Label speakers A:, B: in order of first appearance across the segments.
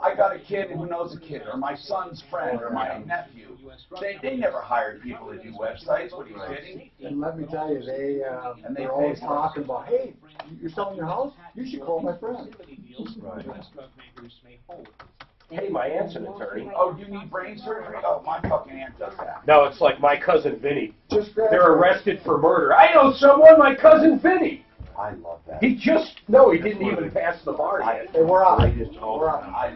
A: I got a kid who knows a kid, or my son's friend, or my nephew. They never hired people to do websites. What are you kidding?
B: And let me tell you, they're always talking about, hey, you're selling your house? You should call my friend.
C: Right.
D: Hey, my aunt's an attorney.
A: Oh, you need brain surgery? Oh, my fucking aunt does that.
D: No, it's like my cousin Vinny.
B: They're
D: arrested for murder. I know someone, my cousin Vinny.
A: I love that.
D: He didn't even pass the bar yet.
B: We're out.
A: I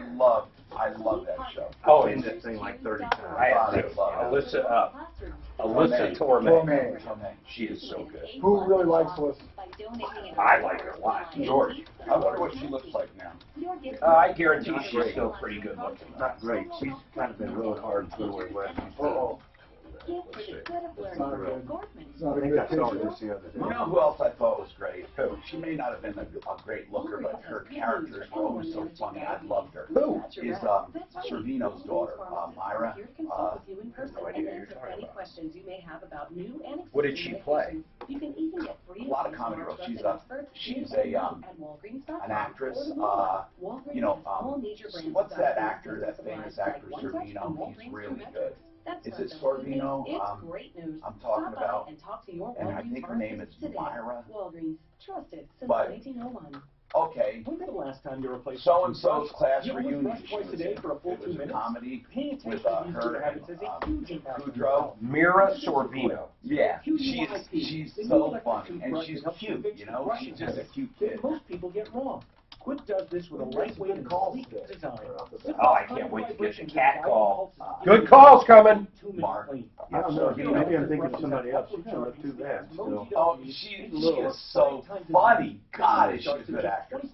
A: love that show.
D: Oh,
C: I've seen that thing like 30 times.
D: I have to. Alyssa Torme. She is so good.
B: Who really likes Alyssa?
D: I like her a lot. George.
A: I wonder what she looks like now.
D: I guarantee she's still pretty good looking.
C: Not great. She's kind of been really hard and put away west.
B: Uh-oh.
C: I think I saw her just the other day.
A: You know who else I thought was great? She may not have been a great looker, but her characters were always so funny. I loved her. Who? Is Servino's daughter, Myra.
D: No idea who you're talking about. What did she play?
A: A lot of comedy roles. She's an actress. What's that actor, that famous actor, Servino? He's really good. Is it Sorvino? I'm talking about, and I think her name is Myra. But, okay, so-and-so's class reunion. It was a comedy with her and Kudrow.
D: Mira Sorvino.
A: Yeah, she's so funny, and she's cute, she's just a cute kid.
E: Most people get wrong. Quick does this with a lightweight and sleek design.
D: Oh, I can't wait to get the cat call. Good calls coming.
A: Mark.
C: I don't know. Maybe I'm thinking of somebody else. She doesn't look too bad still.
A: Oh, she is so funny. God, is she a good actress.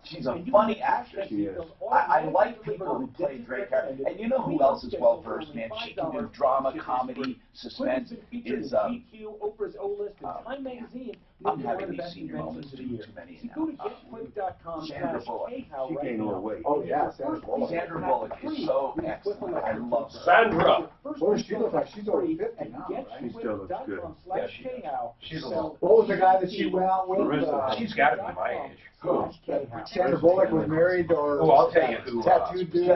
A: She's a funny actress.
C: She is.
A: I like people who play great characters. And you know who else is well versed, man? She can do drama, comedy, suspense. I'm having these senior moments too many now. Sandra Bullock.
C: She gained a little weight.
B: Oh, yeah, Sandra Bullock.
A: Sandra Bullock is so excellent. I love her.
D: Sandra.
B: What does she look like? She's over 50 now, right?
C: She still looks good.
D: Yeah, she's a little.
B: What was the guy that she went out with?
D: She's got to be my age.
A: Who?
B: Sandra Bullock was married, or
D: Oh, I'll tell you who.
B: tattooed dude.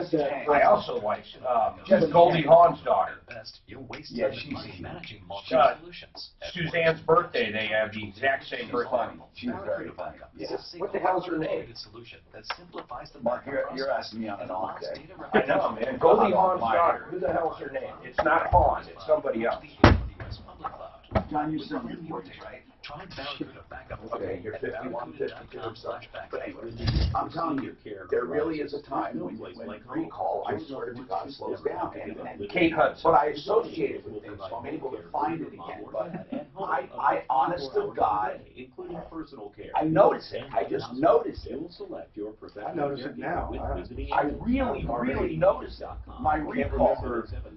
D: I also like Goldie Hawn's daughter.
A: Yeah, she's
D: Suzanne's birthday. They have the exact same birthday.
A: funny. She's very funny. Yeah.
D: What the hell's her name?
A: Mark, you're asking me on an off day.
D: I know, man. Goldie Hawn's daughter. Who the hell's her name? It's not Hawn. It's somebody else.
A: John, you sent me reports, right?
D: Okay, you're 51, 52, I'm sorry.
A: But anyway, I'm telling you, there really is a time when recall, I swear to God, slows down. And
D: Kate Hudson.
A: but I associate it with things, so I'm able to find it again. But I honest to God, I notice it. I just notice it.
C: I notice it now.
A: I really notice it. My recall,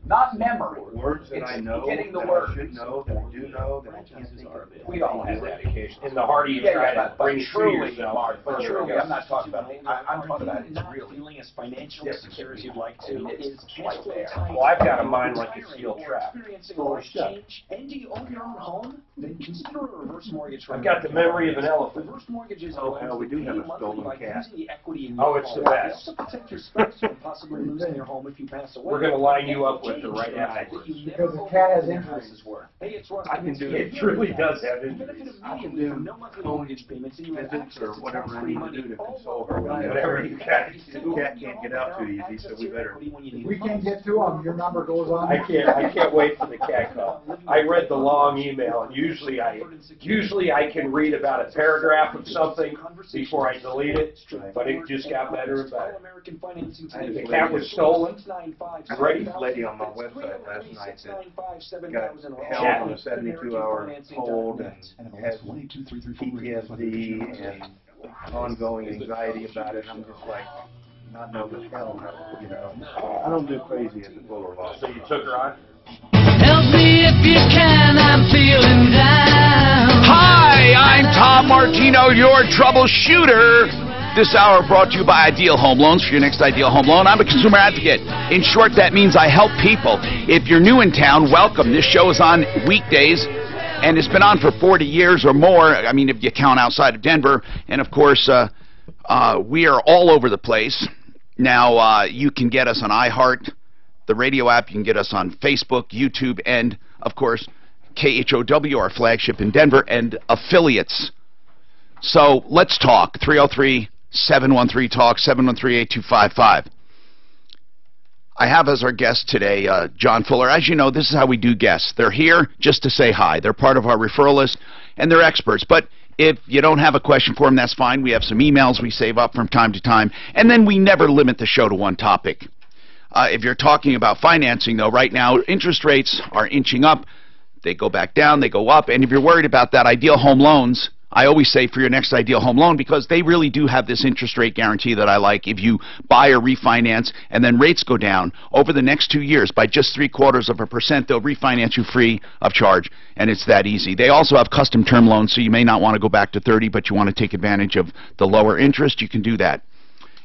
A: not memory.
C: Words that I know,
A: getting the
C: that
A: words.
C: I should know, that I do know, that I can't think of.
D: We all have that occasion. In the harder you try to bring it to yourself.
A: Mark, but truly, I'm not talking about it. I'm talking about it's really
E: feeling as financially secure as you'd like to.
A: It's right there.
D: Well, I've got a mind like a steel trap.
E: And do you own your own home? Then consider a reverse mortgage.
D: I've got the memory of an elephant.
E: Reverse mortgages
C: Oh, hell, we do have a stolen cat.
D: Oh, it's the best.
E: Also protect your spouse from possibly losing your home if you pass away.
D: We're going to line you up with the right guy.
B: Because the cat has injuries.
C: I can do
D: It truly does have
E: Even if
D: injuries.
E: it's a medium, no monthly mortgage payments, and you have
C: Visits
E: access
C: or
E: to
C: whatever I need to do to console her.
D: Whatever you got.
C: The cat can't get out too easy, so we better.
B: We can't get to them. Your number goes on.
D: I can't wait for the cat call. I read the long email, and usually I can read about a paragraph of something before I delete it, but it just got better and better. The cat was stolen.
C: I read this lady on my website last night that got held on a 72-hour hold and has PTSD and ongoing anxiety about it. I'm just like, not know the hell, I don't do crazy at the fuller law.
D: So you took her on?
F: Help me if you can, I'm feeling down.
G: Hi, I'm Tom Martino, your troubleshooter. This hour brought to you by Ideal Home Loans. For your next Ideal Home Loan, I'm a consumer advocate. In short, that means I help people. If you're new in town, welcome. This show is on weekdays, and it's been on for 40 years or more. I mean, if you count outside of Denver. And, of course, we are all over the place. Now, you can get us on iHeart, the radio app. You can get us on Facebook, YouTube, and, of course, KHOW, our flagship in Denver, and affiliates. So let's talk. 303-713-TALK, 713-8255. I have as our guest today John Fuller. As you know, this is how we do guests. They're here just to say hi. They're part of our referral list, and they're experts. But if you don't have a question for them, that's fine. We have some emails we save up from time to time, and then we never limit the show to one topic. If you're talking about financing, though, right now interest rates are inching up. They go back down, they go up. And if you're worried about that, Ideal Home Loans, I always say for your next Ideal Home Loan, because they really do have this interest rate guarantee that I like. If you buy or refinance and then rates go down over the next 2 years by just 0.75%, they'll refinance you free of charge, and it's that easy. They also have custom term loans, so you may not want to go back to 30, but you want to take advantage of the lower interest, you can do that.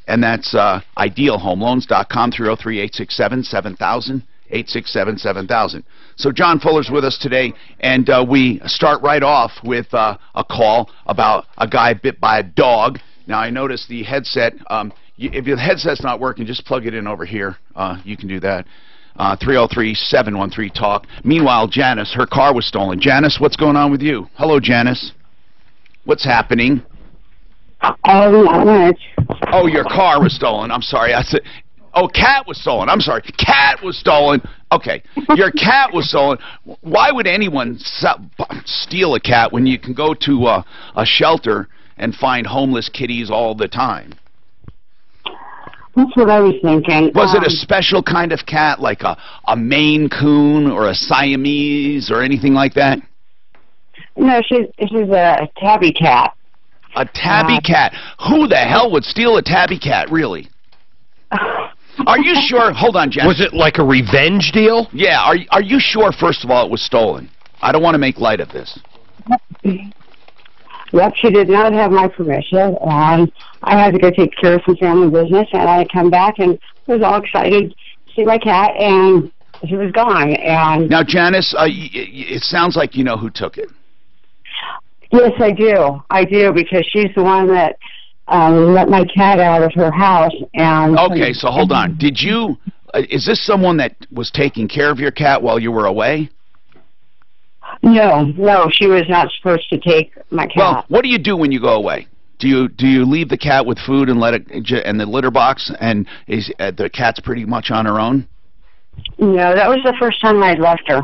G: And that's idealhomeloans.com, 303-867-7000, 867-7000. So John Fuller's with us today, and we start right off with a call about a guy bit by a dog. Now, I noticed the headset, if your headset's not working, just plug it in over here. You can do that. 303-713-TALK. Meanwhile, Janice, her car was stolen. Janice, what's going on with you? Hello, Janice. What's happening?
H: Not much.
G: Oh, your car was stolen. I'm sorry. I said, oh, cat was stolen. I'm sorry. Cat was stolen. Okay. Your cat was stolen. Why would anyone steal a cat when you can go to a shelter and find homeless kitties all the time?
H: That's what I was thinking.
G: Was it a special kind of cat, like a Maine Coon or a Siamese or anything like that?
H: No, she's a tabby cat.
G: A tabby cat. Who the hell would steal a tabby cat, really? Are you sure? Hold on, Jen.
D: Was it like a revenge deal?
G: Yeah. Are you sure, first of all, it was stolen? I don't want to make light of this.
H: Yep, she did not have my permission, and I had to go take care of some family business, and I come back and was all excited to see my cat, and she was gone. And
G: now, Janice, it sounds like you know who took it.
H: Yes, I do. I do, because she's the one that let my cat out of her house. And
G: okay, so hold on. Did you? Is this someone that was taking care of your cat while you were away?
H: No, she was not supposed to take my cat.
G: Well, what do you do when you go away? Do you leave the cat with food and let it in the litter box, and is the cat's pretty much on her own?
H: No, that was the first time I'd left her.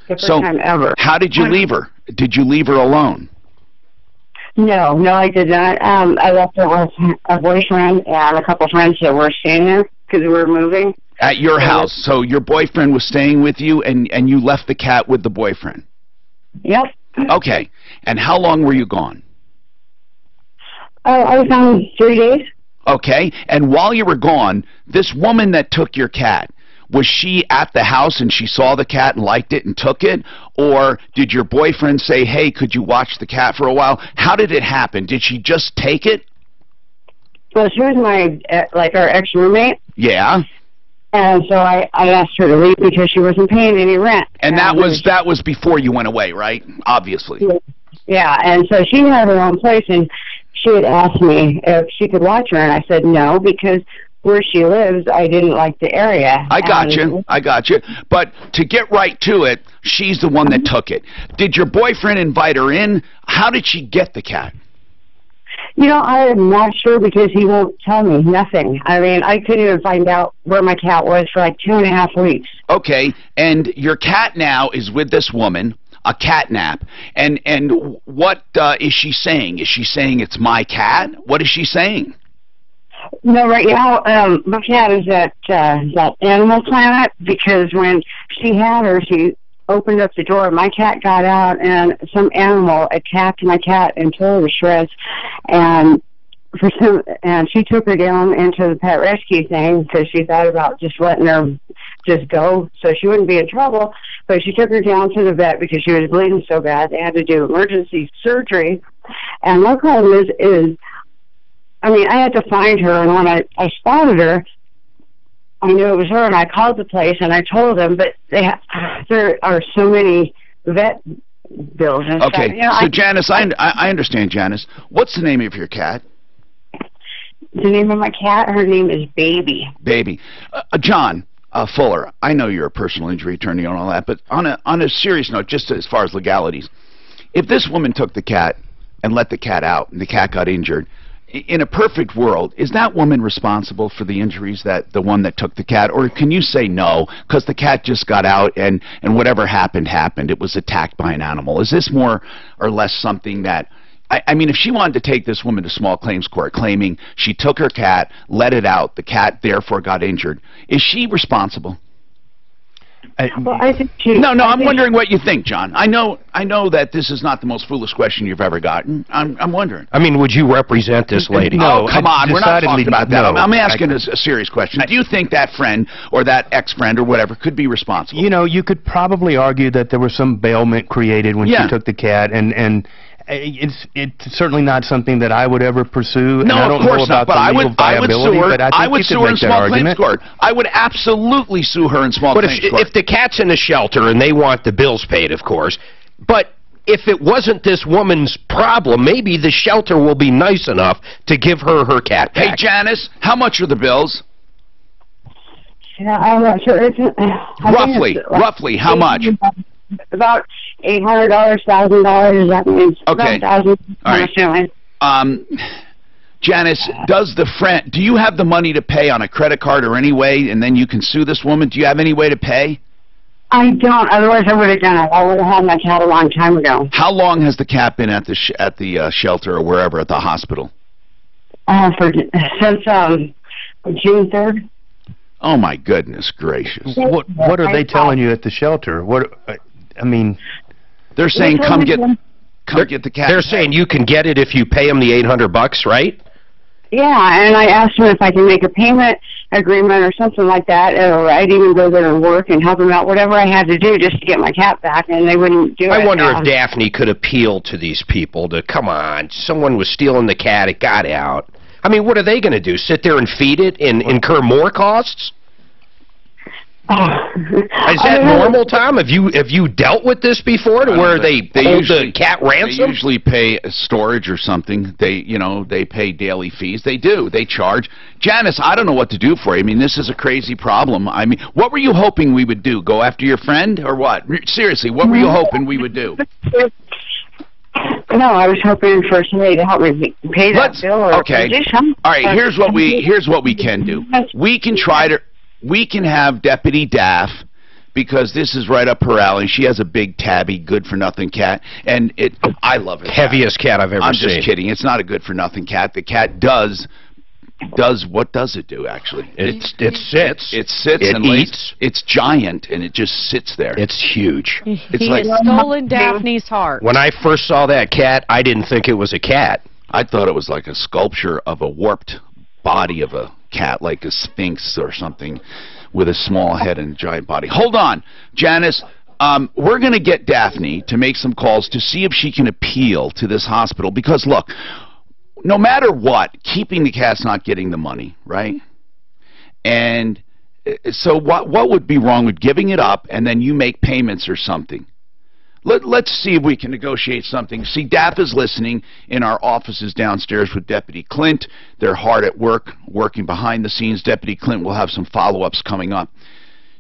H: The first time ever.
G: How did you leave her? Did you leave her alone?
H: No, I did not. I left her with a boyfriend and a couple friends that were staying there because we were moving.
G: At your house. So your boyfriend was staying with you, and you left the cat with the boyfriend?
H: Yep.
G: Okay. And how long were you gone?
H: I was gone 3 days.
G: Okay. And while you were gone, this woman that took your cat, was she at the house and she saw the cat and liked it and took it? Or did your boyfriend say, hey, could you watch the cat for a while? How did it happen? Did she just take it?
H: Well, she was my, our ex-roommate.
G: Yeah.
H: And so I asked her to leave because she wasn't paying any rent.
G: And that was before you went away, right? Obviously.
H: Yeah, and so she had her own place, and she had asked me if she could watch her, and I said no, because where she lives, I didn't like the area.
G: I got you. But to get right to it, she's the one that took it. Did your boyfriend invite her in? How did she get the cat?
H: I am not sure because he won't tell me nothing. I mean, I couldn't even find out where my cat was for like 2.5 weeks.
G: Okay, and your cat now is with this woman, a catnap. And what is she saying? Is she saying it's my cat? What is she saying?
H: No, right now, my cat is at that Animal Planet because when she had her, she opened up the door. My cat got out, and some animal attacked my cat and tore her to shreds. And she took her down into the pet rescue thing because she thought about just letting her just go so she wouldn't be in trouble. But she took her down to the vet because she was bleeding so bad. They had to do emergency surgery. And my problem is I had to find her, and when I spotted her, I knew it was her, and I called the place, and I told them, but there are so many vet bills and
G: stuff. Okay,
H: so
G: Janice, I understand, Janice. What's the name of your cat?
H: The name of my cat, her name is Baby.
G: Baby. John Fuller, I know you're a personal injury attorney and all that, but on a serious note, just as far as legalities, if this woman took the cat and let the cat out and the cat got injured, in a perfect world, is that woman responsible for the injuries, that the one that took the cat? Or can you say no, because the cat just got out and whatever happened, happened. It was attacked by an animal. Is this more or less something that, I mean, if she wanted to take this woman to small claims court claiming she took her cat, let it out, the cat therefore got injured, is she responsible?
H: Well, I think she,
G: no, I'm wondering what you think, John. I know that this is not the most foolish question you've ever gotten. I'm wondering.
D: I mean, would you represent this lady?
G: No, come on, we're not talking about that.
C: No,
G: I'm asking a serious question. Do you think that friend or that ex-friend or whatever could be responsible?
C: You know, you could probably argue that there was some bailment created when she took the cat, and it's certainly not something that I would ever pursue.
G: No,
C: and I don't
G: of course
C: know about
G: not. But
C: the legal viability, but
G: I would sue her in small claims court. I would absolutely sue her in small claims court.
D: But if the cat's in a shelter and they want the bills paid, of course, but if it wasn't this woman's problem, maybe the shelter will be nice enough to give her her cat back.
G: Hey, Janice, how much are the bills?
H: Yeah, I'm not sure.
G: Roughly, how much?
H: About $800, $1,000. That means
G: okay.
H: About $1,000.
G: All right. Janice, do you have the money to pay on a credit card or any way, and then you can sue this woman? Do you have any way to pay?
H: I don't. Otherwise, I would have done it. I would have had my cat a long time ago.
G: How long has the cat been at the shelter or wherever at the hospital?
H: Since June 3rd.
G: Oh my goodness gracious!
C: What are they telling you at the shelter? I mean,
G: they're saying come get the cat.
D: They're saying you can get it if you pay them the $800, right?
H: Yeah, and I asked them if I can make a payment agreement or something like that, or I'd even go there and work and help them out, whatever I had to do just to get my cat back, and they wouldn't do it.
D: I wonder if Daphne could appeal to these people to, come on, someone was stealing the cat, it got out. I mean, what are they going to do, sit there and feed it and incur more costs? Is that normal, Tom? Have you dealt with this before, to where they hold the cat ransom?
G: They usually pay storage or something. They pay daily fees. They do. They charge. Janice, I don't know what to do for you. I mean, this is a crazy problem. I mean, what were you hoping we would do? Go after your friend or what? Seriously, what were you hoping we would do?
H: No, I was hoping for somebody to help me pay that bill. Or
G: okay. All right. Here's what we can do. We can have Deputy Daff, because this is right up her alley. She has a big, tabby, good-for-nothing cat, and I love it.
D: Heaviest cat I've ever seen.
G: I'm just kidding. It's not a good-for-nothing cat. The cat does what does it do, actually?
D: It sits.
G: It sits and eats. It's giant, and it just sits there.
D: It's huge.
I: He has stolen Daphne's heart.
D: When I first saw that cat, I didn't think it was a cat.
G: I thought it was like a sculpture of a warped body of a cat, like a sphinx or something, with a small head and a giant body. Hold on, Janice. We're going to get Daphne to make some calls to see if she can appeal to this hospital, because, look, no matter what, keeping the cat's not getting the money, right? And so what would be wrong with giving it up and then you make payments or something? Let's see if we can negotiate something. See, Daff is listening in our offices downstairs with Deputy Clint. They're hard at work, working behind the scenes. Deputy Clint will have some follow-ups coming up.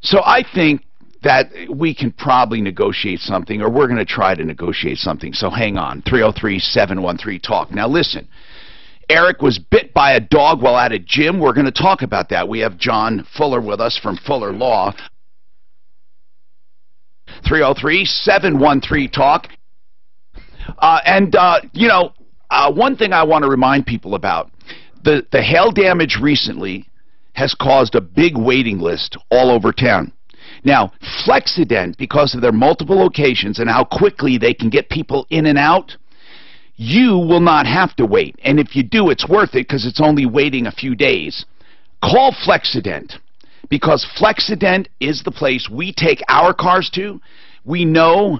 G: So I think that we can probably negotiate something, or we're going to try to negotiate something. So hang on, 303-713-TALK. Now listen, Eric was bit by a dog while at a gym. We're going to talk about that. We have John Fuller with us from Fuller Law. 303-713-TALK. One thing I want to remind people about, the hail damage recently has caused a big waiting list all over town. Now, Flexident, because of their multiple locations and how quickly they can get people in and out, you will not have to wait. And if you do, it's worth it, because it's only waiting a few days. Call Flexident, because Flexident is the place we take our cars to. We know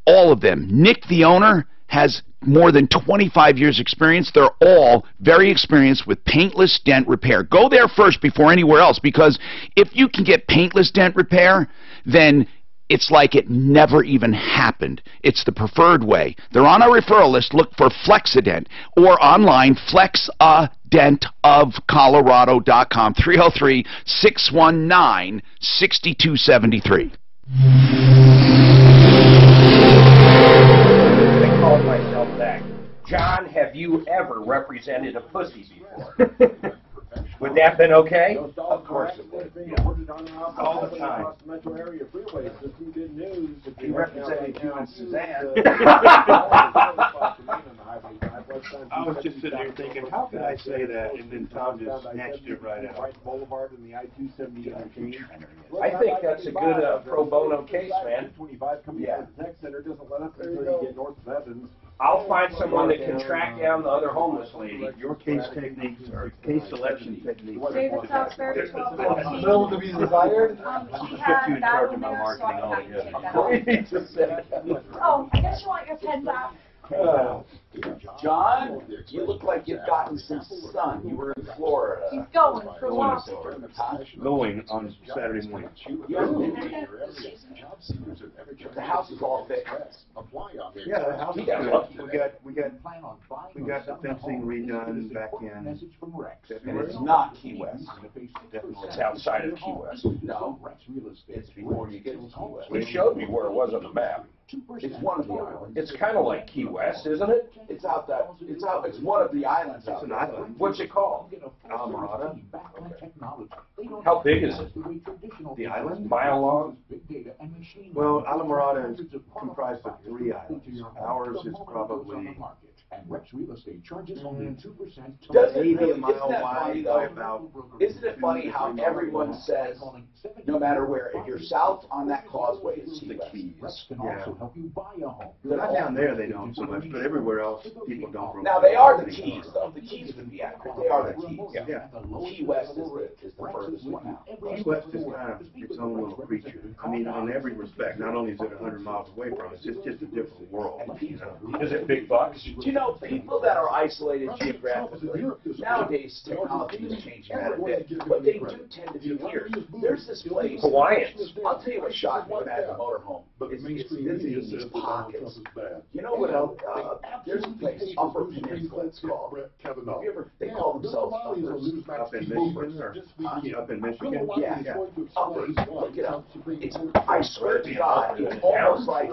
G: all of them. Nick, the owner, has more than 25 years experience. They're all very experienced with paintless dent repair. Go there first before anywhere else, because if you can get paintless dent repair, then it's like it never even happened. It's the preferred way. They're on our referral list. Look for Flexident, or online, flexadent.com. dentofcolorado.com. 303-619-6273.
D: I called myself back. John, have you ever represented a pussy before? Would that have been okay?
A: Of course it would. Yeah. All the time. He represented you and Suzanne.
C: I was just sitting there thinking, how could I say that? And then Tom just snatched it right out.
D: I think that's a good pro bono case, man.
A: Yeah.
D: I'll find someone that can track down the other homeless lady.
C: Your case techniques or case selection techniques.
J: David Southbury,
B: Still to be desired?
C: I'll just put you in charge of my marketing altogether.
J: Oh, I guess you want your pens out.
A: John, you look like you've gotten some sun. You were in Florida.
J: He's going for walk.
C: Going on Saturday morning.
A: The house is all fixed.
C: Yeah, the house is good. We got the fencing redone back in
A: And it's not Key West.
D: It's outside of Key West.
A: No, it's before you get to Key West.
D: He showed me where it was on the map.
A: It's one of the islands.
D: It's kind of like Key West, isn't it?
A: It's out that. It's one of the islands out
C: an
A: there.
C: island.
D: What's it called?
C: Alamorada.
D: How big is it?
C: The island?
D: Mile long?
C: Well, Alamorada is comprised of 3 islands. Ours is probably maybe a mile wide by about.
A: Isn't it funny how everyone says, no matter where, if you're south on that causeway, it's Key West.
C: Yeah. Not down there they don't so much, but everywhere else people don't.
A: Now they are the Keys, though. The Keys would be accurate. They are the Keys.
C: Yeah.
A: Key West is the furthest one out.
C: Key West is kind of its own little creature. I mean, in every respect. Not only is it 100 miles away from us, it's just a different world. You know?
D: Is it big bucks?
A: Do you know, people that are isolated geographically, nowadays technology is changing that a bit, but they do tend to be weird. There's this place.
D: Hawaiians.
A: I'll tell you what shocked me when I had the motorhome. It's visiting these pockets. You know what else? There's a place, Upper Peninsula, it's called. Have you ever, they call themselves Uppers.
C: Up in Michigan or up in Michigan?
A: Yeah. Uppers. Look it up. It's, I swear to God, it's almost like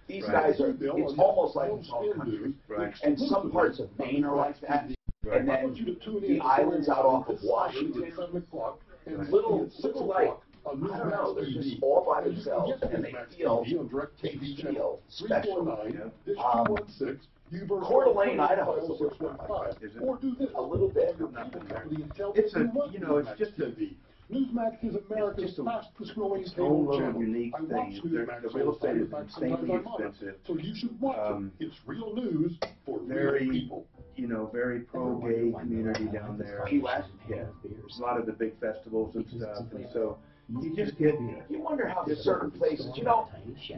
A: these guys are, it's almost like its own country.
C: Right.
A: And some parts of Maine are like that.
C: Right.
A: And then the islands out off of Washington, little like, I don't know, they're just all by themselves, and they feel special. Coeur d'Alene, Idaho is a little bit.
C: It's a, you know, it's just a,
E: Newsmax is America's fastest growing
C: its
E: cable
C: own little
E: channel.
C: unique
E: I
C: thing.
E: watch
C: The
E: Newsmax
C: real
E: all the
C: estate is
E: time,
C: insanely
E: sometimes I'm on it.
C: expensive.
E: So you should watch it. It's real news for real
C: Very,
E: people.
C: you know, very pro-gay community down there.
A: Key West?
C: Yeah, a lot of the big festivals and stuff, and so you just get.
A: You wonder how certain places, you know,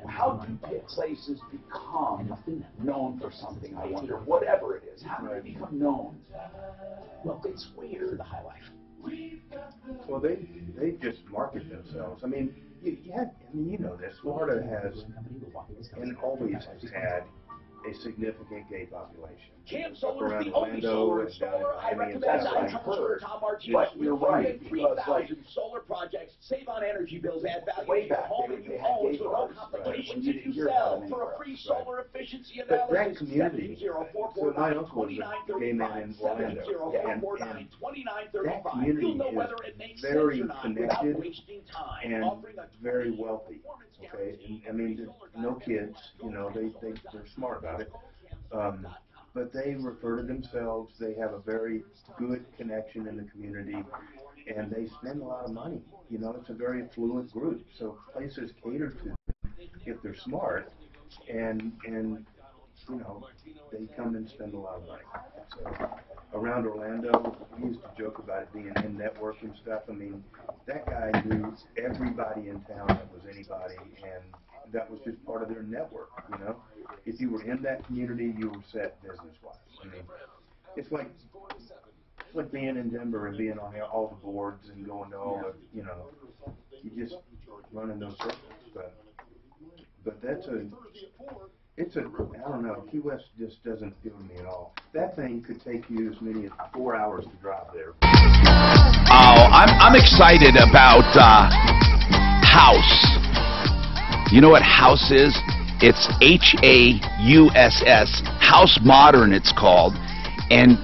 A: how do places become known for something, I wonder, whatever it is, how do they become known? Well, it's weird. The high life.
C: Well, they just market themselves. I mean, you know this. Florida has and always has had a significant gay population.
E: Camp
C: Up
E: Solar
C: around
E: is the only
C: Orlando
E: solar
C: and down in
E: installer I
C: Miami and
E: recommend.
C: stuff
E: I
C: like
E: heard, Tom Martino.
A: But you're right, because like
E: solar projects, save on energy bills, add value
A: way
E: to your
A: back
E: home
A: they
E: and you
A: had
E: own,
A: gay
E: so no
A: bars,
E: complications
A: right?
E: if you
A: You're
E: sell.
A: right.
E: For a free solar efficiency
C: But that
E: analysis,
C: community, so my uncle was a gay man in Orlando, and that community is very connected and very wealthy. Okay, and I mean, no kids, you know, they're smart about it. But they refer to themselves, they have a very good connection in the community, and they spend a lot of money. You know, it's a very affluent group, so places cater to them if they're smart, and you know, they come and spend a lot of money. So around Orlando, we used to joke about it being in network and stuff. I mean, that guy knew everybody in town that was anybody, and that was just part of their network, you know. If you were in that community, you were set business-wise. I mean, it's like being in Denver and being on all the boards and going to all the, you know, you just run in those circles. But that's I don't know, Key West just doesn't appeal to me at all. That thing could take you as many as 4 hours to drive there.
G: Oh, I'm excited about House. You know what House is? It's H-A-U-S-S. House Modern, it's called. And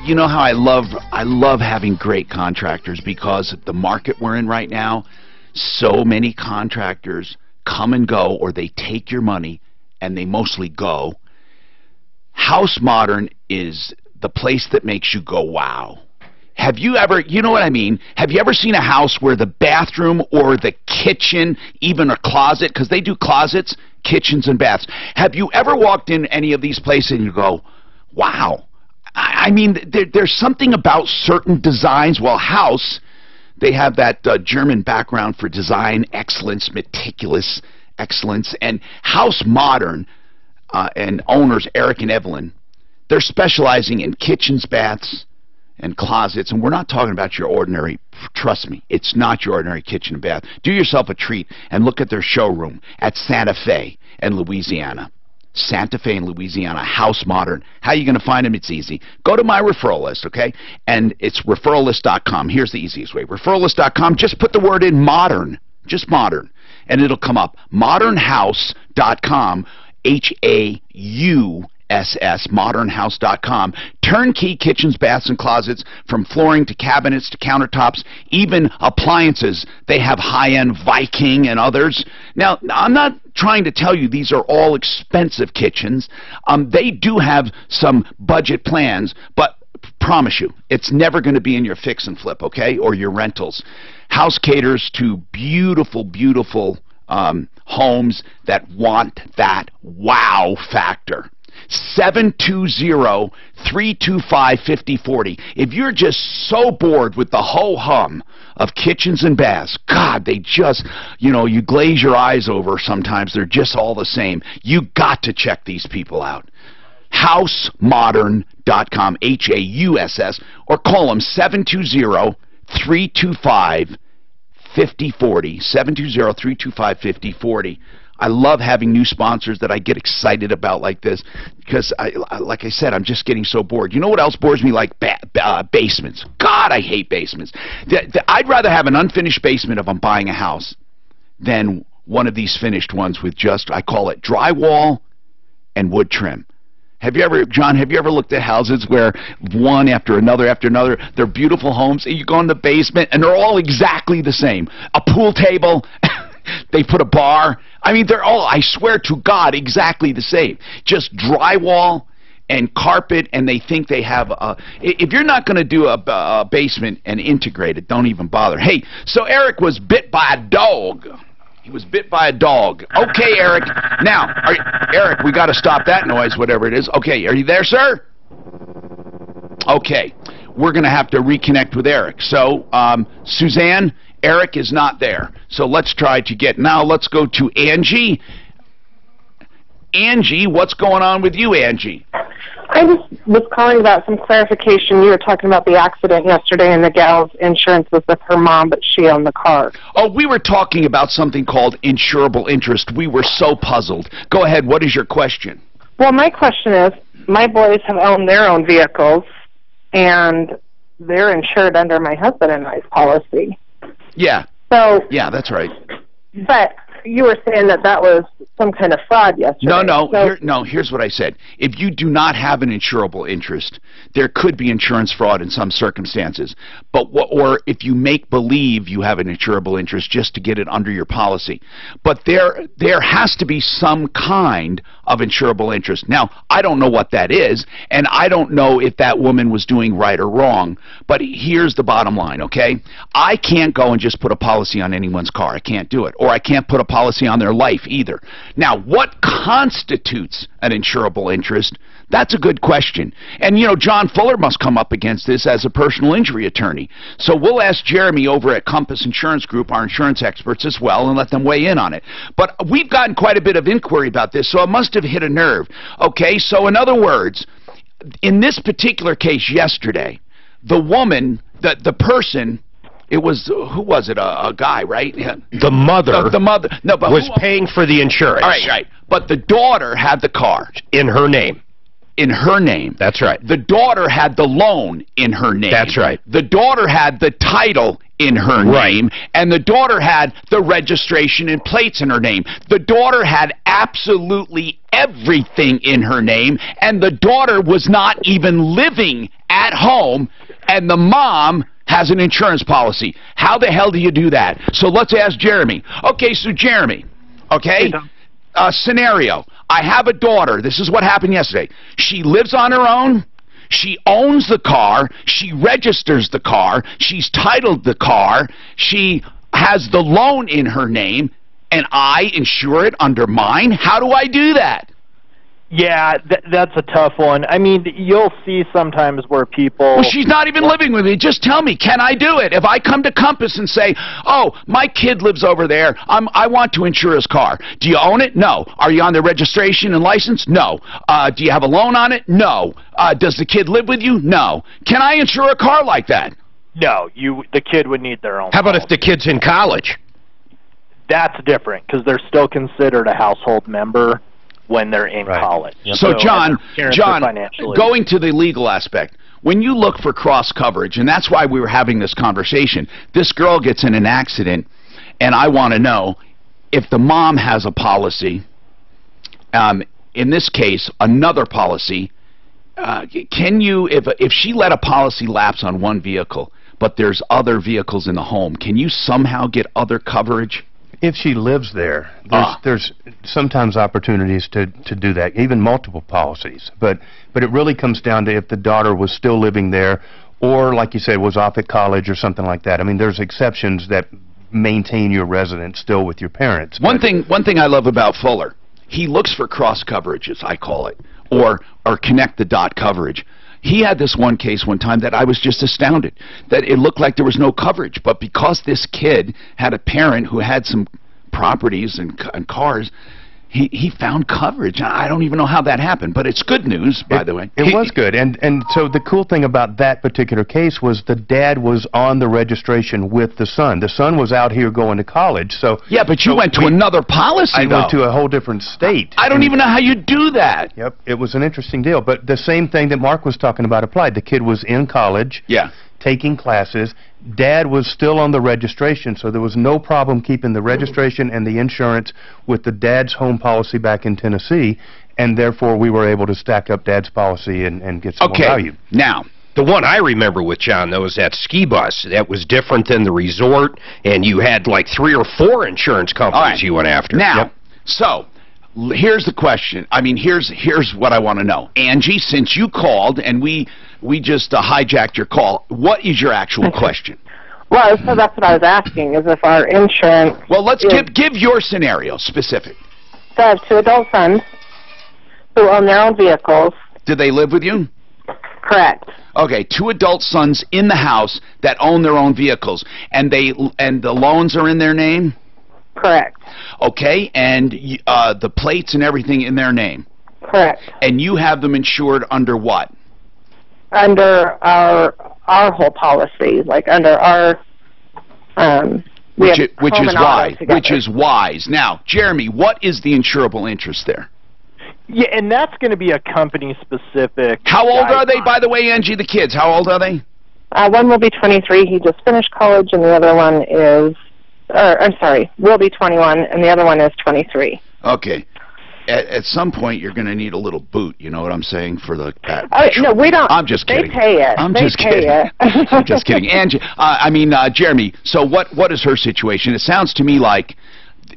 G: you know how I love having great contractors, because the market we're in right now, so many contractors come and go, or they take your money and they mostly go. House Modern is the place that makes you go, wow. Have you ever, you know what I mean? Have you ever seen a house where the bathroom or the kitchen, even a closet, because they do closets, kitchens, and baths. Have you ever walked in any of these places and you go, wow? I mean, there's something about certain designs. Well, House, they have that German background for design excellence, meticulous excellence. And House Modern and owners Eric and Evelyn, they're specializing in kitchens, baths, and closets. And we're not talking about your ordinary, trust me, it's not your ordinary kitchen and bath. Do yourself a treat and look at their showroom at Santa Fe in Louisiana. Santa Fe in Louisiana, House Modern. How are you going to find them? It's easy. Go to my referral list, okay? And it's referrallist.com. Here's the easiest way. Referrallist.com, just put the word in modern, just modern, and it'll come up. Modernhouse.com, H-A-U-S-S, modernhouse.com. Turnkey kitchens, baths, and closets, from flooring to cabinets to countertops, even appliances. They have high-end Viking and others. Now, I'm not trying to tell you these are all expensive kitchens. They do have some budget plans, but promise you, it's never going to be in your fix and flip, okay, or your rentals. House caters to beautiful, beautiful homes that want that wow factor. 720-325-5040. If you're just so bored with the ho-hum of kitchens and baths, God, they just, you know, you glaze your eyes over sometimes. They're just all the same. You got to check these people out. HouseModern.com, H-A-U-S-S, or call them 720-325-5040. 720-325-5040. I love having new sponsors that I get excited about like this, because, like I said, I'm just getting so bored. You know what else bores me like basements? God, I hate basements. I'd rather have an unfinished basement if I'm buying a house than one of these finished ones with just, I call it drywall and wood trim. Have you ever, John, have you ever looked at houses where one after another, they're beautiful homes, and you go in the basement and they're all exactly the same? A pool table, they put a bar. I mean, they're all, I swear to God, exactly the same. Just drywall and carpet, and they think they have a, if you're not going to do a basement and integrate it, don't even bother. Hey, so Eric was bit by a dog. He was bit by a dog. Okay, Eric. Now, Eric, we got to stop that noise, whatever it is. Okay, are you there, sir? Okay, we're going to have to reconnect with Eric. So, Suzanne, Eric is not there. So let's try to get, now let's go to Angie. Angie, what's going on with you, Angie?
K: I just was calling about some clarification. You were talking about the accident yesterday, and the gal's insurance was with her mom, but she owned the car.
G: Oh, we were talking about something called insurable interest. We were so puzzled. Go ahead. What is your question?
K: Well, my question is, my boys have owned their own vehicles, and they're insured under my husband and I's policy.
G: Yeah.
K: So.
G: Yeah, that's right.
K: But you were saying that that was some kind of fraud yesterday.
G: No, here's what I said. If you do not have an insurable interest, there could be insurance fraud in some circumstances. But or if you make believe you have an insurable interest just to get it under your policy. But there has to be some kind of insurable interest. Now, I don't know what that is, and I don't know if that woman was doing right or wrong, but here's the bottom line, okay? I can't go and just put a policy on anyone's car. I can't do it. Or I can't put a policy on their life either. Now, what constitutes an insurable interest? That's a good question. And, you know, John Fuller must come up against this as a personal injury attorney. So we'll ask Jeremy over at Compass Insurance Group, our insurance experts as well, and let them weigh in on it. But we've gotten quite a bit of inquiry about this, so it must have hit a nerve. Okay, so in other words, in this particular case yesterday, the woman, the person It was, who was it? A guy, right?
L: The mother.
G: The mother. No, but
L: was paying for the insurance.
G: All right, right. But the daughter had the car.
L: In her name.
G: In her name.
L: That's right.
G: The daughter had the loan in her name.
L: That's right.
G: The daughter had the title in her name, and the daughter had the registration and plates in her name. The daughter had absolutely everything in her name, and the daughter was not even living at home, and the mom has an insurance policy. How the hell do you do that? So let's ask Jeremy. Okay, so Jeremy, okay, scenario. I have a daughter. This is what happened yesterday. She lives on her own. She owns the car. She registers the car. She's titled the car. She has the loan in her name, and I insure it under mine. How do I do that?
M: Yeah, that's a tough one. I mean, you'll see sometimes where people...
G: Well, she's not even living with me. Just tell me, can I do it? If I come to Compass and say, oh, my kid lives over there, I want to insure his car. Do you own it? No. Are you on the registration and license? No. Do you have a loan on it? No. Does the kid live with you? No. Can I insure a car like that?
M: No, the kid would need their own.
L: How about if the kid's in college?
M: That's different, because they're still considered a household member when they're in college.
G: So John, going to the legal aspect, when you look for cross coverage, and that's why we were having this conversation, this girl gets in an accident, and I want to know if the mom has a policy, in this case, another policy, can you, if she let a policy lapse on one vehicle, but there's other vehicles in the home, can you somehow get other coverage?
N: If she lives there, there's sometimes opportunities to do that, even multiple policies. But it really comes down to if the daughter was still living there, or like you said, was off at college or something like that. I mean, there's exceptions that maintain your residence still with your parents.
G: One thing I love about Fuller, he looks for cross coverage, as I call it, or connect the dot coverage. He had this one case one time that I was just astounded, that it looked like there was no coverage, but because this kid had a parent who had some properties and cars, he found coverage. I don't even know how that happened, but it's good news, by the way.
N: It was good, and so the cool thing about that particular case was the dad was on the registration with the son. The son was out here going to college, so...
G: Yeah, but you went to another policy,
N: I went to a whole different state.
G: I don't even know how you do that.
N: Yep, it was an interesting deal, but the same thing that Mark was talking about applied. The kid was in college.
G: Yeah.
N: Taking classes. Dad was still on the registration, so there was no problem keeping the registration and the insurance with the dad's home policy back in Tennessee, and therefore we were able to stack up Dad's policy and get some more value.
G: Now,
L: the one I remember with John, though, is that ski bus. That was different than the resort, and you had like 3 or 4 insurance companies you went after.
G: Now, so... here's the question. I mean, here's what I want to know. Angie, since you called and we just hijacked your call, what is your actual question?
K: Well, so that's what I was asking, is if our insurance...
G: Well, let's give your scenario specific.
K: So I have 2 adult sons who own their own vehicles.
G: Do they live with you?
K: Correct.
G: Okay, 2 adult sons in the house that own their own vehicles, and the loans are in their name?
K: Correct.
G: Okay, and the plates and everything in their name?
K: Correct.
G: And you have them insured under what?
K: Under our whole policy, like under our...
G: which is wise. Now, Jeremy, what is the insurable interest there?
M: Yeah, and that's going to be a company-specific...
G: How old are they, by the way, Angie, the kids? How old are they?
K: One will be 23. He just finished college, and the other one is... I'm sorry, will be 21, and the other one is 23.
G: Okay. At some point, you're going to need a little boot, you know what I'm saying, for the...
K: no, we don't.
G: I'm just kidding.
K: They pay it.
G: I'm just kidding. I'm just kidding. Angie, Jeremy, so what is her situation? It sounds to me like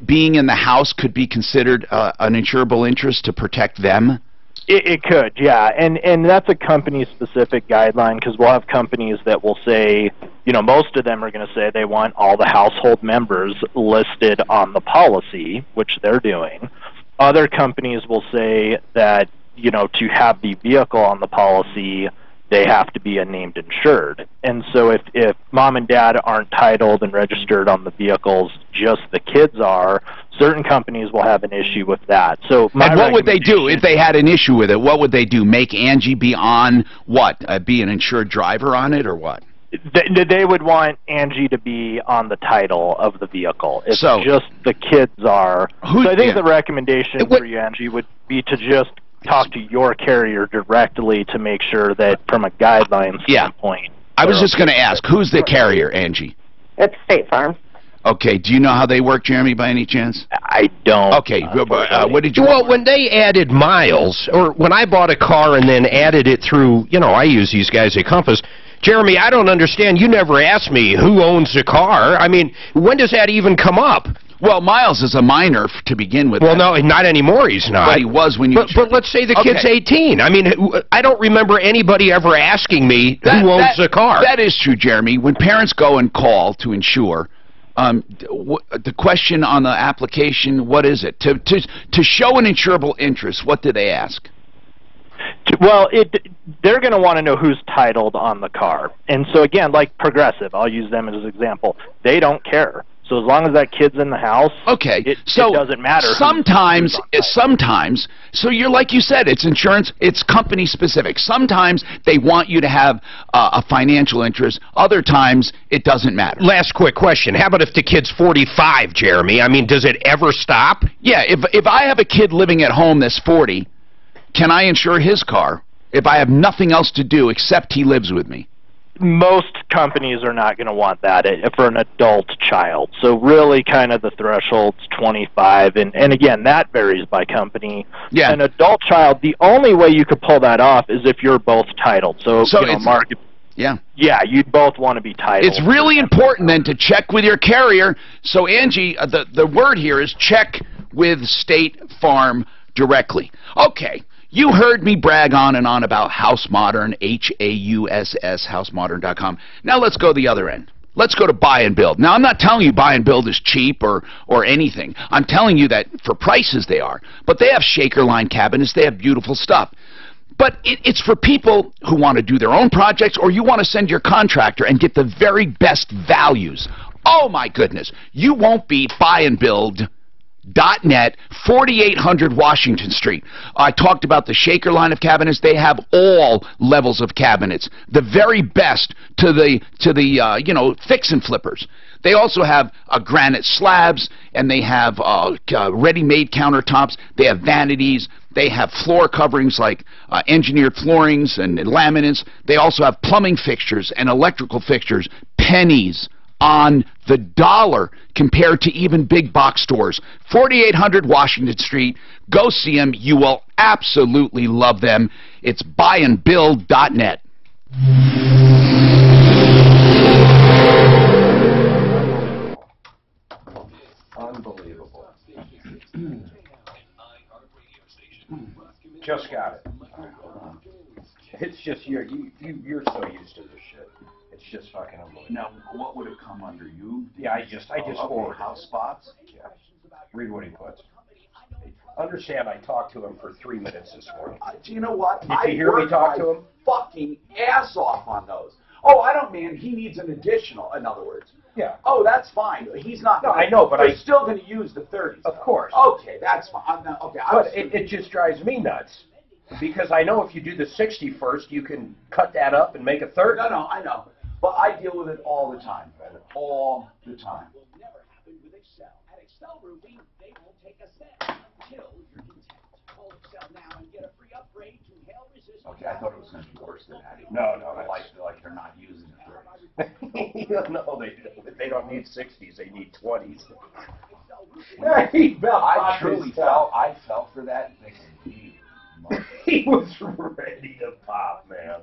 G: being in the house could be considered an insurable interest to protect them.
M: It could, yeah, and that's a company-specific guideline, because we'll have companies that will say, you know, most of them are going to say they want all the household members listed on the policy, which they're doing. Other companies will say that, you know, to have the vehicle on the policy, they have to be a named insured. And so if mom and dad aren't titled and registered on the vehicles, just the kids are, certain companies will have an issue with that. So
G: and what would they do if they had an issue with it? What would they do? Make Angie be on what? Be an insured driver on it or what?
M: They would want Angie to be on the title of the vehicle. It's
G: So,
M: just the kids are. So I think the recommendation for you, Angie, would be to just talk to your carrier directly to make sure that from a guideline standpoint.
G: I was just going to ask, who's the carrier, Angie?
K: It's State Farm.
G: Okay, do you know how they work, Jeremy, by any chance?
M: I don't.
G: Okay, what did you...
L: Well, when they added miles, or when I bought a car and then added it through, I use these guys at Compass, Jeremy, I don't understand. You never asked me who owns the car. I mean, when does that even come up?
G: Well, Miles is a minor to begin with.
L: Well, no, not anymore. He's not.
G: But he was when you...
L: But let's say the kid's 18. I mean, I don't remember anybody ever asking me who owns the car.
G: That is true, Jeremy. When parents go and call to insure, the question on the application, what is it? To show an insurable interest, what do they ask?
M: Well, they're going to want to know who's titled on the car. And so, again, like Progressive, I'll use them as an example. They don't care. So as long as that kid's in the house, it doesn't matter.
G: Sometimes, so you're like you said, it's insurance, it's company specific. Sometimes they want you to have a financial interest. Other times, it doesn't matter.
L: Last quick question. How about if the kid's 45, Jeremy? I mean, does it ever stop?
G: Yeah, if I have a kid living at home that's 40, can I insure his car if I have nothing else to do except he lives with me?
M: Most companies are not going to want that for an adult child. So really kind of the threshold's 25. And again, that varies by company.
G: Yeah.
M: An adult child, the only way you could pull that off is if you're both titled. So Mark,
G: yeah,
M: you'd both want to be titled.
G: It's really important then to check with your carrier. So Angie, the word here is check with State Farm directly. Okay. You heard me brag on and on about House Modern, H-A-U-S-S, housemodern.com. Now let's go the other end. Let's go to buy and build. Now, I'm not telling you buy and build is cheap or anything. I'm telling you that for prices they are. But they have shaker line cabinets. They have beautiful stuff. But it's for people who want to do their own projects, or you want to send your contractor and get the very best values. Oh, my goodness. You won't beat buy and build. .net, 4800 Washington Street. I talked about the shaker line of cabinets. They have all levels of cabinets, the very best to the fix and flippers. They also have granite slabs, and they have ready-made countertops. They have vanities. They have floor coverings like engineered floorings and laminates. They also have plumbing fixtures and electrical fixtures, pennies on the dollar compared to even big box stores. 4800 Washington Street. Go see them. You will absolutely love them. It's buyandbuild.net.
D: Unbelievable. Just got it. It's just you're so used to this shit. It's just fucking unbelievable.
A: Now, what would have come under you?
D: Yeah, I just forwarded
A: house spots.
D: Yeah. Read what he puts. Understand, I talked to him for 3 minutes this morning.
A: Do you know what?
D: Did you hear me talk to him?
A: Fucking ass off on those. Oh, I don't mean he needs an additional. In other words.
D: Yeah.
A: Oh, that's fine. He's not.
D: No, I know, but
A: I'm still going to use the 30s.
D: Of course.
A: Okay, that's fine. Okay.
D: But it just drives me nuts. Because I know if you do the 60 first, you can cut that up and make a 30.
A: No, I know. But I deal with it all the time, Ben. All the time. Okay, I thought it was going to be worse than that.
D: No,
A: like they're not using it.
D: No, they don't need 60s. They need 20s.
A: I truly fell. I fell for that.
D: He was ready to pop, man.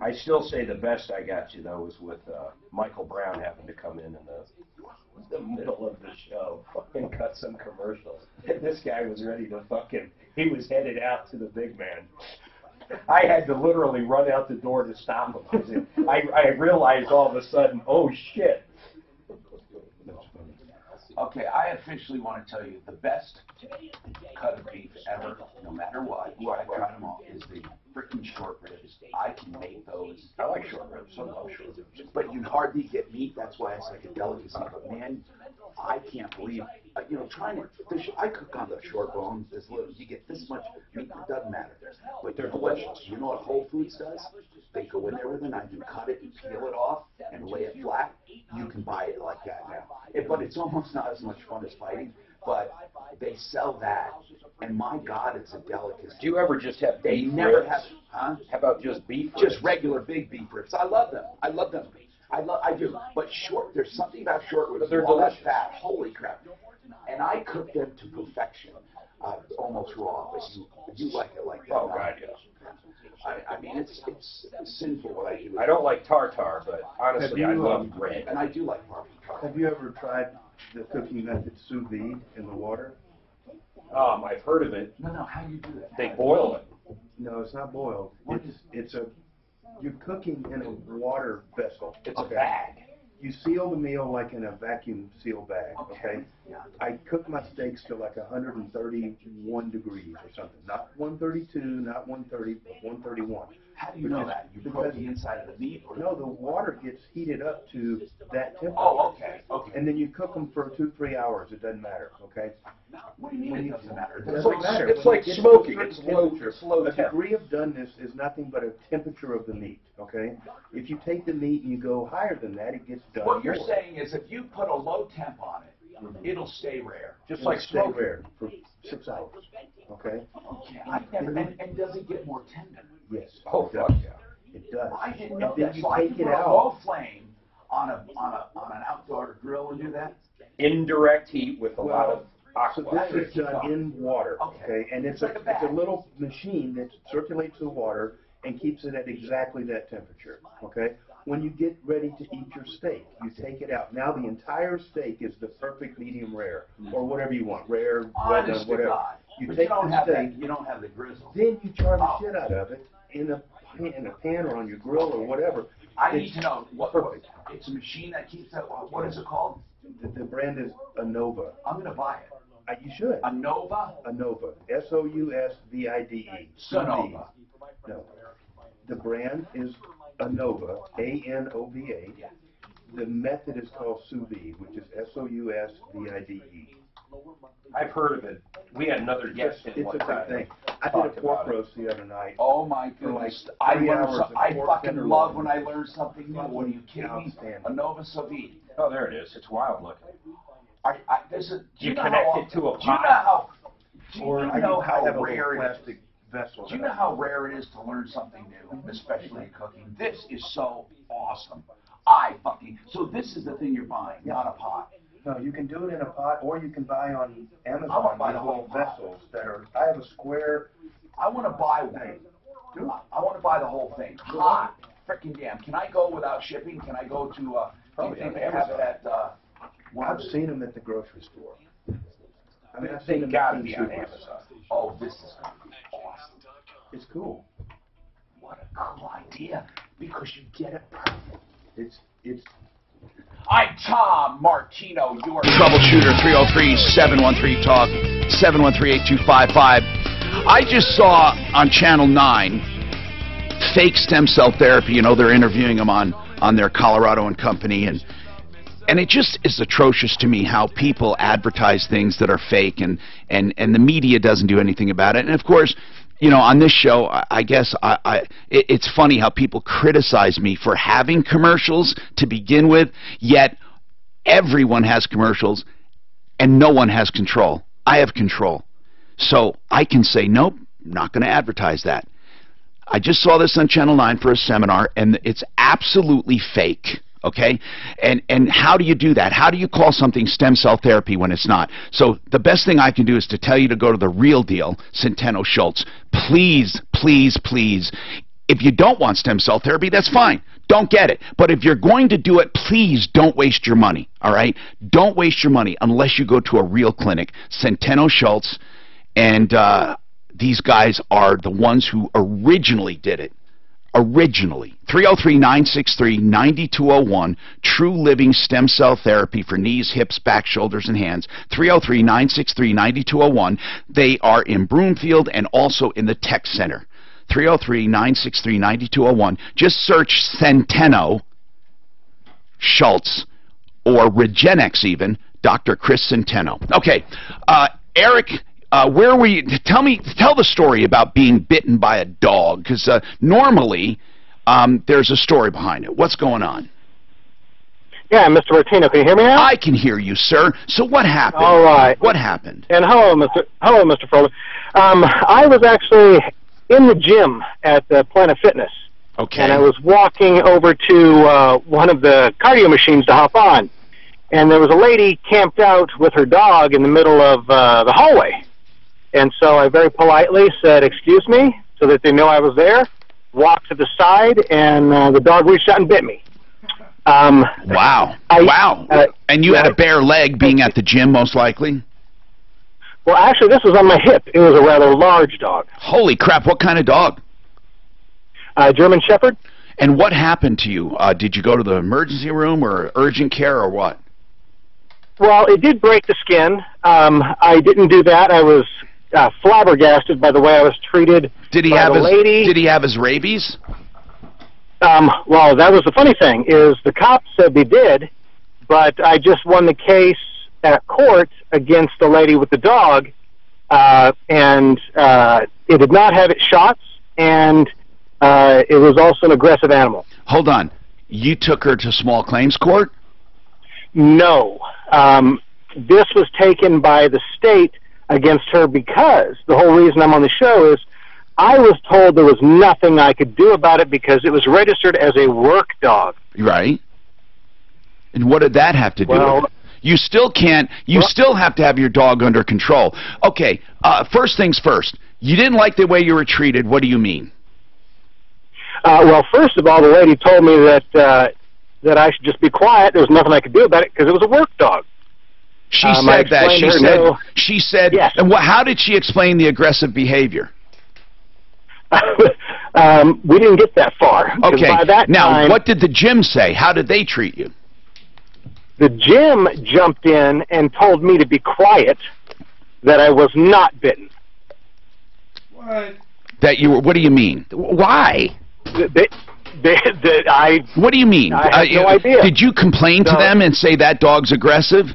D: I still say the best I got you, though, was with Michael Brown having to come in the middle of the show and cut some commercials. And this guy was ready to he was headed out to the big man. I had to literally run out the door to stop him. I realized all of a sudden, oh, shit.
A: Okay, I officially want to tell you the best cut of beef ever, no matter what, I cut them all, is the freaking short ribs. I can make those.
D: I like short ribs. I love short ribs.
A: But you hardly get meat. That's why it's like a delicacy. But man, I can't believe, trying to fish. I cook on the short bones. This little, you get this much meat. It doesn't matter. But they're delicious. You know what Whole Foods does? They go in there with a knife and cut it and peel it off and lay it flat. You can buy it like that now. But it's almost not as much fun as fighting. But they sell that, and my God, it's a delicacy.
D: Do you ever just have
A: They
D: beef
A: never
D: ribs?
A: have, huh?
D: How about just beef ribs?
A: Just regular big beef ribs. I love them. I do. But there's something about short ribs.
D: They're
A: all that
D: delicious.
A: fat. Holy crap. And I cook them to perfection, almost raw. But you like it like that.
D: Oh, God, yes.
A: I mean, it's sinful what I do.
D: I don't like tartar, but honestly, I love bread.
A: And I do like barbecue.
C: Have you ever tried the cooking method sous vide in the water?
D: I've heard of it.
A: No, how do you do that?
D: They boil it.
C: No, it's not boiled. You're cooking in a water vessel.
D: It's a bag.
C: You seal the meal like in a vacuum seal bag, okay? I cook my steaks to like 131 degrees or something. Not 132, not 130, but 131.
A: How do you know that? You cook the inside of the meat? Or
C: no, the water gets heated up to that temperature.
A: Oh, okay.
C: And then you cook them for 2-3 hours. It doesn't matter, okay?
A: What do you mean it doesn't matter?
C: It doesn't matter.
D: It's like smoking. It's low
C: A
D: temp.
C: degree of doneness is nothing but a temperature of the meat, okay? If you take the meat and you go higher than that, it gets done.
A: What you're
C: more.
A: saying is if you put a low temp on it, it'll stay rare.
D: Just
C: It'll
D: like
C: stay
D: smoking.
C: rare for 6 hours, okay?
A: Okay, I've never, and does it get more tender?
C: Yes.
D: Oh,
C: it does.
D: fuck yeah.
C: It does.
A: I didn't
C: And
A: know
C: then
A: that.
C: you
A: So I
C: take
A: can
C: it
A: put a
C: out.
A: low flame on an outdoor grill and do that?
D: Indirect heat with a lot of
C: So
D: aqua.
C: this is done in water, okay? And it's
A: like a bag.
C: a little machine that circulates the water and keeps it at exactly that temperature, okay? When you get ready to eat your steak, you take it out. Now the entire steak is the perfect medium rare, or whatever you want, rare, well done,
A: Honest to
C: whatever.
A: God.
C: You
A: But
C: take
A: you don't
C: the
A: have
C: steak,
A: that. You don't have the grizzle.
C: then you char the shit out of it in a pan or on your grill or whatever.
A: I need
C: It's
A: to know what.
C: perfect.
A: It's a machine that keeps that. What is it called?
C: The brand is Anova.
A: I'm gonna buy it.
C: You should.
A: Anova.
C: Anova. Sousvide.
A: Sonova.
C: No. The brand is Anova, A-N-O-V-A. The method is called sous vide, which is S-O-U-S-V-I-D-E.
D: I've heard of it. We had another guest in
C: It's
D: one
C: a big
D: time.
C: thing. I did
D: Talked
C: a pork
D: about it.
C: roast the other night.
A: Oh my
C: For like
A: goodness! I
C: 3
A: learned.
C: hours of
A: I
C: pork
A: fucking
C: tenderloin.
A: love when I learn something new. What are you kidding me?
C: Outstanding.
A: Anova sous vide.
D: Oh, there it is. It's wild looking.
A: You know
D: connect
A: how,
D: it to a
A: Do you know
D: pot.
A: how? Do
C: Or
A: you
C: I
A: know
C: I
A: how
C: have a
A: rare it is?
C: plastic vessel.
A: Do you know how rare it is to learn something new, especially in cooking? This is so awesome. So this is the thing you're buying, not a pot.
C: No, you can do it in a pot, or you can buy on
A: I wanna
C: Amazon
A: buy
C: these
A: the
C: little
A: whole pot.
C: vessels that are. I have a square.
A: I want to buy one. I want to buy the whole thing. Hot. Freaking damn. Can I go without shipping? Can I go to, do you
C: Probably
A: think
C: on
A: they have it
C: Amazon.
A: at,
C: I've seen them at the grocery store. I mean, I've
D: They
C: seen them
D: gotta
C: in
D: be on
C: supers.
D: Amazon.
A: Oh, this is going to be awesome.
C: It's cool.
A: What a cool idea. Because you get it perfect.
C: It's.
A: I'm Tom Martino, your
G: Troubleshooter 303-713-TALK, 713-8255. I just saw on Channel 9 fake stem cell therapy. You know, they're interviewing them on their Colorado and Company, and it just is atrocious to me how people advertise things that are fake, and the media doesn't do anything about it. And of course, you know, on this show, I guess it's funny how people criticize me for having commercials to begin with, yet everyone has commercials and no one has control. I have control. So I can say, nope, I'm not going to advertise that. I just saw this on Channel 9 for a seminar, and it's absolutely fake. Okay? And how do you do that? How do you call something stem cell therapy when it's not? So the best thing I can do is to tell you to go to the real deal, Centeno Schultz. Please, please, please. If you don't want stem cell therapy, that's fine. Don't get it. But if you're going to do it, please don't waste your money. All right? Don't waste your money unless you go to a real clinic. Centeno Schultz, and these guys are the ones who originally did it. Originally. 303-963-9201, True Living Stem Cell Therapy for knees, hips, back, shoulders, and hands. 303-963-9201. They are in Broomfield and also in the Tech Center. 303-963-9201. Just search Centeno, Schultz, or Regenex even, Dr. Chris Centeno. Okay, Eric, where were you? Tell the story about being bitten by a dog, because normally there's a story behind it. What's going on?
O: Yeah, Mr. Martino, can you hear me now?
G: I can hear you, sir. So what happened?
O: All right.
G: What happened?
O: And hello, Mr. Froehlich. I was actually in the gym at Planet Fitness.
G: Okay.
O: And I was walking over to one of the cardio machines to hop on. And there was a lady camped out with her dog in the middle of the hallway. And so I very politely said, "Excuse me," so that they know I was there, walked to the side, and the dog reached out and bit me.
G: Wow. Wow. And you had a bare leg being at the gym, most likely?
O: Well, actually, this was on my hip. It was a rather large dog.
G: Holy crap. What kind of dog?
O: German Shepherd.
G: And what happened to you? Did you go to the emergency room or urgent care or what?
O: Well, it did break the skin. I didn't do that. I was flabbergasted by the way I was treated
G: Did he
O: by
G: have
O: the lady.
G: Did he have his rabies?
O: Well, that was the funny thing, is the cops said they did, but I just won the case at court against the lady with the dog, and it did not have its shots, and it was also an aggressive animal.
G: Hold on. You took her to small claims court?
O: No. This was taken by the state against her because the whole reason I'm on the show is I was told there was nothing I could do about it because it was registered as a work dog.
G: Right. And what did that have to do with it? You still can't, you still have to have your dog under control. Okay, first things first. You didn't like the way you were treated. What do you mean?
O: Well, first of all, the lady told me that that I should just be quiet. There was nothing I could do about it because it was a work dog.
G: She said that. She said.
O: Yes.
G: And how did she explain the aggressive behavior?
O: We didn't get that far.
G: Okay.
O: By that
G: now,
O: time,
G: what did the gym say? How did they treat you?
O: The gym jumped in and told me to be quiet, that I was not bitten.
G: What? That you were, what do you mean? Why? What do you mean?
O: I have no idea.
G: Did you complain to them and say that dog's aggressive?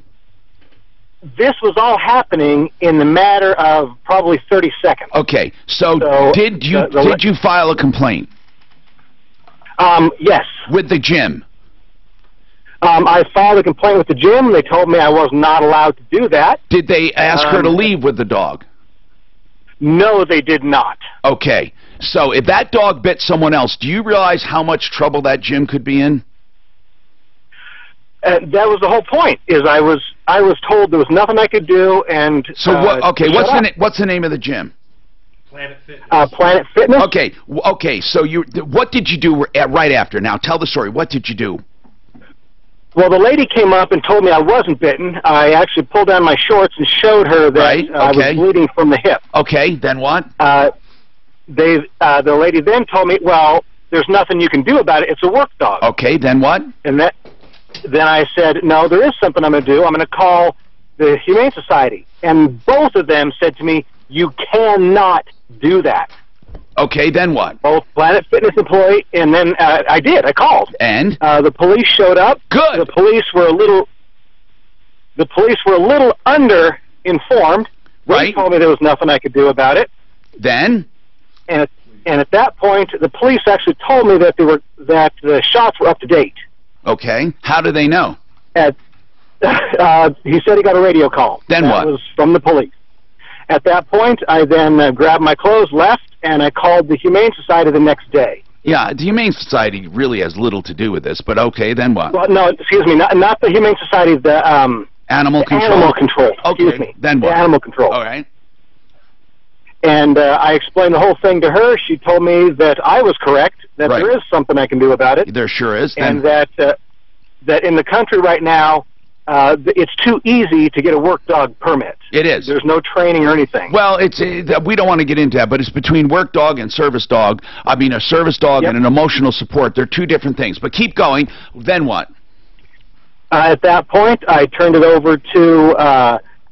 O: This was all happening in the matter of probably 30 seconds.
G: Okay, so did you file a complaint?
O: Yes.
G: With the gym?
O: I filed a complaint with the gym. They told me I was not allowed to do that.
G: Did they ask her to leave with the dog?
O: No, they did not.
G: Okay, so if that dog bit someone else, do you realize how much trouble that gym could be in?
O: That was the whole point. Is I was told there was nothing I could do, and
G: so what? Okay, what's the name of the gym?
O: Planet Fitness. Planet Fitness.
G: Okay, okay. So what did you do right after? Now tell the story. What did you do?
O: Well, the lady came up and told me I wasn't bitten. I actually pulled down my shorts and showed her that I was bleeding from the hip.
G: Okay, then what?
O: The lady then told me, well, there's nothing you can do about it. It's a work dog.
G: Okay, then what?
O: And then I said, no, there is something I'm going to do. I'm going to call the Humane Society. And both of them said to me, you cannot do that.
G: Okay, then what?
O: Both Planet Fitness employee, and then I did. I called.
G: And?
O: The police showed up.
G: Good.
O: The police were a little under-informed.
G: Right.
O: They told me there was nothing I could do about it.
G: Then?
O: And at that point, the police actually told me that the shots were up to date.
G: Okay. How do they know?
O: He said he got a radio call.
G: Then
O: that
G: what?
O: Was from the police. At that point, I then grabbed my clothes, left, and I called the Humane Society the next day.
G: Yeah, the Humane Society really has little to do with this, but okay, then what?
O: Well, no, excuse me, not the Humane Society, the
G: Animal Control.
O: Animal Control.
G: Okay,
O: excuse me.
G: Then what?
O: The Animal Control.
G: All right.
O: And I explained the whole thing to her. She told me that I was correct, that there is something I can do about it.
G: There sure is.
O: And that in the country right now, it's too easy to get a work dog permit.
G: It is.
O: There's no training or anything.
G: Well, we don't want to get into that, but it's between work dog and service dog. I mean, a service dog and an emotional support. They're two different things. But keep going. Then what?
O: At that point, I turned it over to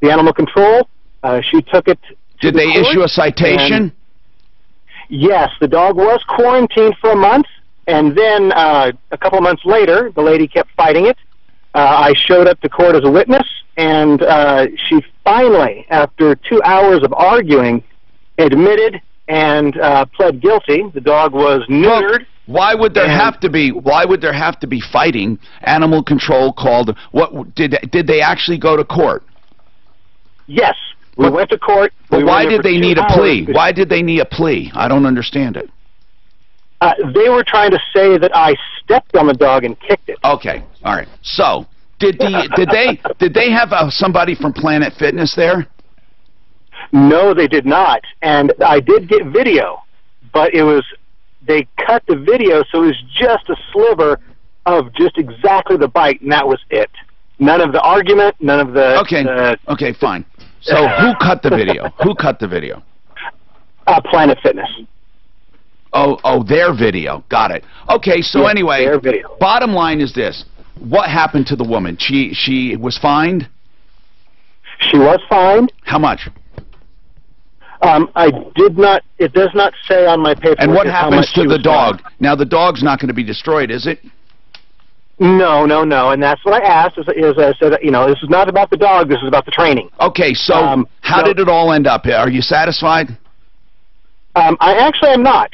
O: the Animal Control. She took it to
G: Did they issue a citation?
O: Yes, the dog was quarantined for a month, and then a couple of months later, the lady kept fighting it. I showed up to court as a witness, and she finally, after 2 hours of arguing, admitted and pled guilty. The dog was neutered.
G: Why would there have to be? Why would there have to be fighting? Animal control called. What did they actually go to court?
O: Yes, we went to court.
G: But why did they need a plea? Why did they need a plea? I don't understand it.
O: They were trying to say that I stepped on the dog and kicked it.
G: Okay, all right. So did they have somebody from Planet Fitness there?
O: No, they did not. And I did get video, but they cut the video, so it was just a sliver of just exactly the bite, and that was it. None of the argument, none of the...
G: Okay, fine. So who cut the video? Who cut the video?
O: Planet Fitness.
G: Oh, their video. Got it. Okay, so anyway,
O: their video. Bottom
G: line is this. What happened to the woman? She was fined?
O: She was fined.
G: How much?
O: I did not, it does not say on my paperwork.
G: And what happens to the dog? Now, the dog's not going to be destroyed, is it?
O: No, and that's what I asked, is I said, this is not about the dog, this is about the training.
G: Okay, so how did it all end up? Are you satisfied?
O: I actually am not.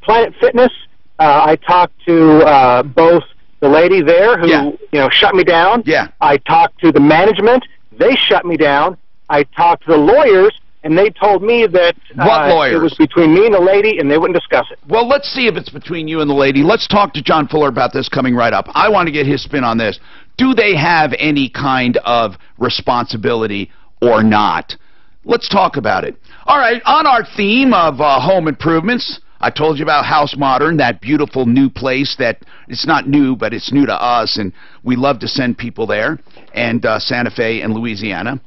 O: Planet Fitness, I talked to both the lady there who, shut me down.
G: Yeah.
O: I talked to the management, they shut me down. I talked to the lawyers, and they told me that it was between me and the lady, and they wouldn't discuss it.
G: Well, let's see if it's between you and the lady. Let's talk to John Fuller about this coming right up. I want to get his spin on this. Do they have any kind of responsibility or not? Let's talk about it. All right, on our theme of home improvements, I told you about House Modern, that beautiful new place that it's not new, but it's new to us, and we love to send people there, and Santa Fe and Louisiana.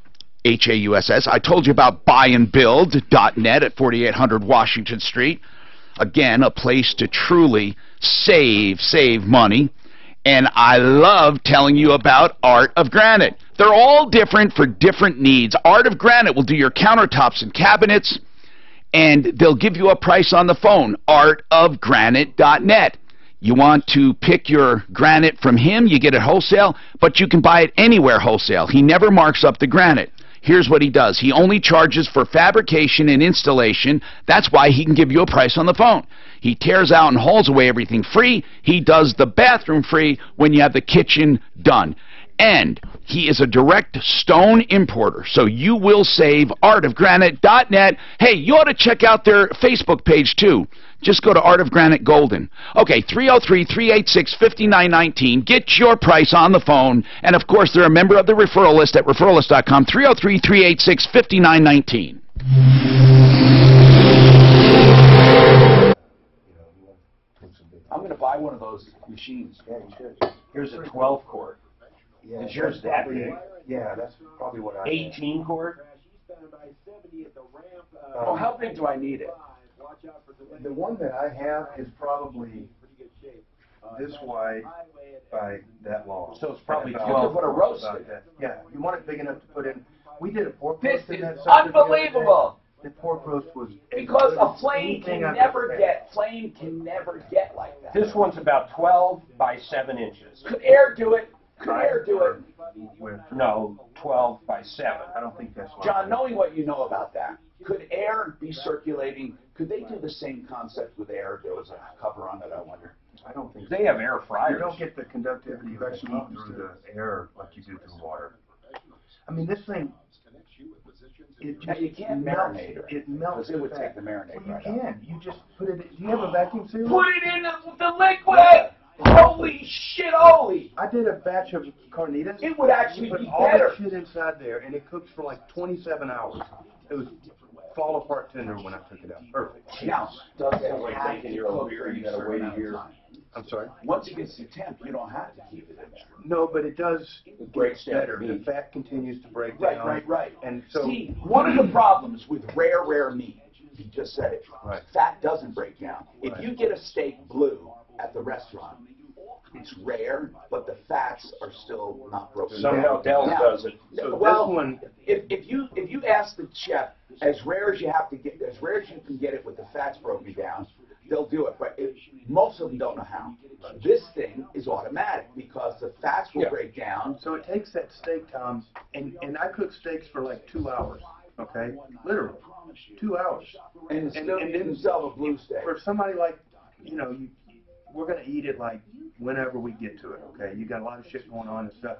G: HAUSS. I told you about buyandbuild.net at 4800 Washington Street. Again, a place to truly save money. And I love telling you about Art of Granite. They're all different for different needs. Art of Granite will do your countertops and cabinets, and they'll give you a price on the phone. artofgranite.net. You want to pick your granite from him, you get it wholesale, but you can buy it anywhere wholesale. He never marks up the granite. Here's what he does. He only charges for fabrication and installation. That's why he can give you a price on the phone. He tears out and hauls away everything free. He does the bathroom free when you have the kitchen done. And he is a direct stone importer, so you will save. artofgranite.net. Hey, you ought to check out their Facebook page, too. Just go to Art of Granite Golden. Okay, 303-386-5919. Get your price on the phone. And, of course, they're a member of the referral list at referralist.com, 303-386-5919.
A: I'm going to buy one of those machines.
C: Yeah, you should.
D: Here's a 12 quart.
C: Yeah,
D: Is yours that big?
C: Yeah, that's probably what I
D: 18 quart?
A: Oh, how big do I need it?
C: The one that I have is probably this wide by that long.
D: So it's probably
A: About
D: 12.
A: put a roast in it.
C: Yeah, you want it big enough to put in. We did a pork
A: This
C: roast in
A: is
C: that sucker the other day.
A: unbelievable.
C: The pork roast was
A: Because
C: as
A: a
C: good as
A: flame can
C: anything I've
A: never
C: ever
A: get like that.
D: This one's about 12 by 7 inches.
A: Could air do it? Could air do it?
D: No, 12 by 7.
C: I don't think that's what
A: John, knowing what you know about that, could air be circulating? Could they do the same concept with air if there was a cover on it, I wonder?
C: I don't think
D: They have air fryers.
C: You don't get the conductivity of the heat through the air like you do through water. I mean, this thing, it just
A: You can't
C: melts.
A: marinate it.
C: It melts.
A: Because it would
C: the
A: take
C: fat.
A: the marinade
C: Well,
A: right
C: you
A: out.
C: can. You just put it. Do you have a vacuum sealer?
A: Put it in the liquid! Holy shit, holy!
C: I did a batch of carnitas.
A: It would actually
C: put
A: be
C: all
A: better.
C: that shit inside there, and it cooks for like 27 hours. It was fall apart tender when I took it out. Perfect.
A: Now, does it
D: like
A: have
D: taking
A: to
D: your own
A: cook
D: beer,
A: for
D: you
A: a
D: gotta
A: certain
D: wait a
A: amount of
D: year.
A: time?
C: I'm sorry?
A: Once it gets to temp, you don't have to keep it in there.
C: No, but it does
D: It breaks down
C: better.
D: the
C: The
D: meat.
C: fat continues to break
A: Right,
C: down.
A: right.
C: And so,
A: See, one of the problems with rare meat, he just said it,
C: Right.
A: fat doesn't break down. If
C: Right.
A: you get a steak blue at the restaurant, it's rare, but the fats are still not broken down.
D: Somehow Dell
A: Now,
D: does it.
C: So
A: well,
C: this one,
A: if you ask the chef, as rare as you can get it with the fats broken down, they'll do it. But most of them don't know how. This thing is automatic because the fats will break down.
N: So it takes that steak, Tom, and I cook steaks for like 2 hours, okay? Literally, 2 hours.
A: And didn't sell a blue steak.
N: For somebody like, we're going to eat it like whenever we get to it, okay? You got a lot of shit going on and stuff.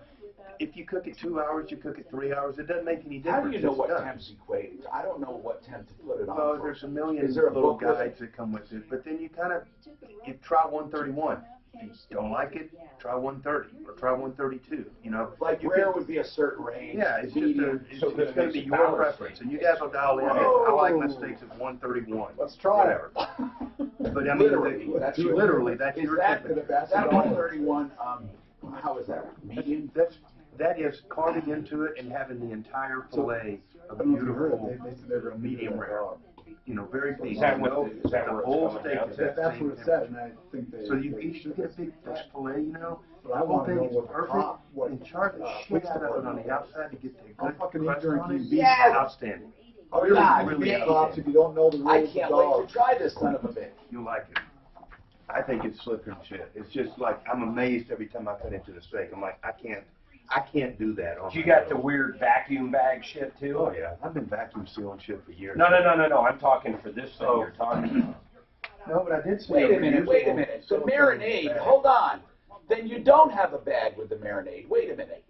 N: If you cook it 2 hours, you cook it 3 hours, it doesn't make any difference.
A: How do you know what temps equate? I don't know what temp to put it on.
N: Well, there's a million little guides that come with it, but then you you try 131. If you don't like it, try 130 or try 132,
A: Like rare would be a certain range.
N: Yeah, it's just it's going to be your preference, and you guys will dial in. I like my steaks at 131.
B: Let's try
N: it. But I mean, that's your typical.
A: That 131, how is that? Medium?
N: That is carving into it and having the entire fillet of beautiful medium rare. Very big.
D: Is that what
N: the whole steak is that
B: That's what it said, and I think they.
N: So you get a big fresh fillet,
B: But I want to know what
N: perfect, and char the shit out of it on the outside to get the good crust on it.
A: Yes!
N: Outstanding.
A: Oh,
B: Really if you don't know the rules.
A: I can't wait to try this son of a bitch.
N: You'll like it. I think it's slicker and shit. It's just like, I'm amazed every time I cut into the steak. I'm like, I can't do that.
D: You got the weird vacuum bag shit too?
N: Oh yeah, I've been vacuum sealing shit for years.
D: No. I'm talking for this thing you're talking about.
N: No, but I did see.
A: Wait a minute. The marinade, hold on. Then you don't have a bag with the marinade. Wait a minute.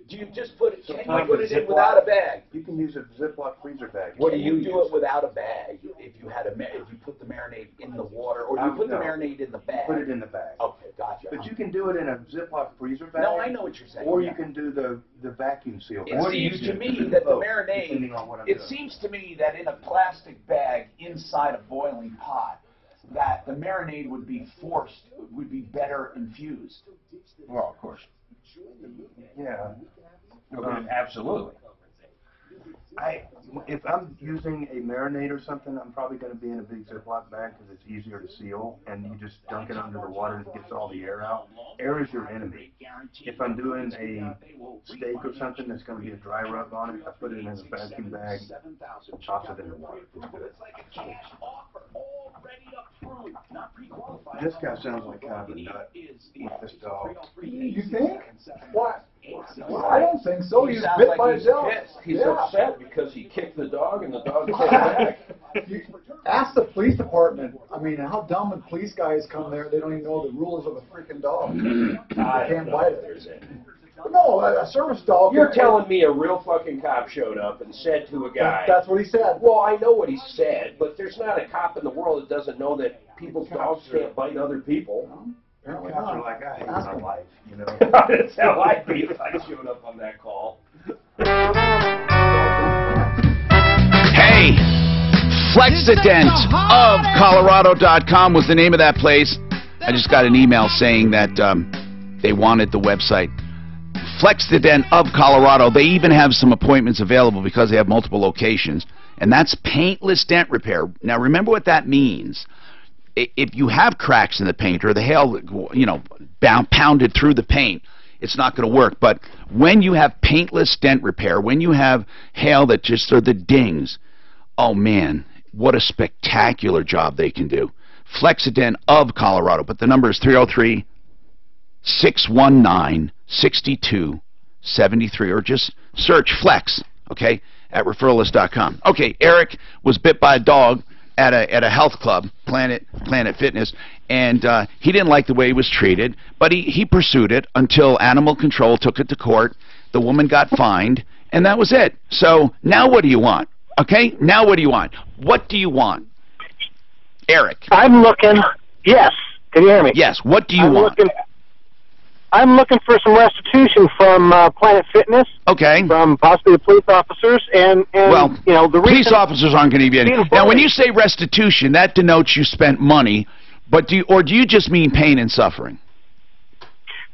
A: Do you just put it, can you put it in without a bag?
N: You can use a Ziploc freezer bag.
A: What do you do it without a bag? If you put the marinade in the water, or you put the marinade in the bag?
N: Put it in the bag.
A: Okay, gotcha.
N: But you can do it in a Ziploc freezer bag.
A: No, I know what you're saying.
N: Or you can do the vacuum seal bag.
A: It seems to me that the marinade, it seems to me that in a plastic bag inside a boiling pot, that the marinade would be better infused.
D: Well, of course.
N: Yeah.
D: Absolutely.
N: If I'm using a marinade or something, I'm probably going to be in a big Ziploc bag because it's easier to seal, and you just dunk it under the water and it gets all the air out. Air is your enemy. If I'm doing a steak or something that's going to be a dry rub on it, I put it in a vacuum bag, toss it in the water. This guy sounds like kind of a nut with this dog.
B: You think? What? I don't think so. He's
A: sounds
B: bit
A: like
B: by
A: he's
B: his dog.
A: pissed.
D: He's upset because he kicked the dog and the dog kicked back.
B: Ask the police department. I mean, how dumb when police guys come there, they don't even know the rules of a freaking dog. They can't bite it. No, a service dog.
D: You're telling me a real fucking cop showed up and said to a guy.
B: That's what he said.
D: Well, I know what he said, but there's not a cop in the world that doesn't know that people's dogs can't bite other people.
B: Apparently
N: Cops
B: not.
N: are like, I hate my life,
D: That's how I'd be if I showed up on that call.
G: Hey, Flexident of Colorado.com was the name of that place. I just got an email saying that they wanted the website. Flexident of Colorado. They even have some appointments available because they have multiple locations. And that's paintless dent repair. Now, remember what that means. If you have cracks in the paint or the hail, pounded through the paint, it's not going to work. But when you have paintless dent repair, when you have hail that just are the dings, oh man, what a spectacular job they can do. Flexident of Colorado, but the number is 303-619-6273, or just search Flex, okay, at referralist.com. Okay, Eric was bit by a dog at a health club, Planet Fitness, and he didn't like the way he was treated, but he pursued it until animal control took it to court. The woman got fined, and that was it. So now what do you want? Okay, now what do you want? What do you want, Eric?
O: I'm looking. Yes, can you hear me?
G: Yes. What do you want?
O: I'm looking for some restitution from Planet Fitness.
G: Okay.
O: From possibly the police officers and
G: well,
O: the
G: police officers aren't going to give you any. Now, when you say restitution, that denotes you spent money, but do you just mean pain and suffering?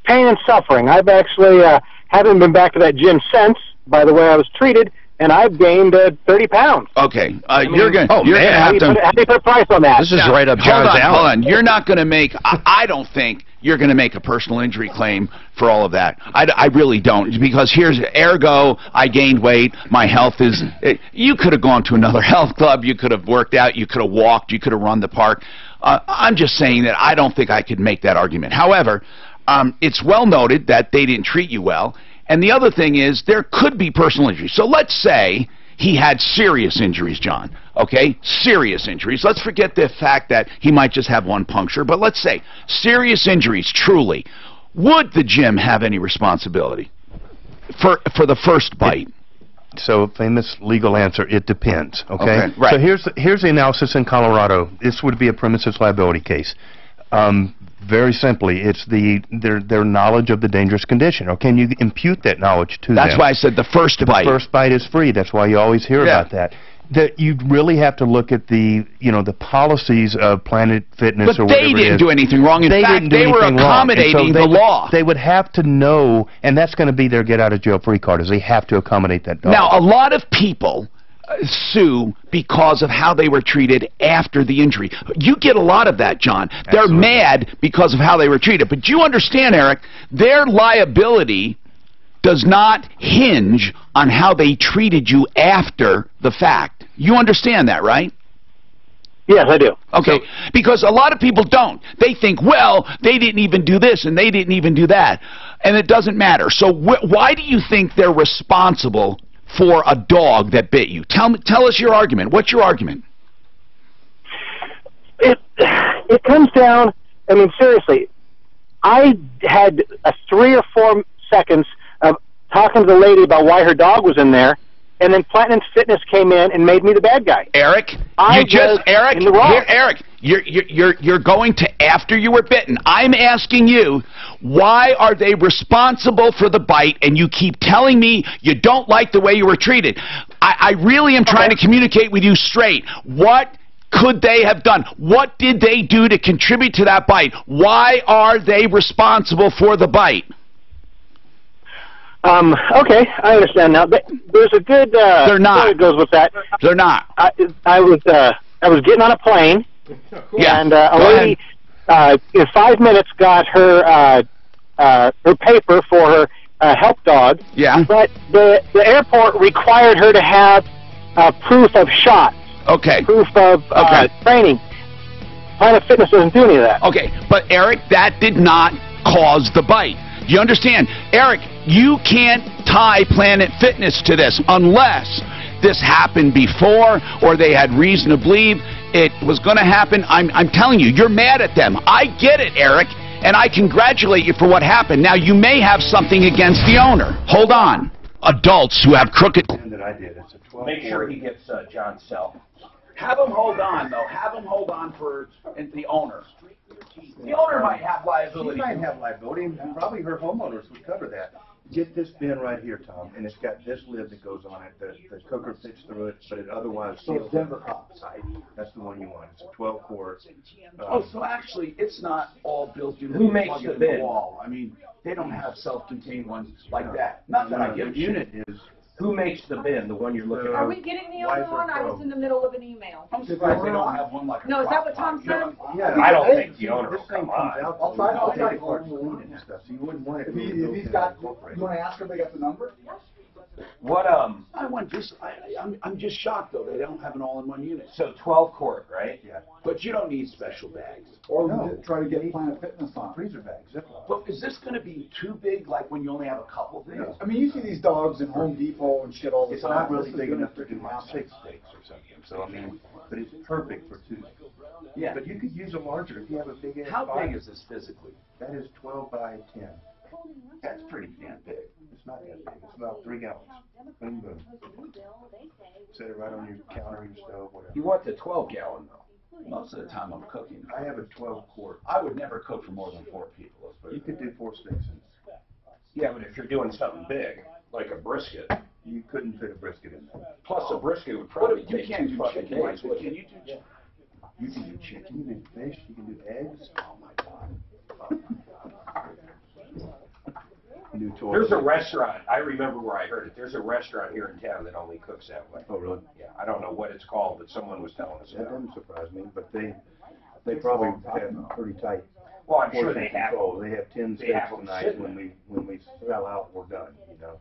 O: Pain and suffering. I've actually haven't been back to that gym since. By the way, I was treated, and I've gained 30 pounds.
G: Okay. You're going to have to.
O: How do you put a price on that?
L: This is right up John's alley.
G: Hold on. You're not going to make. I don't think you're going to make a personal injury claim for all of that. I really don't, because here's, ergo, I gained weight, my health is, you could have gone to another health club, you could have worked out, you could have walked, you could have run the park. I'm just saying that I don't think I could make that argument. However, it's well noted that they didn't treat you well, and the other thing is there could be personal injury. So let's say he had serious injuries, John, okay? Serious injuries. Let's forget the fact that he might just have one puncture, but let's say serious injuries, truly. Would the gym have any responsibility for the first bite?
N: So, famous legal answer, it depends, okay?
G: Right.
N: So here's the analysis in Colorado. This would be a premises liability case. Very simply, it's their knowledge of the dangerous condition, or can you impute that knowledge to them?
G: That's why I said the first bite.
N: The first bite is free. That's why you always hear about that. That you really have to look at the policies of Planet Fitness or whatever it is.
G: But they didn't do anything wrong. In fact, they were accommodating the law.
N: They would have to know, and that's going to be their get-out-of-jail-free card, is they have to accommodate that dog.
G: Now, a lot of people sue because of how they were treated after the injury. You get a lot of that, John. They're mad because of how they were treated. But you understand, Eric, their liability does not hinge on how they treated you after the fact. You understand that, right?
O: Yes, I do.
G: Okay, because a lot of people don't. They think, well, they didn't even do this and they didn't even do that, and it doesn't matter. So why do you think they're responsible for a dog that bit you? Tell us your argument. What's your argument?
O: It comes down, I mean, seriously, I had 3 or 4 seconds of talking to the lady about why her dog was in there, and then Platinum Fitness came in and made me the bad guy.
G: Eric, you're going to after you were bitten. I'm asking you, why are they responsible for the bite, and you keep telling me you don't like the way you were treated? I really am trying to communicate with you straight. What could they have done? What did they do to contribute to that bite? Why are they responsible for the bite?
O: Okay, I understand now. But there's a good
G: They're not.
O: That goes with that.
G: They're not.
O: I was getting on a plane, and a lady in 5 minutes got her paper for her help dog.
G: Yeah.
O: But the airport required her to have proof of shots.
G: Okay.
O: Proof of training. Planet Fitness doesn't do any of that.
G: Okay, but Eric, that did not cause the bite. You understand? Eric, you can't tie Planet Fitness to this unless this happened before or they had reason to believe it was going to happen. I'm telling you, you're mad at them. I get it, Eric, and I congratulate you for what happened. Now, you may have something against the owner. Hold on. Adults who have crooked...
D: Make sure he gets John's cell.
A: Have them hold on, though. Have them hold on for the owner. The owner might have liability.
C: She might have liability, and probably her homeowners would cover that. Get this bin right here, Tom, and it's got this lid that goes on it. The cooker fits through it, but it otherwise seals
B: Denver Cops.
C: That's the one you want. It's a 12-quart.
A: So actually, it's not all built in.
D: Who makes the bin?
A: Wall. I mean, they don't have self-contained ones like that. Not that I give a
C: unit
A: shit.
C: is.
D: Who makes the bin, the one you're looking at?
J: Are we getting the other one? I was in the middle of an email.
A: I'm surprised they don't have one like a
J: No, is that what Tom said?
C: Yeah,
D: I don't think the owner will
C: this thing
D: come
C: comes
D: on.
C: out.
B: I'll try.
C: And stuff, so you wouldn't want it.
B: If he's got, you want to ask if they got the number?
D: What,
A: I'm just shocked, though. They don't have an all-in-one unit.
D: so 12 quart, right?
C: Yeah.
A: But you don't need special bags.
B: Or try to get Planet Fitness on.
C: Freezer bags, Ziploc.
A: But is this going to be too big, like when you only have a couple things?
B: I mean, you see these dogs in Home Depot and shit all the
C: It's
B: time.
C: not really
B: This is
C: big
B: gonna
C: enough to do
B: freaking
C: like
B: happen.
C: 6 steaks or something. So I mean, but it's perfect for 2.
A: Yeah.
C: But you could use a larger if you have a big ass.
A: How
C: pot.
A: big is this physically?
C: That is 12 by 10.
A: That's pretty damn big.
C: It's not that big. It's about 3 gallons. Boom, boom. Set it right on your counter, your stove, whatever.
D: You want the 12-gallon, though.
A: Most of the time I'm cooking.
C: I have a 12-quart.
A: I would never cook for more than 4 people. Let's put it
C: You could do 4 steaks in it.
D: Yeah, but if you're doing something big, like a brisket,
C: You couldn't fit a brisket in there.
D: plus a brisket would probably
A: You
D: take
A: can't
D: 2
A: do
D: fucking
A: chicken
D: days.
A: wings, but can you do chicken?
C: You can do chicken, you can do fish, you can do eggs.
A: Oh my God.
C: You can do
D: There's a restaurant, I remember where I heard it. There's a restaurant here in town that only cooks that way.
C: Oh, really?
D: Yeah, I don't know what it's called, but someone was telling us
C: That
D: about it.
C: doesn't surprise me, but they probably have pretty tight.
D: Well, I'm sure
C: portion
D: they have.
C: control. They have 10
D: They
C: steps
D: have them
C: tonight.
D: sitting
C: When we sell out, we're done, you know.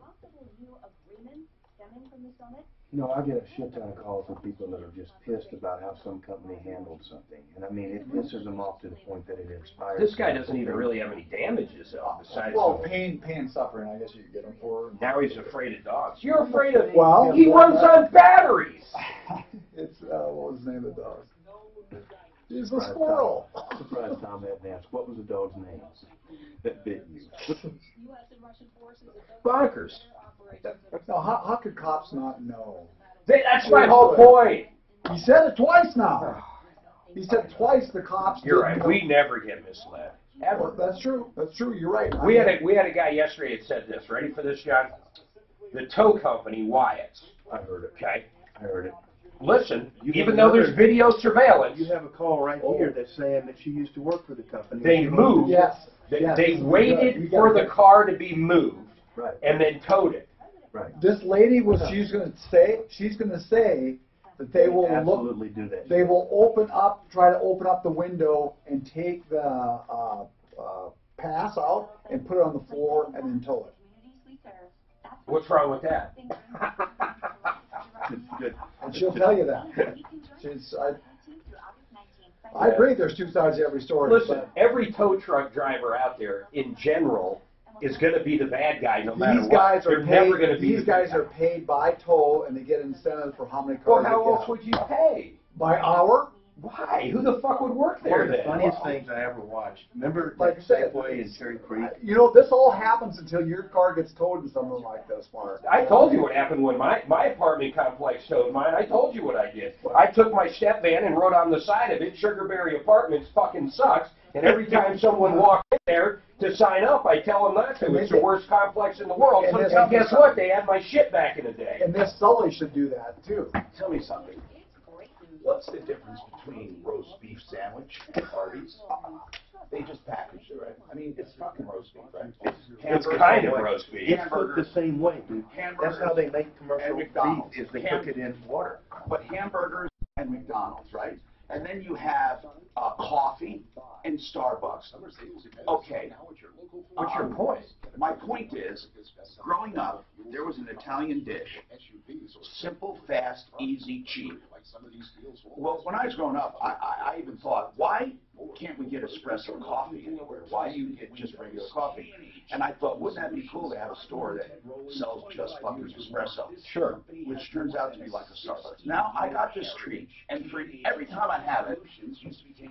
C: No, I get a shit ton of calls from people that are just pissed about how some company handled something. And I mean, it pisses them off to the point that it inspires
D: This guy
C: them.
D: doesn't even really have any damages, though, besides...
B: Well, pain and suffering, I guess you could get them for.
D: Now he's afraid of dogs. You're afraid of...
B: Well,
D: he runs on batteries!
B: It's, what was the name of the dog? He's a squirrel.
C: I'm surprised Tom hadn't asked, what was the dog's name that bit you?
D: Bonkers.
B: No, how could cops not know?
D: That's my whole point.
B: He said it twice now. He said twice the cops.
D: You're right. We never get misled. Ever.
B: Well, that's true. That's true. You're right.
D: We had a guy yesterday that said this. Ready for this, John? The tow company, Wyatt's.
C: I heard it.
D: Okay.
C: I heard it.
D: Listen, even though there's video surveillance.
C: You have a call right here that's saying that she used to work for the company.
D: They moved.
B: Yes.
D: They waited for the car to be moved.
C: Right.
D: And then towed it.
C: Right.
B: This lady she's going to say that they will
C: absolutely do that.
B: They will try to open up the window and take the pass out and put it on the floor and then tow it.
D: What's wrong with that?
C: Good.
B: And she'll tell you that. I agree. There's two sides to every story.
D: Listen, every tow truck driver out there, in general, is going to be the bad guy no matter what. They're never going to be.
B: These guys are paid by tow, and they get incentives for how many cars.
D: Well, how else would you pay?
B: By hour.
D: Why? Who the fuck would work there
C: One of the
D: then?
C: funniest things I ever watched. Remember
B: Like
C: that
B: I said,
C: Safeway in Cherry Creek?
B: You know, this all happens until your car gets towed in something like this, Mark.
D: I told you what happened when my apartment complex towed mine. I told you what I did. I took my step van and wrote on the side of it, Sugarberry Apartments fucking sucks. And every time someone walked in there to sign up, I tell them not to. It's the worst complex in the world.
B: And
D: And guess what? They had my shit back in the day.
B: And this Sully should do that, too.
A: Tell me something. What's the difference between roast beef sandwich and Arby's? They just package it, right? I mean, it's fucking roast beef, right?
D: It's kind of roast beef.
C: It's cooked the same way, dude. That's how they make commercial beef,
A: McDonald's.
C: is they cook it in water.
A: But hamburgers and McDonald's, right? And then you have coffee and Starbucks. Okay.
D: What's your point?
A: My point is, growing up, there was an Italian dish. Simple, fast, easy, cheap. Well, when I was growing up, I even thought, why can't we get espresso coffee anywhere? Why do you get just regular coffee? And I thought, wouldn't that be cool to have a store that sells just fucking espresso?
D: Sure.
A: Which turns out to be like a Starbucks. Now, I got this treat, and for every time I have it,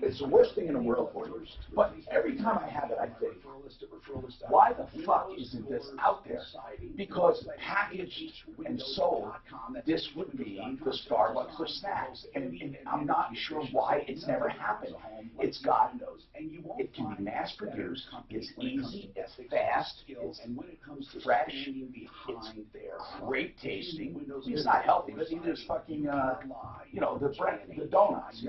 A: it's the worst thing in the world for you. But every time I have it, I think, why the fuck isn't this out there? Because packaged and sold, this would be the Starbucks of snacks. And I'm not sure why it's never happened. It can be mass produced, it's easy, it's fast, it's fresh, it's great tasting. It's not healthy, but there's fucking, the donuts,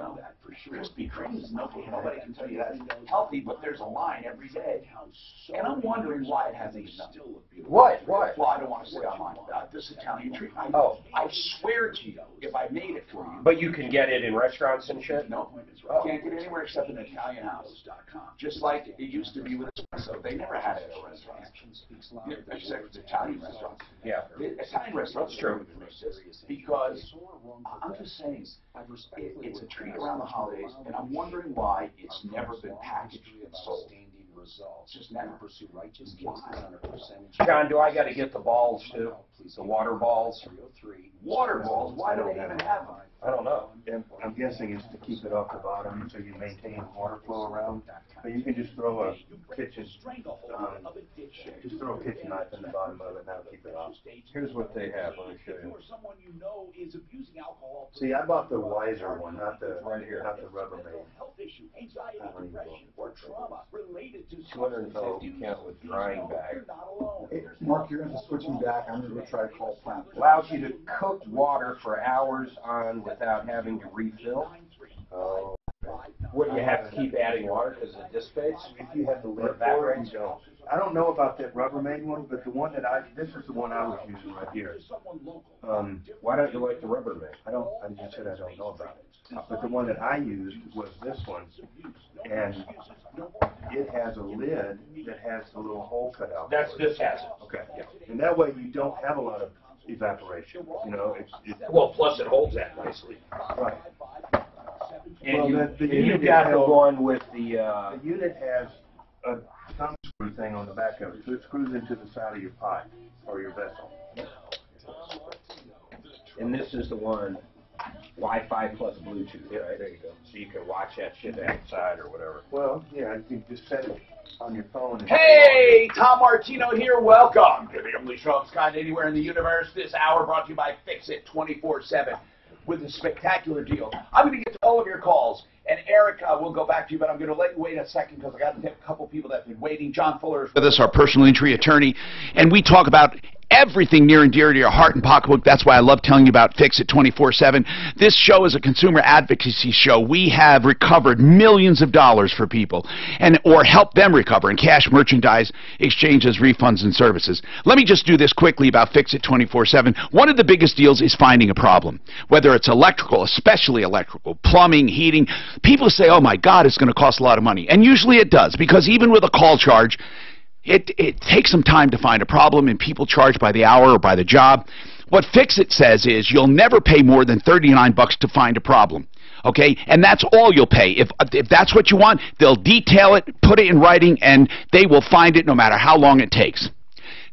A: Krispy Kremes, nobody can tell you that's healthy, but there's a line every day. And I'm wondering why it hasn't been done.
D: What?
A: Well, I don't want to say online about this Italian treat. I swear to you, if I made it for you.
D: But you can get it in restaurants and shit?
A: No, can't get it anywhere except in Italian house. Just like it used to be with espresso. They never had it at restaurants. Except with Italian restaurants.
D: Yeah.
A: Italian restaurants true. Because I'm just saying, it's a treat around the holidays, and I'm wondering why it's never been packaged and sold. It's just never.
D: John, do I got to get the balls too? The water balls?
A: Water balls? Why do they even have them?
D: I don't know.
C: And I'm guessing it's to keep it off the bottom so you maintain water flow around. But you can just throw a kitchen knife in the bottom of it and that'll keep it off.
D: Here's what they have. Let me show you.
C: See, I bought the Wiser one, not the Rubbermaid.
D: 250 count with drying bag.
B: Hey, Mark, you're going to switch me back. I'm going to try to call plant.
D: Allows you to cook water for hours on without having to refill.
C: Oh.
D: What, you have to keep adding water because it dissipates?
C: If you have the lid for it, you don't. I don't know about that Rubbermaid one, but the one that this is the one I was using right here.
D: Why don't you like the Rubbermaid?
C: I just said I don't know about it. But the one that I used was this one, and it has a lid that has a little hole cut out.
D: This has it.
C: Okay. Yeah. And that way you don't have a lot of evaporation. You know,
D: well, plus it holds that nicely.
C: Right.
D: And
C: well,
D: you got the one with the...
C: The unit has a thumb screw thing on the back of it, so it screws into the side of your pipe or your vessel.
D: And this is the one, Wi-Fi plus Bluetooth, right? There you go. So you can watch that shit outside or whatever.
C: Well, yeah, you can just set it on your phone. And
A: hey, Tom Martino here. Welcome to the only show of its kind anywhere in the universe. This hour brought to you by Fix It 24/7 with a spectacular deal. I'm going to get to all of your calls. And Eric, we'll go back to you, but I'm going to let you wait a second because I got a couple people that have been waiting. John Fuller is with
G: us, our personal injury attorney, and we talk about everything near and dear to your heart and pocketbook. That's why I love telling you about Fix It 24/7. This show is a consumer advocacy show. We have recovered millions of dollars for people or helped them recover in cash, merchandise, exchanges, refunds, and services. Let me just do this quickly about Fix It 24/7. One of the biggest deals is finding a problem, whether it's electrical, especially electrical, plumbing, heating. People say, oh my God, it's going to cost a lot of money. And usually it does, because even with a call charge, it takes some time to find a problem, and people charge by the hour or by the job. What Fix It says is you'll never pay more than $39 to find a problem. Okay? And that's all you'll pay. If that's what you want, they'll detail it, put it in writing, and they will find it no matter how long it takes.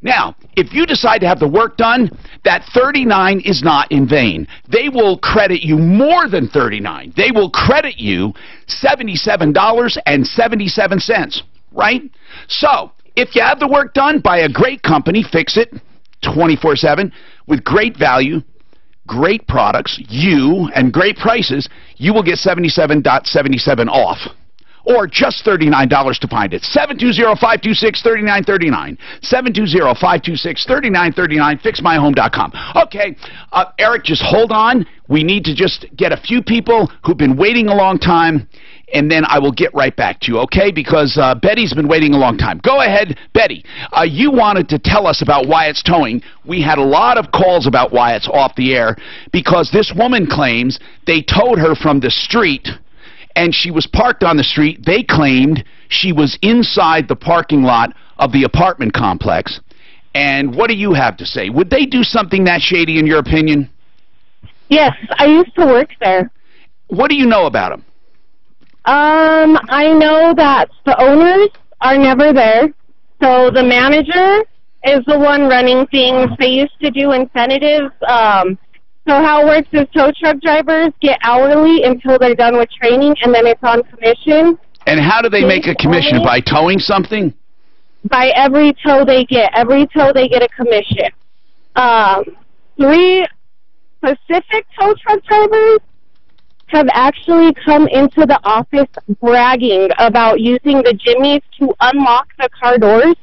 G: Now, if you decide to have the work done, that $39 is not in vain. They will credit you more than $39. They will credit you $77.77, right? So, if you have the work done by a great company, Fix It 24/7, with great value, great products, and great prices, you will get $77.77 off. Or just $39 to find it. 720-526-3939. 720-526-3939. FixMyHome.com. Okay, Eric, just hold on. We need to just get a few people who've been waiting a long time, and then I will get right back to you, okay? Because Betty's been waiting a long time. Go ahead, Betty. You wanted to tell us about Wyatt's Towing. We had a lot of calls about Wyatt's off the air because this woman claims they towed her from the street, and she was parked on the street. They claimed she was inside the parking lot of the apartment complex. And what do you have to say? Would they do something that shady in your opinion?
K: Yes, I used to work there.
G: What do you know about them?
K: I know that the owners are never there. So the manager is the one running things. They used to do incentives. So how it works is tow truck drivers get hourly until they're done with training, and then it's on commission.
G: And how do they make a commission? By towing something?
K: By every tow they get. Every tow they get a commission. 3 specific tow truck drivers have actually come into the office bragging about using the jimmies to unlock the car doors,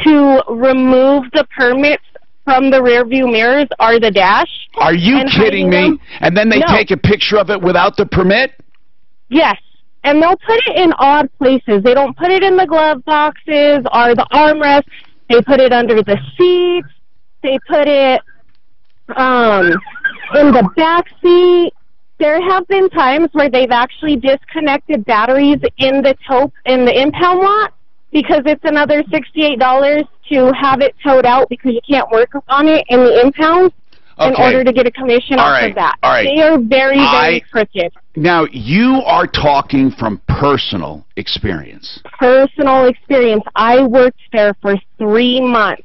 K: to remove the permits from the rear view mirrors or the dash.
G: Are you kidding me? And then they take a picture of it without the permit?
K: Yes. And they'll put it in odd places. They don't put it in the glove boxes or the armrests. They put it under the seats. They put it in the back seat. There have been times where they've actually disconnected batteries in the impound lot because it's another $68 to have it towed out because you can't work on it in the impound in order to get a commission off of that.
G: All right.
K: They are very, very crooked.
G: Now, you are talking from personal experience.
K: Personal experience. I worked there for 3 months.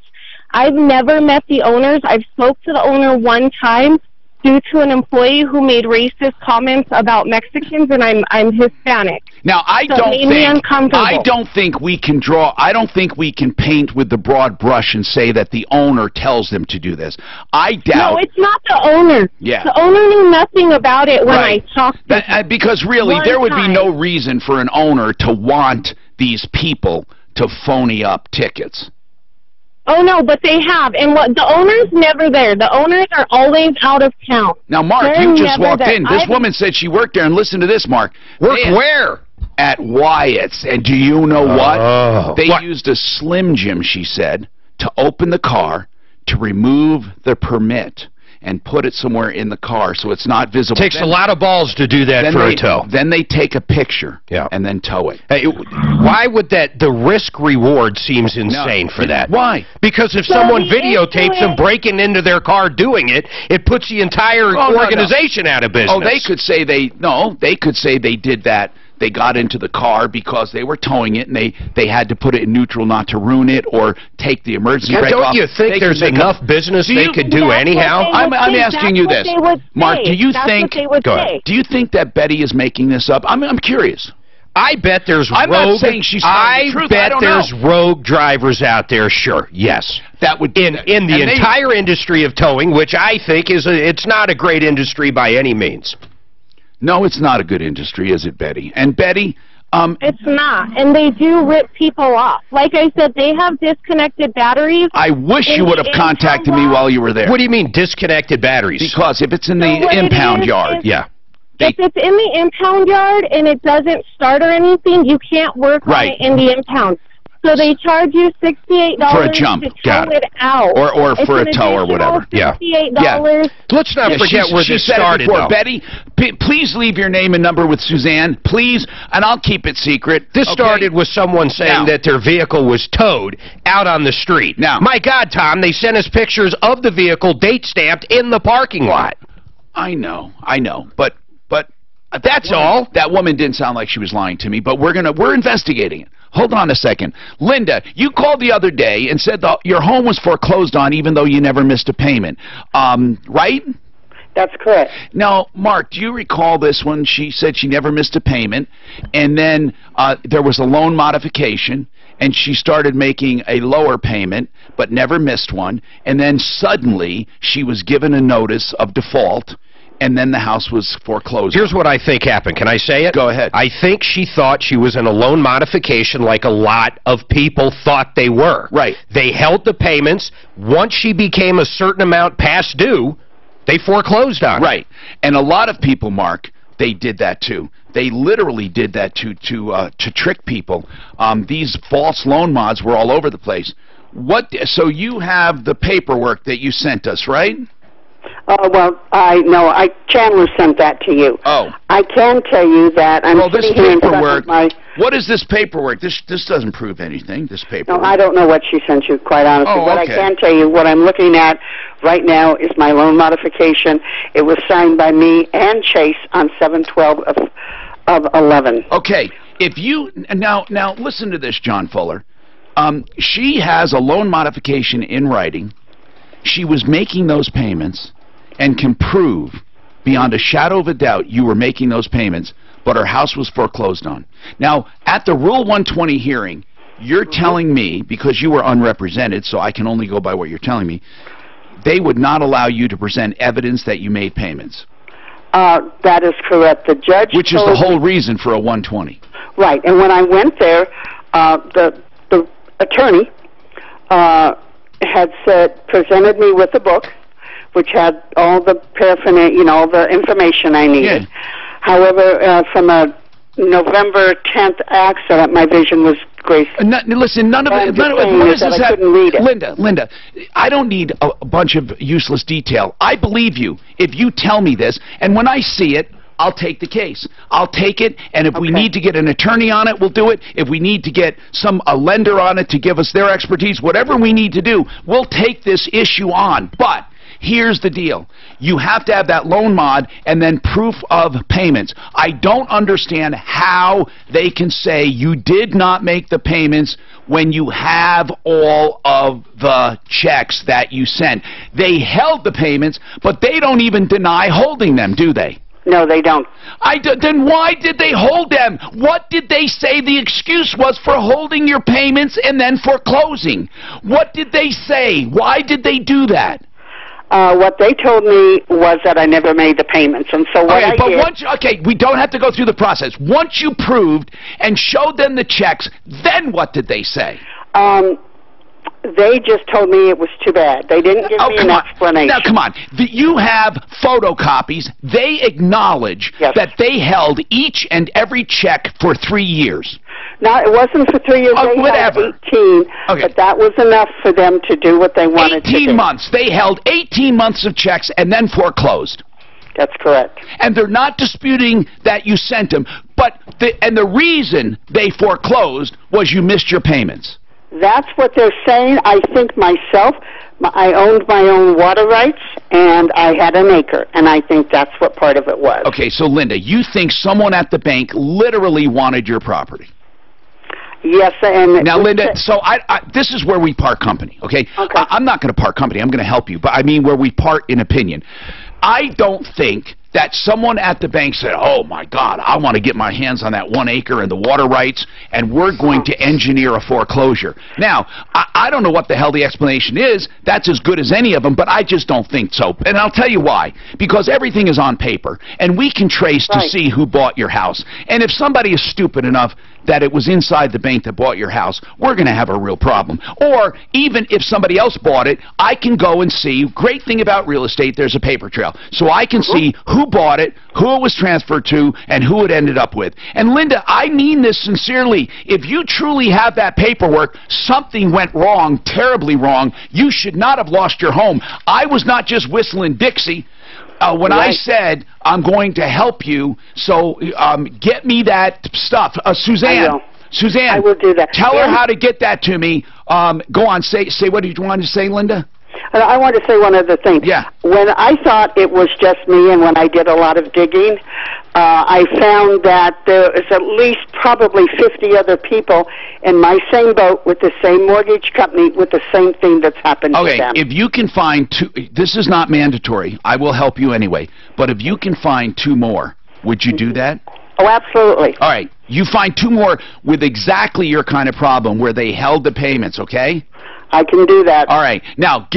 K: I've never met the owners. I've spoke to the owner one time due to an employee who made racist comments about Mexicans, and I'm Hispanic.
G: Now, I don't think we can paint with the broad brush and say that the owner tells them to do this. I doubt.
K: No, it's not the owner.
G: Yeah.
K: The owner knew nothing about it when I talked to him.
G: Because really, there would be no reason for an owner to want these people to phony up tickets.
K: Oh, no, but they have. And what the owner's never there. The owners are always out of town.
G: Now, Mark,
K: They're
G: you just
K: never
G: walked
K: there.
G: in. This woman said she worked there, and listen to this, Mark.
L: Worked where?
G: At Wyatt's. And do you know what?
L: Oh.
G: They used a Slim Jim, she said, to open the car, to remove the permit, and put it somewhere in the car so it's not visible.
L: Takes a lot of balls to do that for a tow.
G: Then they take a picture and then tow it.
L: Hey, why would that, the risk-reward seems insane for that.
G: Why?
L: Because if someone videotapes them breaking into their car doing it, it puts the entire organization out of business.
G: Oh, they could say they could say they did that. They got into the car because they were towing it, and they had to put it in neutral not to ruin it or take the emergency brake off.
L: Don't you think there's enough business they could do anyhow?
G: I'm asking you this, Mark. Do you think?
L: Go ahead.
G: Do you think that Betty is making this up? I'm curious.
L: I bet there's
G: I'm
L: rogue.
G: not saying she's telling the truth.
L: I bet there's
G: know.
L: rogue drivers out there. Sure, yes.
G: That would
L: in the entire industry of towing, which I think it's not a great industry by any means.
G: No, it's not a good industry, is it, Betty? And Betty,
K: it's not, and they do rip people off. Like I said, they have disconnected batteries.
G: I wish you would have contacted me while you were there.
L: What do you mean disconnected batteries?
G: Because if it's in the impound yard,
K: if it's in the impound yard and it doesn't start or anything, you can't work on it in the impound. So they charge you $68
G: for a jump.
K: to tow it out.
G: Or for a tow or whatever.
K: $68.
L: Let's not forget where this started, though.
G: Betty, please leave your name and number with Suzanne, please, and I'll keep it secret.
L: This started with someone saying that their vehicle was towed out on the street.
G: Now,
L: my God, Tom, they sent us pictures of the vehicle date stamped in the parking lot.
G: I know, but that's all. That woman didn't sound like she was lying to me, but we're investigating it. Hold on a second. Linda, you called the other day and said your home was foreclosed on even though you never missed a payment. Right?
H: That's correct.
G: Now, Mark, do you recall this one? She said she never missed a payment, and then there was a loan modification, and she started making a lower payment but never missed one, and then suddenly she was given a notice of default, and then the house was foreclosed.
L: Here's what I think happened. Can I say it?
G: Go ahead.
L: I think she thought she was in a loan modification like a lot of people thought they were.
G: Right.
L: They held the payments. Once she became a certain amount past due, they foreclosed on it.
G: Right. And a lot of people, Mark, they did that too. They literally did that to trick people. These false loan mods were all over the place. So you have the paperwork that you sent us, right?
H: Chandler sent that to you.
G: Oh.
H: I can tell you that I'm
G: this
H: sitting here in front
G: paperwork,
H: of my...
G: what is this paperwork? This doesn't prove anything, this paperwork.
H: No, I don't know what she sent you, quite honestly.
G: Oh,
H: But I
G: okay.
H: can tell you what I'm looking at right now is my loan modification. It was signed by me and Chase on 7/12 of 11.
G: Okay. If you now listen to this, John Fuller. She has a loan modification in writing. She was making those payments and can prove beyond a shadow of a doubt you were making those payments, but her house was foreclosed on. Now, at the Rule 120 hearing, you're telling me, because you were unrepresented, so I can only go by what you're telling me, they would not allow you to present evidence that you made payments.
H: That is correct. The judge
G: Which is the whole reason for a 120.
H: Right, and when I went there, the attorney had presented me with a book, which had all the paraphernalia, all the information I needed.
G: Yeah.
H: However, from a November 10th accident, my vision was great.
G: Listen, none of it. What does this have? Linda, I don't need a bunch of useless detail. I believe you if you tell me this, and when I see it, I'll take the case. I'll take it, and if we need to get an attorney on it, we'll do it. If we need to get a lender on it to give us their expertise, whatever we need to do, we'll take this issue on. But here's the deal. You have to have that loan mod and then proof of payments. I don't understand how they can say you did not make the payments when you have all of the checks that you sent. They held the payments, but they don't even deny holding them, do they?
H: No, they don't.
G: Then why did they hold them? What did they say the excuse was for holding your payments and then foreclosing? What did they say? Why did they do that?
H: What they told me was that I never made the payments, and so what I did...
G: we don't have to go through the process. Once you proved and showed them the checks, then what did they say?
H: They just told me it was too bad. They didn't give me an explanation.
G: Now, come on. You have photocopies. They acknowledge that they held each and every check for 3 years.
H: No, it wasn't for 3 years. They
G: whatever.
H: had 18, but that was enough for them to do what they wanted to do.
G: 18 months. They held 18 months of checks and then foreclosed.
H: That's correct.
G: And they're not disputing that you sent them, but the reason they foreclosed was you missed your payments.
H: That's what they're saying. I think myself, I owned my own water rights, and I had an acre, and I think that's what part of it was.
G: Okay, so Linda, you think someone at the bank literally wanted your property?
H: Yes, and...
G: Now, Linda, so this is where we part company, okay? I'm not going to part company. I'm going to help you, but I mean where we part in opinion. I don't think that someone at the bank said, oh, my God, I want to get my hands on that 1 acre and the water rights, and we're going to engineer a foreclosure. Now, I don't know what the hell the explanation is. That's as good as any of them, but I just don't think so. And I'll tell you why. Because everything is on paper, and we can trace to see who bought your house. And if somebody is stupid enough that it was inside the bank that bought your house, we're going to have a real problem. Or even if somebody else bought it, I can go and see. Great thing about real estate, there's a paper trail. So I can see who bought it, who it was transferred to, and who it ended up with. And Linda, I mean this sincerely. If you truly have that paperwork, something went wrong, terribly wrong. You should not have lost your home. I was not just whistling Dixie. When I said, I'm going to help you, so get me that stuff. Suzanne, I will do that. Tell her how to get that to me. Go on, say what you wanted to say, Linda.
H: I want to say one other thing. Yeah. When I thought it was just me, and when I did a lot of digging, I found that there is at least probably 50 other people in my same boat with the same mortgage company with the same thing that's happened to them.
G: If you can find two, this is not mandatory. I will help you anyway. But if you can find 2 more, would you do that?
H: Oh, absolutely.
G: All right. You find 2 more with exactly your kind of problem where they held the payments, okay?
H: I can do that.
G: All right. Now,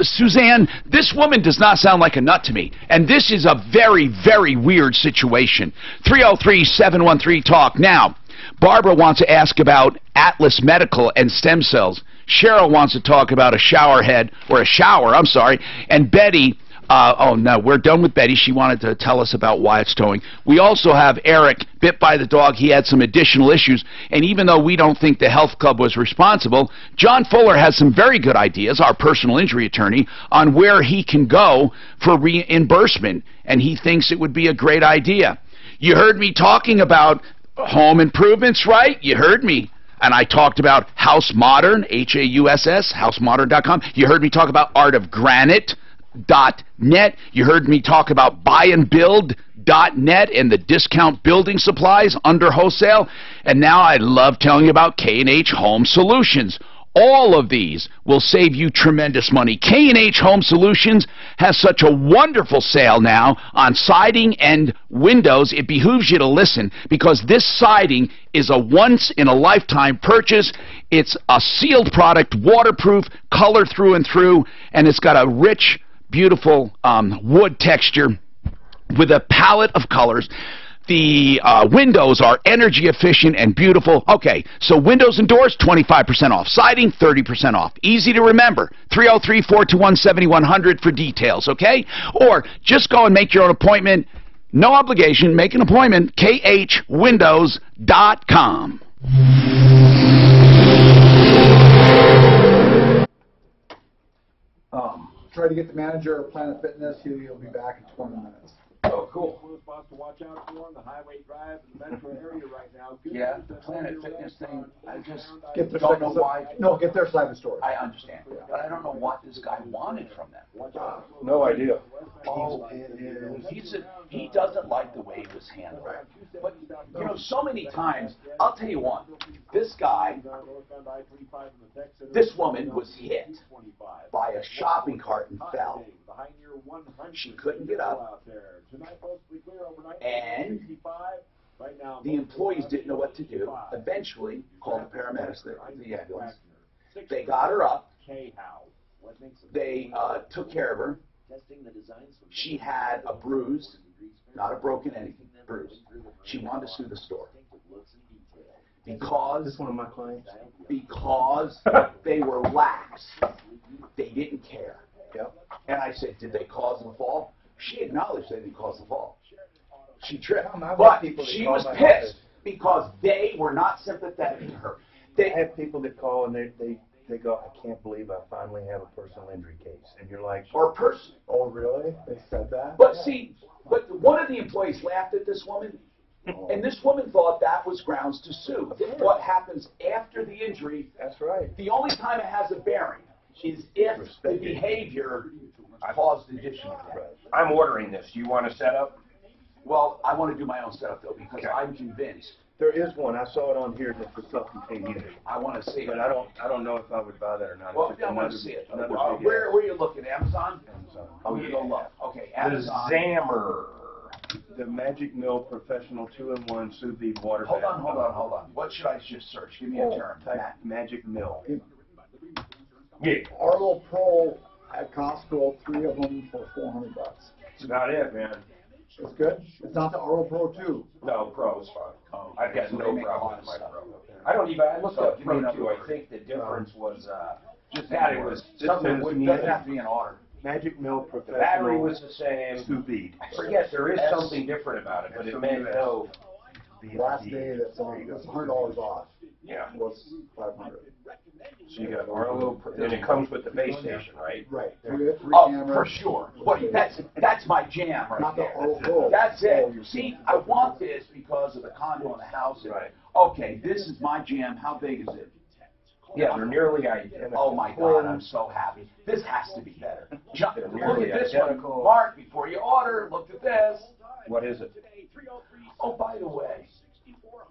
G: Suzanne, this woman does not sound like a nut to me. And this is a very, very weird situation. 303-713-TALK. Now, Barbara wants to ask about Atlas Medical and stem cells. Cheryl wants to talk about a shower, I'm sorry. And Betty... oh, no, we're done with Betty. She wanted to tell us about why it's towing. We also have Eric, bit by the dog. He had some additional issues. And even though we don't think the health club was responsible, John Fuller has some very good ideas, our personal injury attorney, on where he can go for reimbursement. And he thinks it would be a great idea. You heard me talking about home improvements, right? You heard me. And I talked about House Modern, H-A-U-S-S, housemodern.com. You heard me talk about Art of Granite. .net. You heard me talk about buyandbuild.net and the discount building supplies under wholesale. And now I love telling you about K&H Home Solutions. All of these will save you tremendous money. K&H Home Solutions has such a wonderful sale now on siding and windows. It behooves you to listen because this siding is a once-in-a-lifetime purchase. It's a sealed product, waterproof, color through and through, and it's got a rich, beautiful wood texture with a palette of colors. The windows are energy efficient and beautiful. Okay, so windows and doors, 25% off. Siding, 30% off. Easy to remember. 303-421-7100 for details, okay? Or just go and make your own appointment. No obligation. Make an appointment. khwindows.com.
B: Try to get the manager of Planet Fitness. He'll be back in 20 minutes.
D: Oh, cool. One of the spots to watch out for on the Highway Drive in the metro area right now.
A: Yeah, the Planet Fitness thing, I just
B: get their
A: don't know why.
B: No, get their side of the story.
A: I understand, but I don't know what this guy wanted from them.
D: No idea.
A: Oh, he doesn't like the way it was handled. But, you know, so many times, I'll tell you one, this woman was hit by a shopping cart and fell. She couldn't get up, and the employees didn't know what to do. Eventually, called the paramedics, the ambulance. They got her up. They took care of her. She had a bruise, not a broken anything, bruise. She wanted to sue the store. Because
C: This one of my clients.
A: Because they were lax. They didn't care.
C: Yep.
A: And I said, did they cause the fall? She acknowledged they didn't cause the fall. She tripped. But she was pissed because they were not sympathetic to her.
C: I have people that call and they go, I can't believe I finally have a personal injury case. And you're like,
A: Or person.
B: Oh, really? They said that?
A: But see, one of the employees laughed at this woman, and this woman thought that was grounds to sue. What happens after the injury,
C: that's right.
A: the only time it has a bearing is if the behavior caused additional damage.
D: I'm ordering this. Do you want to set up?
A: Well, I want to do my own setup, though, because I'm convinced.
C: There is one. I saw it on here that's a self-contained unit.
A: I want to see it.
C: But I don't know if I would buy that or not.
A: Well, I want to see it. Where are you looking? Amazon?
C: Amazon.
A: Oh, you go look. Okay, Amazon.
D: The Zammer.
C: The Magic Mill Professional 2-in-1 Sous Vide Water
A: Hold
C: Bath.
A: on. What should I just search? Give me a term.
C: Type Magic Mill.
D: Yeah.
B: Arlo Pro at Costco, 3 of them for $400.
D: That's about it, man.
B: It's good? It's not the Arlo Pro 2.
D: No, Pro is fine.
A: Oh,
D: I've got
A: so
D: no
A: they make a
D: problem
A: lot
D: with
A: of
D: my
A: stuff.
D: Pro. I don't even, I looked
A: So,
D: up
A: give me
D: Pro
A: another
D: 2. I
A: word.
D: think the difference was
A: Just
D: that it was something
C: says
D: wouldn't
A: Doesn't have to be in order.
C: Magic Mill
D: the battery
C: Professional
D: was the same.
C: Sous Vide.
D: I forget, there is something different about it, but it meant no.
B: Last day that's $100 off.
D: Yeah.
B: Was $500.
D: So you got Arlo, and it comes with the base station, right?
B: Right.
A: Oh, for sure. That's my jam right
B: Not the
A: there.
B: Arlo Pro.
A: That's it. See, I want this because of the condo and the house.
D: Right.
A: Okay, this is my jam. How big is it?
D: Yeah, they're nearly identical.
A: Oh my God, I'm so happy. This has to be better. Look at
D: nearly
A: this
D: identical.
A: one. Mark, before you order, look at this.
D: What is it?
A: Oh, by the way,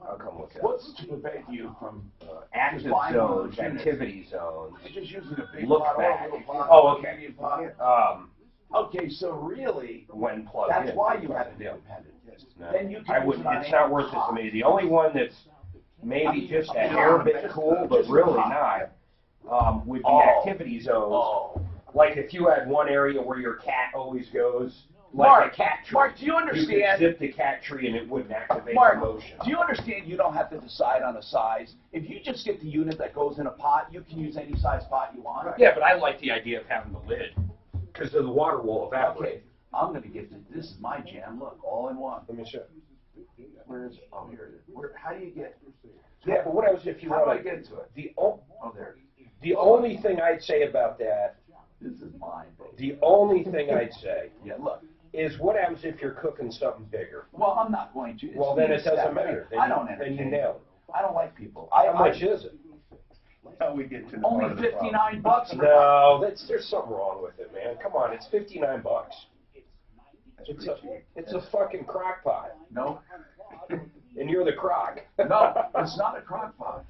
D: I'll come look at it.
A: what's to prevent you from
D: Active
A: buying
D: zones,
A: those units?
D: activity zones,
A: You're just using a big
D: look
A: pot or a
D: back.
A: little pot?
D: Oh, okay.
A: Medium pot?
D: Um,
A: Okay, so really,
D: when plugged
A: that's
D: in.
A: why you have an independent.
D: No,
A: Then you can
D: I
A: use
D: would.
A: it on
D: It's not
A: any
D: worth it to
A: pot.
D: me. The only one that's maybe just a hair bit cool, but really not, would be activity zones.
A: Oh.
D: Like if you had one area where your cat always goes, like
A: Mark,
D: a cat tree.
A: Mark, do you
D: You
A: understand?
D: could zip the cat tree and it wouldn't activate
A: Mark,
D: the motion.
A: do you understand you don't have to decide on a size? If you just get the unit that goes in a pot, you can use any size pot you want.
D: Yeah, but I like the idea of having the lid because the water will evaporate.
A: Okay, I'm going to get this is my jam. Look, all in one.
D: Let me show.
A: Where is it? Oh, here it is. How do you get?
D: Yeah, but what else if you
A: How do
D: want
A: I get to it?
D: the
A: there.
D: the only thing I'd say about that,
A: This is mine, baby.
D: the only thing I'd say
A: Yeah, look.
D: is what happens if you're cooking something bigger?
A: Well, I'm not going to. It's
D: Well, then
A: me
D: it doesn't
A: step.
D: matter. Then
A: I
D: you-
A: don't
D: then
A: entertain.
D: you nail it.
A: I don't like people.
D: How much is it?
C: How we get to the
A: Only
C: part of the problem.
A: $59.
D: No, there's something wrong with it, man. Come on, it's $59. It's a fucking crock pot.
A: No.
D: And you're the crock.
A: No, it's not a crock pot.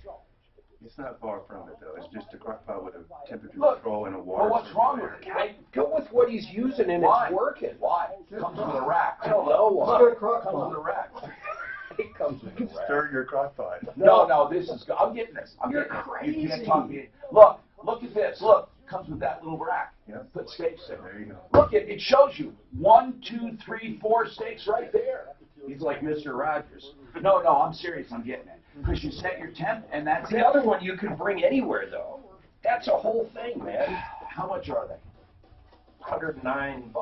C: It's not far from it, though. It's just a crock pot with a temperature
A: Look,
C: control and a water.
A: Well, what's wrong with it?
D: I go with what he's using and
A: Why?
D: it's working.
A: Why? It comes with a rack.
D: I don't know why.
A: Look, it comes with a rack.
D: It comes with a rack.
C: Stir your crock pot.
A: No, this is. I'm getting this.
D: You're
A: getting
D: crazy.
A: You can't talk me. Look at this. Look, comes with that little rack.
C: Yep.
A: Put steaks in.
C: There you go.
A: Look, it shows you 1, 2, 3, 4 steaks right there.
D: He's like Mr. Rogers.
A: No, I'm serious. I'm getting it. Because you set your temp, and that's
D: The
A: it.
D: other one you can bring anywhere, though. That's a whole thing, man.
A: How much are they?
D: $109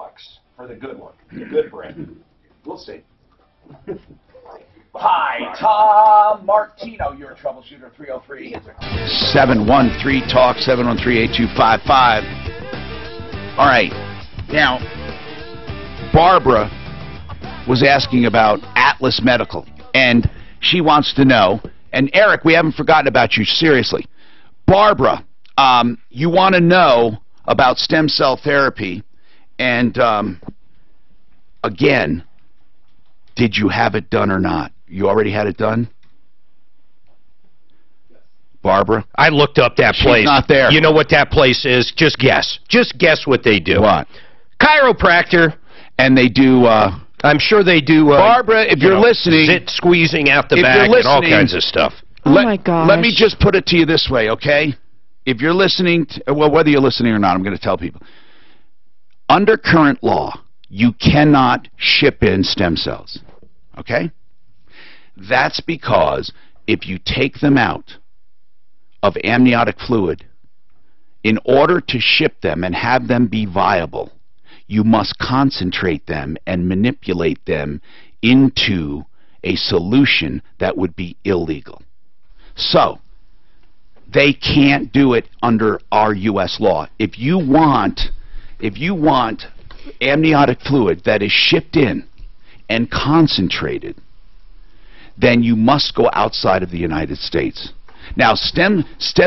D: for the good one, the good brand.
A: We'll see. Hi, Tom Martino, your troubleshooter 303.
G: 713-TALK, 713-8255. All right. Now, Barbara was asking about Atlas Medical, and she wants to know, and Eric, we haven't forgotten about you, seriously. Barbara, you want to know about stem cell therapy, and again, did you have it done or not? You already had it done? Barbara?
L: I looked up that place.
G: She's not there.
L: You know what that place is? Just guess. Just guess what they do.
G: What?
L: Chiropractor.
G: And they do,
L: I'm sure they do,
G: Barbara, if you're listening,
L: zit squeezing out the
G: if
L: back
G: you're
L: and all
G: listening-
L: kinds of stuff.
I: Oh my gosh.
G: Let me just put it to you this way, okay? If you're listening, well, whether you're listening or not, I'm going to tell people. Under current law, you cannot ship in stem cells, okay? That's because if you take them out of amniotic fluid, in order to ship them and have them be viable, you must concentrate them and manipulate them into a solution that would be illegal. So, they can't do it under our U.S. law. If you want amniotic fluid that is shipped in and concentrated, then you must go outside of the United States. Now, stem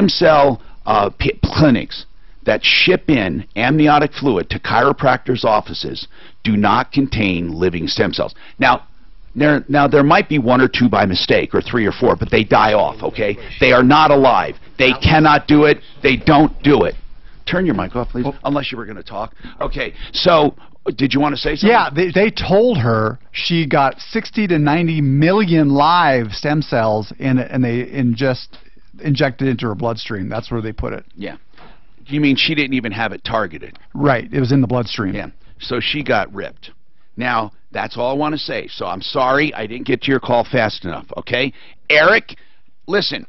G: cell clinics that ship in amniotic fluid to chiropractors' offices do not contain living stem cells. Now there might be 1 or 2 by mistake, or 3 or 4, but they die off, okay? They are not alive. They cannot do it. They don't do it. Turn your mic off, please, unless you were going to talk. Okay, so did you want to say something?
B: Yeah, they told her she got 60 to 90 million live stem cells and they injected into her bloodstream. That's where they put it.
G: Yeah. You mean she didn't even have it targeted?
B: Right. It was in the bloodstream.
G: Yeah. So she got ripped. Now, that's all I want to say. So I'm sorry I didn't get to your call fast enough, okay? Eric, listen,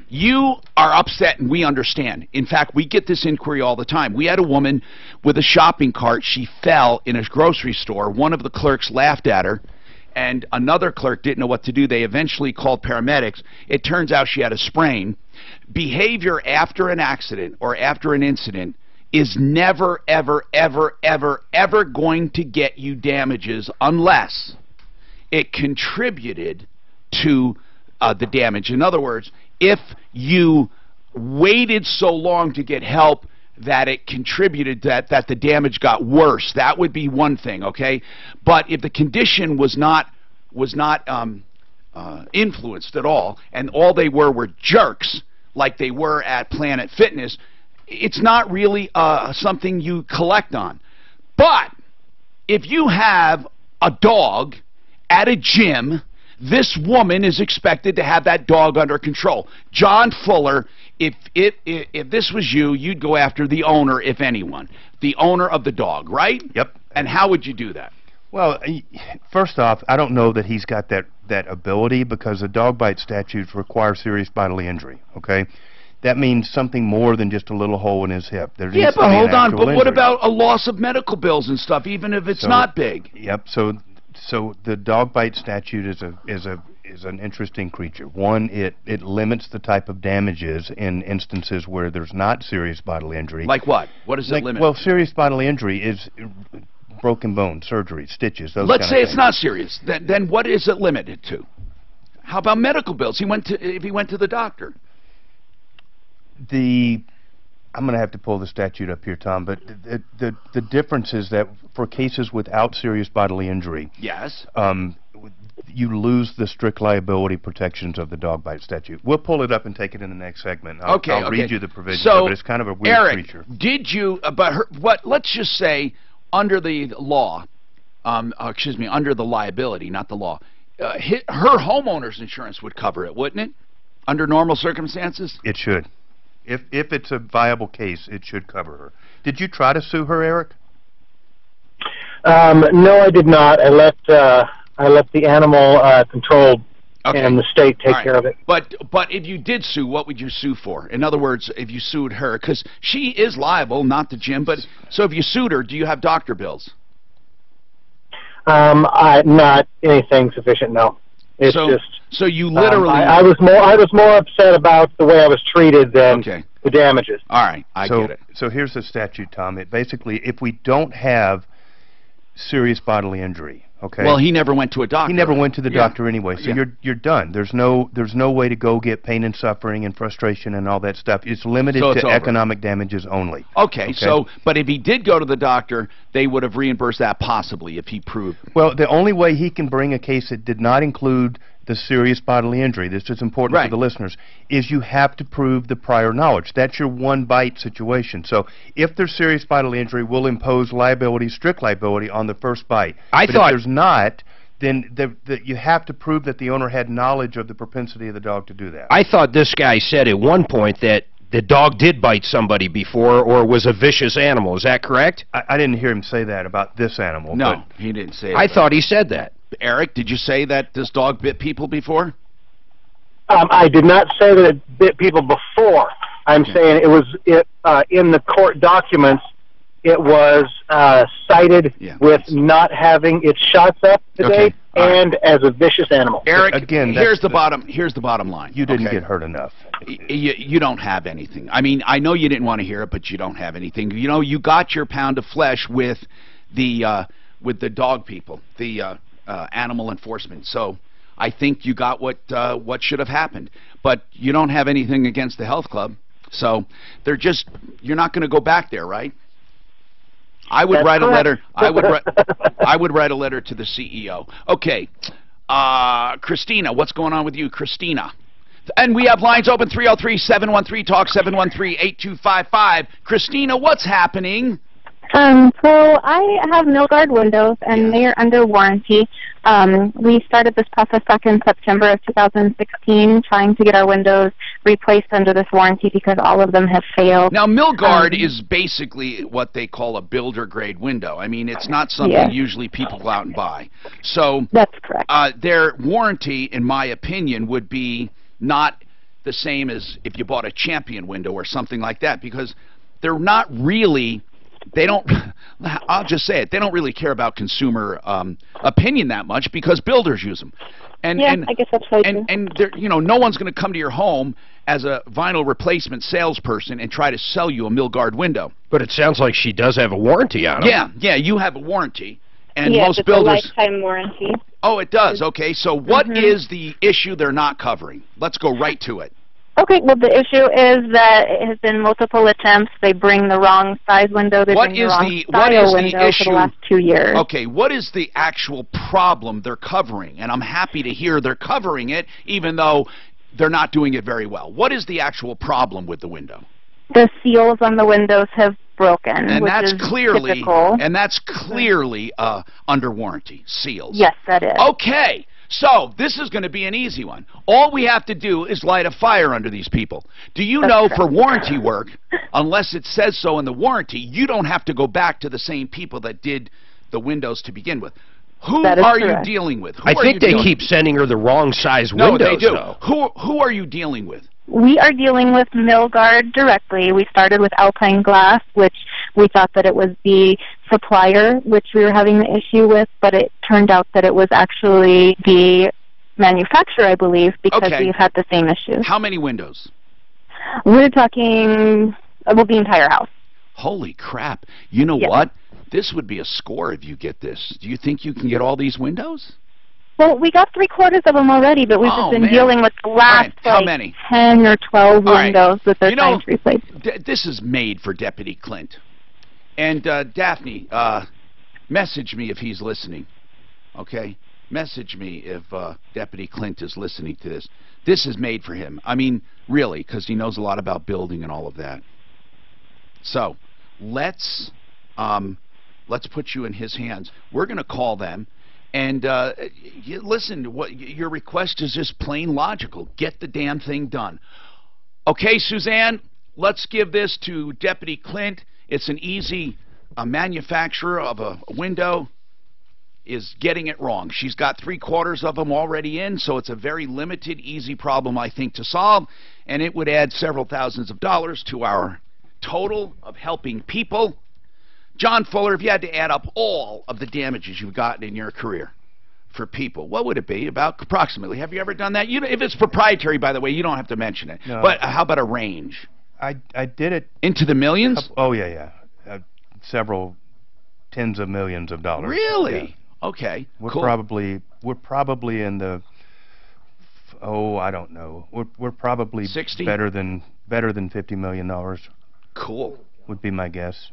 G: you are upset and we understand. In fact, we get this inquiry all the time. We had a woman with a shopping cart. She fell in a grocery store. One of the clerks laughed at her, and another clerk didn't know what to do. They eventually called paramedics. It turns out she had a sprain. Behavior after an accident or after an incident is never, ever, ever, ever, ever going to get you damages unless it contributed to the damage. In other words, if you waited so long to get help that it contributed that the damage got worse, that would be one thing, okay? But if the condition was not influenced at all, and all they were jerks, like they were at Planet Fitness, it's not really something you collect on. But if you have a dog at a gym, this woman is expected to have that dog under control. John Fuller, if this was you, you'd go after the owner, if anyone. The owner of the dog, right?
N: Yep.
G: And how would you do that?
N: Well, first off, I don't know that he's got that ability, because the dog bite statutes require serious bodily injury, okay? That means something more than just a little hole in his hip. There
G: Yeah,
N: needs to
G: but
N: be an
G: hold on.
N: actual
G: But what
N: injury.
G: about a loss of medical bills and stuff, even if it's not big?
N: Yep. So the dog bite statute is an interesting creature. One, it limits the type of damages in instances where there's not serious bodily injury.
G: Like what? What does it limit?
N: Well, serious bodily injury is broken bone, surgery, stitches, those
G: Let's
N: kind
G: say
N: of
G: it's
N: things.
G: not serious. Then what is it limited to? How about medical bills? If he went to the doctor.
N: I'm going to have to pull the statute up here, Tom, but the difference is that for cases without serious bodily injury,
G: yes,
N: you lose the strict liability protections of the dog bite statute. We'll pull it up and take it in the next segment. I'll read you the provisions, but it's kind of a weird
G: Eric,
N: creature.
G: Did you, let's just say, under the law, under the liability, not the law, her homeowner's insurance would cover it, wouldn't it? Under normal circumstances?
N: It should. If it's a viable case, it should cover her. Did you try to sue her, Eric?
O: No, I did not. I let the animal control and the state take care of it.
G: But if you did sue, what would you sue for? In other words, if you sued her, because she is liable, not the gym. But so if you sued her, do you have doctor bills?
O: Not anything sufficient. No. It's
G: so you literally.
O: I was more upset about the way I was treated than the damages.
G: All right, I get it.
N: So here's the statute, Tom. It basically, if we don't have serious bodily injury, okay.
G: Well, he never went to a doctor.
N: He never went to the doctor anyway, so you're done. There's no way to go get pain and suffering and frustration and all that stuff. It's limited to economic damages only.
G: Okay, so but if he did go to the doctor, they would have reimbursed that possibly if he proved.
N: Well, the only way he can bring a case that did not include the serious bodily injury, this is important for the listeners, is you have to prove the prior knowledge. That's your one bite situation. So if there's serious bodily injury, we'll impose liability, strict liability on the first bite. But if there's not, then you have to prove that the owner had knowledge of the propensity of the dog to do that.
L: I thought this guy said at one point that the dog did bite somebody before or was a vicious animal. Is that correct?
N: I didn't hear him say that about this animal.
G: No, he didn't say it.
L: I thought he said that.
G: Eric, did you say that this dog bit people before?
O: I did not say that it bit people before. I'm saying it was in the court documents. It was cited with not having its shots up today and as a vicious animal.
G: Eric,
N: Again,
G: here's the bottom line.
N: You didn't get hurt enough.
G: You don't have anything. I mean, I know you didn't want to hear it, but you don't have anything. You know, you got your pound of flesh with the dog people, the animal enforcement. So I think you got what should have happened. But you don't have anything against the health club. So you're not going to go back there, right? I would write a letter. I would write a letter to the CEO. Okay, Christina, what's going on with you, Christina? And we have lines open 303-713-TALK 713-8255. Christina, what's happening?
K: So I have Milgard windows, and they are under warranty. We started this process back in September of 2016, trying to get our windows replaced under this warranty because all of them have failed.
G: Now, Milgard is basically what they call a builder-grade window. I mean, it's not something usually people go out and buy. So
K: that's correct.
G: Their warranty, in my opinion, would be not the same as if you bought a Champion window or something like that, because they're not really... I'll just say it, they don't really care about consumer opinion that much because builders use them. And
K: I guess that's right.
G: And you know, no one's going to come to your home as a vinyl replacement salesperson and try to sell you a Milgard window.
L: But it sounds like she does have a warranty on it.
G: Yeah, you have a warranty. And
K: yes,
G: most
K: it's
G: builders...
K: a lifetime warranty.
G: Oh, it does. Okay, so what is the issue they're not covering? Let's go right to it.
K: Okay, well, the issue is that it has been multiple attempts. They bring the wrong size window. They bring the wrong style window for the last 2 years.
G: Okay, what is the actual problem they're covering? And I'm happy to hear they're covering it, even though they're not doing it very well. What is the actual problem with the window?
K: The seals on the windows have broken,
G: and
K: which
G: that's
K: is
G: clearly
K: typical.
G: And that's clearly under warranty, seals.
K: Yes, that is.
G: Okay. So, this is going to be an easy one. All we have to do is light a fire under these people. Do you know for warranty work, unless it says so in the warranty, you don't have to go back to the same people that did the windows to begin with. Who are you dealing with?
L: I think they keep sending her the wrong size windows.
G: No, they do.
L: Though.
G: Who are you dealing with?
K: We are dealing with Milgard directly. We started with Alpine Glass, which we thought that it was the supplier, which we were having the issue with, but it turned out that it was actually the manufacturer, I believe, because we've had the same issue.
G: How many windows?
K: We're talking, well, the entire house.
G: Holy crap. You know what? This would be a score if you get this. Do you think you can get all these windows?
K: Well, we got 3/4 of them already, but we've just been dealing with the last
G: How many?
K: 10 or 12 windows that they're trying to replace.
G: This is made for Deputy Clint. And Daphne, message me if he's listening. Okay? Message me if Deputy Clint is listening to this. This is made for him. I mean, really, because he knows a lot about building and all of that. So, let's put you in his hands. We're going to call them. And listen, your request is just plain logical. Get the damn thing done. Okay, Suzanne, let's give this to Deputy Clint. It's an easy manufacturer of a window is getting it wrong. She's got 3/4 of them already in, so it's a very limited, easy problem, I think, to solve. And it would add several thousands of dollars to our total of helping people. John Fuller, if you had to add up all of the damages you've gotten in your career for people, what would it be about approximately? Have you ever done that? If it's proprietary, by the way, you don't have to mention it.
N: No.
G: But how about a range?
N: I did it.
G: Into the millions?
N: Oh, yeah. Several tens of millions of dollars.
G: Really?
N: Yeah.
G: Okay,
N: we're
G: cool.
N: probably in the, I don't know. We're probably
G: 60?
N: better than $50 million.
G: Cool.
N: Would be my guess.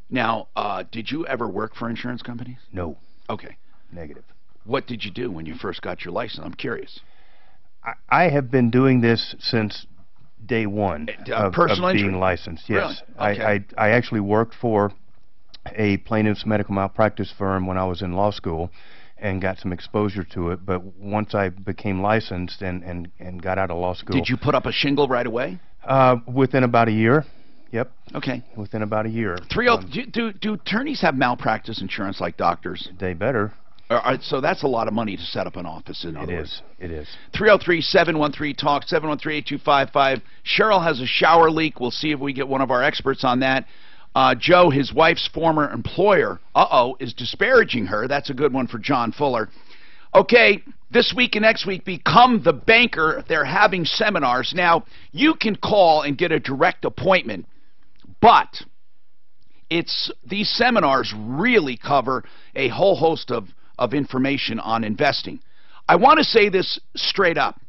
G: Now, did you ever work for insurance companies?
N: No.
G: Okay.
N: Negative.
G: What did you do when you first got your license? I'm curious.
N: I have been doing this since day one of being licensed. Yes.
G: Really? Okay.
N: I actually worked for a plaintiff's medical malpractice firm when I was in law school and got some exposure to it. But once I became licensed and got out of law school...
G: Did you put up a shingle right away?
N: Within about a year. Yep.
G: Okay.
N: Within about a year.
G: Do attorneys have malpractice insurance like doctors?
N: They better.
G: So that's a lot of money to set up an office in.
N: It is. It is.
G: 303-713-TALK, 713-8255. Cheryl has a shower leak. We'll see if we get one of our experts on that. Joe, his wife's former employer, is disparaging her. That's a good one for John Fuller. Okay, this week and next week, Become the Banker. They're having seminars. Now, you can call and get a direct appointment, but these seminars really cover a whole host of information on investing. I want to say this straight up.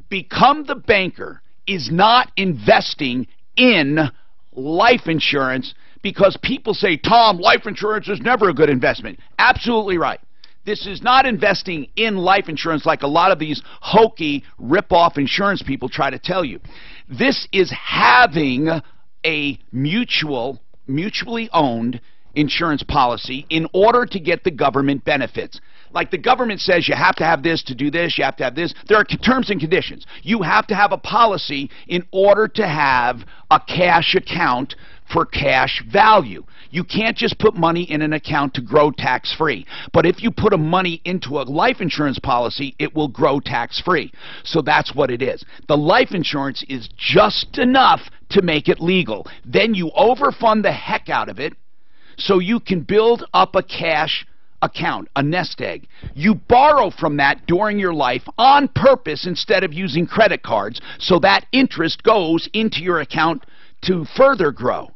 G: Become the Banker is not investing in life insurance because people say, Tom, life insurance is never a good investment. Absolutely right. This is not investing in life insurance like a lot of these hokey, rip-off insurance people try to tell you. This is having a mutually owned insurance policy in order to get the government benefits. Like the government says you have to have this to do this, you have to have this. There are terms and conditions. You have to have a policy in order to have a cash account for cash value. You can't just put money in an account to grow tax-free. But if you put money into a life insurance policy, it will grow tax-free. So that's what it is. The life insurance is just enough to make it legal. Then you overfund the heck out of it so you can build up a cash account, a nest egg. You borrow from that during your life on purpose instead of using credit cards, so that interest goes into your account to further grow.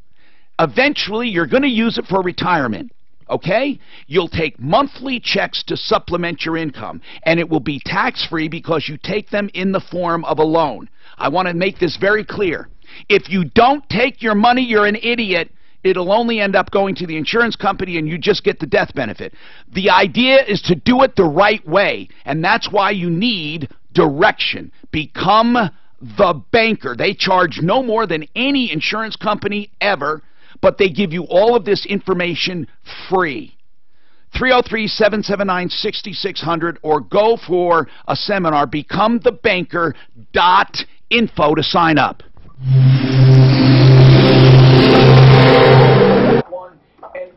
G: Eventually, you're going to use it for retirement, okay? You'll take monthly checks to supplement your income, and it will be tax-free because you take them in the form of a loan. I want to make this very clear. If you don't take your money, you're an idiot. It'll only end up going to the insurance company and you just get the death benefit. The idea is to do it the right way, and that's why you need direction. Become the Banker. They charge no more than any insurance company ever, but they give you all of this information free. 303-779-6600 or go for a seminar, becomethebanker.info to sign up.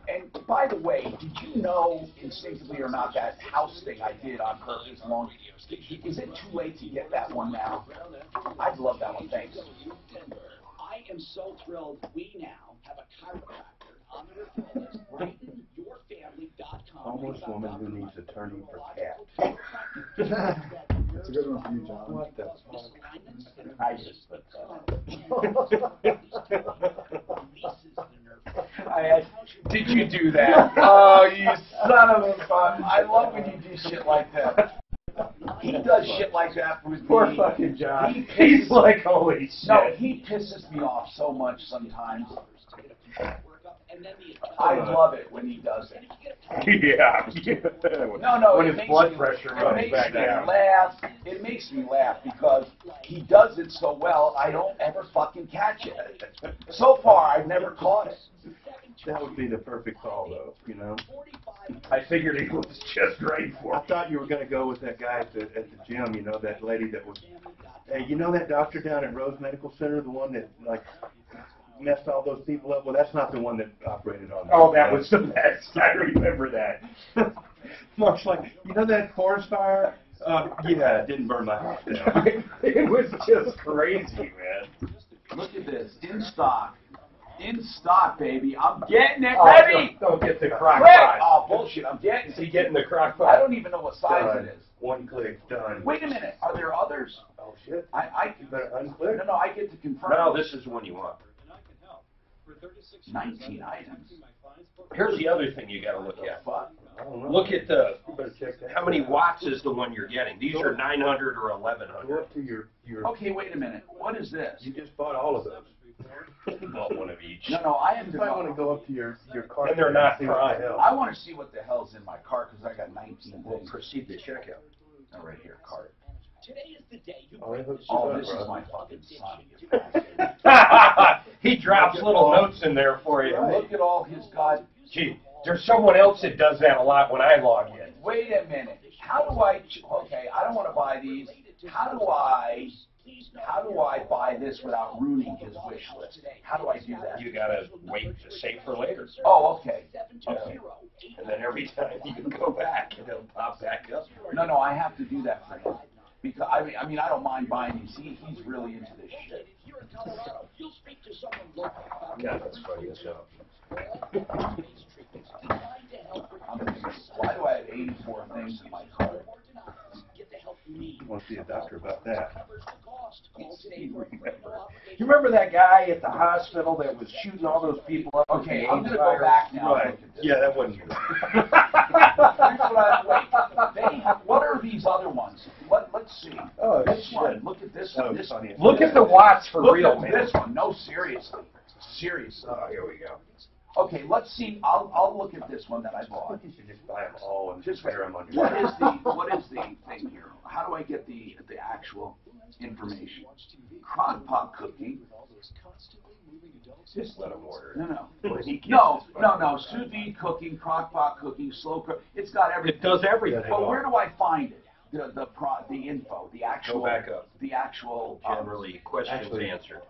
A: And by the way, did you know, instinctively or not, that house thing I did on purpose long? Is it too late to get that one now? I'd love that one. Thanks.
E: I am so thrilled we now have a chiropractor on the referral list. BrightenYourFamily.com.
C: Homeless woman who needs attorney for cat.
B: That's a good one for you, John.
C: What the
A: I just put Did you do that? Oh, you son of a fuck. I love when you do shit like that. He does shit like that with me.
D: Poor fucking John. He's like, holy shit.
A: No, he pisses me off so much sometimes. I love it when he does it.
D: Yeah.
A: No,
D: when his blood pressure runs back down.
A: It makes me laugh because he does it so well, I don't ever fucking catch it. So far, I've never caught it.
C: That would be the perfect call, though, you know?
D: I figured he was just right for it.
C: I thought you were going to go with that guy at the gym, you know, that lady that was, hey, you know that doctor down at Rose Medical Center, the one that, like, messed all those people up? Well, that's not the one that operated on that.
D: Oh, that was the best. I remember that.
C: Mark's like, you know that forest fire? Yeah, it didn't burn my house down.
D: It was just crazy, man.
A: Look at this. In stock. In stock, baby. I'm getting it ready.
D: Don't get the crock pot.
A: Oh, bullshit. I'm getting it.
D: Is he getting the crock pot?
A: I don't even know what size it is.
C: One click, done.
A: Wait a minute. Are there others?
C: Oh, shit.
A: You
C: better unclick.
A: No, I get to confirm.
D: No, this is the one you want.
A: 19 items.
D: Here's the other thing you got to look at. Look at how many watts is the one you're getting. These are 900 or 1100.
C: Go up to your.
A: Okay, wait a minute. What is this?
C: You just bought all of those.
D: You bought one of each.
A: No, I have to.
C: I want to go up to your car.
D: And they're not prime.
A: I want to see what the hell's in my car because I got 19 things.
D: We'll proceed to checkout.
A: Oh, right here, cart.
E: Today is the day you
A: this is my fucking son.
D: He drops little notes in there for you.
A: Look at all his god.
D: Gee, there's someone else that does that a lot when I log in.
A: Wait a minute. How do I? Okay, I don't want to buy these. How do I buy this without ruining his wish list? How do I do that?
D: You gotta wait to save for later.
A: Oh, okay.
D: And then every time you go back, it'll pop back up.
A: No, I have to do that for him. Because, I mean, I don't mind buying these. He's really into this shit.
D: God, that's funny as hell.
A: Why do I have 84 things in my cart?
C: You want to see a doctor about that.
D: You remember that guy at the hospital that was shooting all those people up?
A: Okay, I'm going to go back now.
C: Right. Yeah, that wasn't good.
A: What are these other ones? Let's see.
C: Oh,
A: this one. Look at this one. This,
D: look at the watts for real, man.
A: This one. No, seriously. Seriously.
D: Oh, here we go.
A: Okay, let's see. I'll look at this one that I bought.
C: You should just buy them all and just wear them on your
A: What is the thing here? How do I get the actual information? Crock pot cooking.
D: Just let him order.
A: No. Sous vide cooking, crock pot cooking, slow cook. It's got everything.
D: It does everything.
A: But where do I find it? The info, the actual.
D: Go back up.
A: The actual.
D: Generally, questions answered.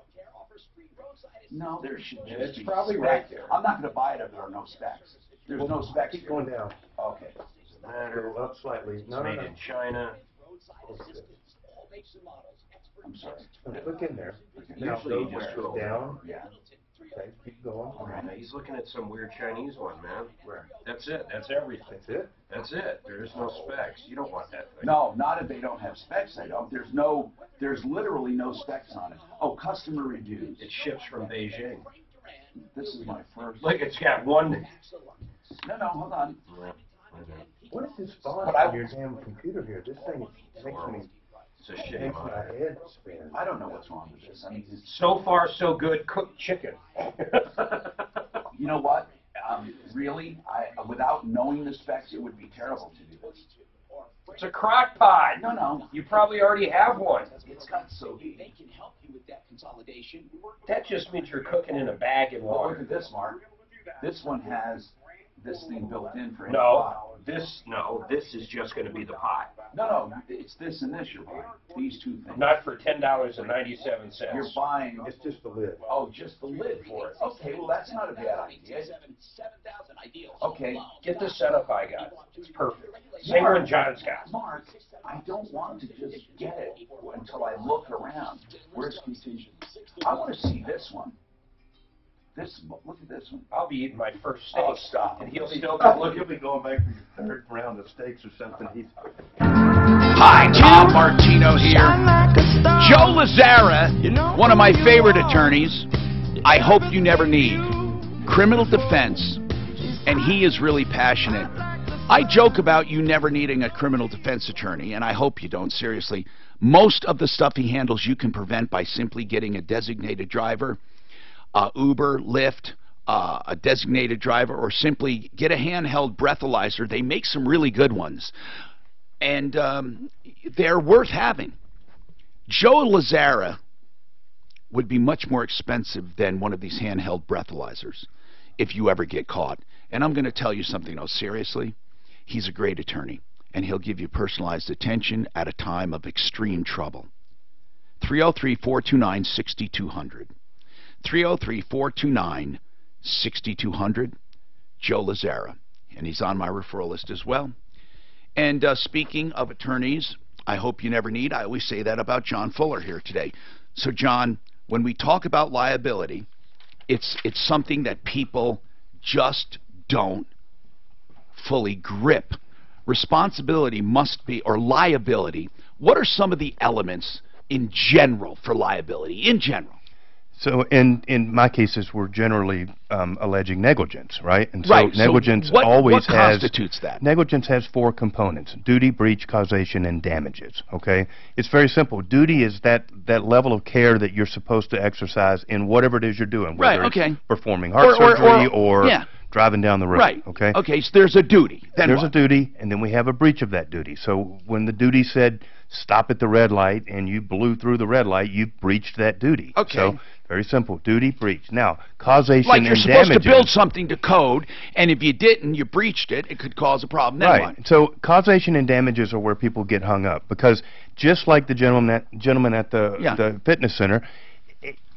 A: No, there should just
D: it's
A: be
D: probably
A: specs.
D: right there.
A: I'm not going to buy it if there are no specs. There's no specs.
C: Keep going down.
A: Okay.
C: Go up slightly.
D: It's made in China.
A: I'm sorry.
C: Look in there.
D: Now, usually you just go
C: down.
A: Yeah.
C: Okay, keep going.
D: Now he's looking at some weird Chinese one, man.
C: Where?
D: That's it. That's everything.
C: That's it?
D: That's it. There's no specs. You don't want that thing.
A: No, not if they don't have specs. I don't. There's literally no specs on it. Oh, customer reviews.
D: It ships from Beijing.
A: This is my first.
D: Look, it's got one.
A: No, hold on.
C: What is this font on your damn computer here? This thing makes me.
D: It's a shame.
C: My head spin.
A: I don't know what's wrong with this. I mean,
D: so far so good. Cooked chicken.
A: You know what? Really, without knowing the specs, it would be terrible to do this.
D: It's a crock pot.
A: No.
D: You probably already have one.
A: It's got so
E: They can help you with that consolidation.
D: That just means you're cooking in a bag and
A: Well,
D: water.
A: look at this, Mark. This one has this thing built in for any
D: No,
A: pot.
D: this is just going to be the pot.
A: No, it's this and this you're buying. These two things.
D: Not for $10.97.
A: You're buying.
C: It's just the lid.
A: Oh, just the lid for it. Okay, well that's not a bad idea. Okay,
D: Get the setup I got. It's perfect. Same one John's got.
A: Mark, I don't want to just get it until I look around. Where's contingency? I want to see this one. Look at this one.
D: I'll be eating my first steak.
A: Oh, stop.
D: And he'll still
C: Look, he'll be going back for your third round of steaks or something.
G: Hi, Tom Martino here. Joe Lazzara, one of my favorite attorneys, I hope you never need. Criminal defense, and he is really passionate. I joke about you never needing a criminal defense attorney, and I hope you don't, seriously. Most of the stuff he handles you can prevent by simply getting a designated driver, Uber, Lyft, a designated driver, or simply get a handheld breathalyzer. They make some really good ones, and they're worth having. Joe Lazzara would be much more expensive than one of these handheld breathalyzers if you ever get caught. And I'm going to tell you something, though, seriously. He's a great attorney, and he'll give you personalized attention at a time of extreme trouble. 303-429-6200. 303-429-6200. Joe Lazzara. And he's on my referral list as well. And speaking of attorneys, I hope you never need. I always say that about John Fuller here today. So, John, when we talk about liability, it's something that people just don't fully grip. Responsibility must be, or liability, what are some of the elements in general for liability, in general?
N: So in my cases, we're generally alleging negligence, right? And so negligence always
G: what constitutes that?
N: Negligence has four components: duty, breach, causation, and damages. Okay, it's very simple. Duty is that level of care that you're supposed to exercise in whatever it is you're doing, whether it's performing heart surgery or driving down the road.
G: Right.
N: Okay.
G: Okay. So there's a duty. Then
N: there's a duty, and then we have a breach of that duty. So when the duty said stop at the red light and you blew through the red light, you breached that duty.
G: Okay.
N: So very simple. Duty, breach. Now, causation
G: like you're
N: and
G: supposed
N: damages.
G: to build something to code, and if you didn't, you breached it, it could cause a problem. Then
N: right.
G: what?
N: So causation and damages are where people get hung up, because just like the gentleman at the fitness center,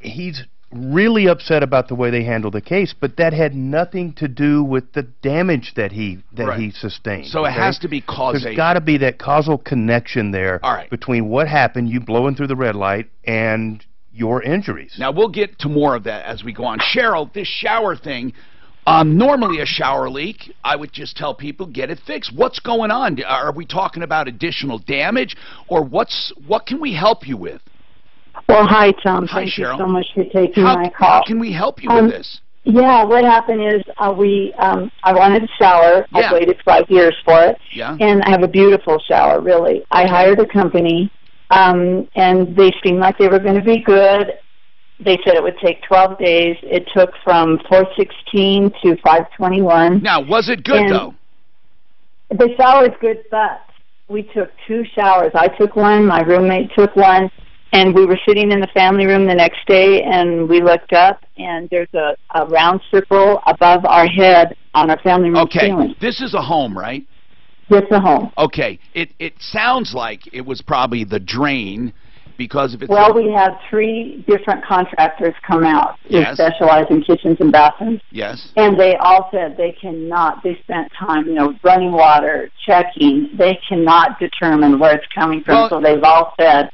N: he's really upset about the way they handled the case, but that had nothing to do with the damage that he sustained.
G: So it has to be causation.
N: There's got to be that causal connection there
G: All right.
N: between what happened, you blowing through the red light, and your injuries.
G: Now, we'll get to more of that as we go on. Cheryl, this shower thing, normally a shower leak, I would just tell people, get it fixed. What's going on? Are we talking about additional damage, or what can we help you with?
P: Well, hi, Tom.
G: Hi,
P: Thank
G: Cheryl.
P: you so much for taking my call.
G: How can we help you with this?
P: Yeah, what happened is I wanted a shower.
G: Yeah.
P: I waited 5 years for it.
G: Yeah.
P: And I have a beautiful shower, really. I hired a company, and they seemed like they were going to be good. They said it would take 12 days. It took from 4/16 to 5/21.
G: Now, was it good, though?
P: The shower is good, but we took 2 showers. I took one, my roommate took one, and we were sitting in the family room the next day, and we looked up, and there's a round circle above our head on our family room ceiling.
G: This is a home, right?
P: It's a home.
G: Okay. It sounds like it was probably the drain, because if it's...
P: Well, we had 3 different contractors come out who
G: Yes.
P: specialize in kitchens and bathrooms.
G: Yes.
P: And they all said they spent time, running water, checking. They cannot determine where it's coming from.
G: Well,
P: so they've all said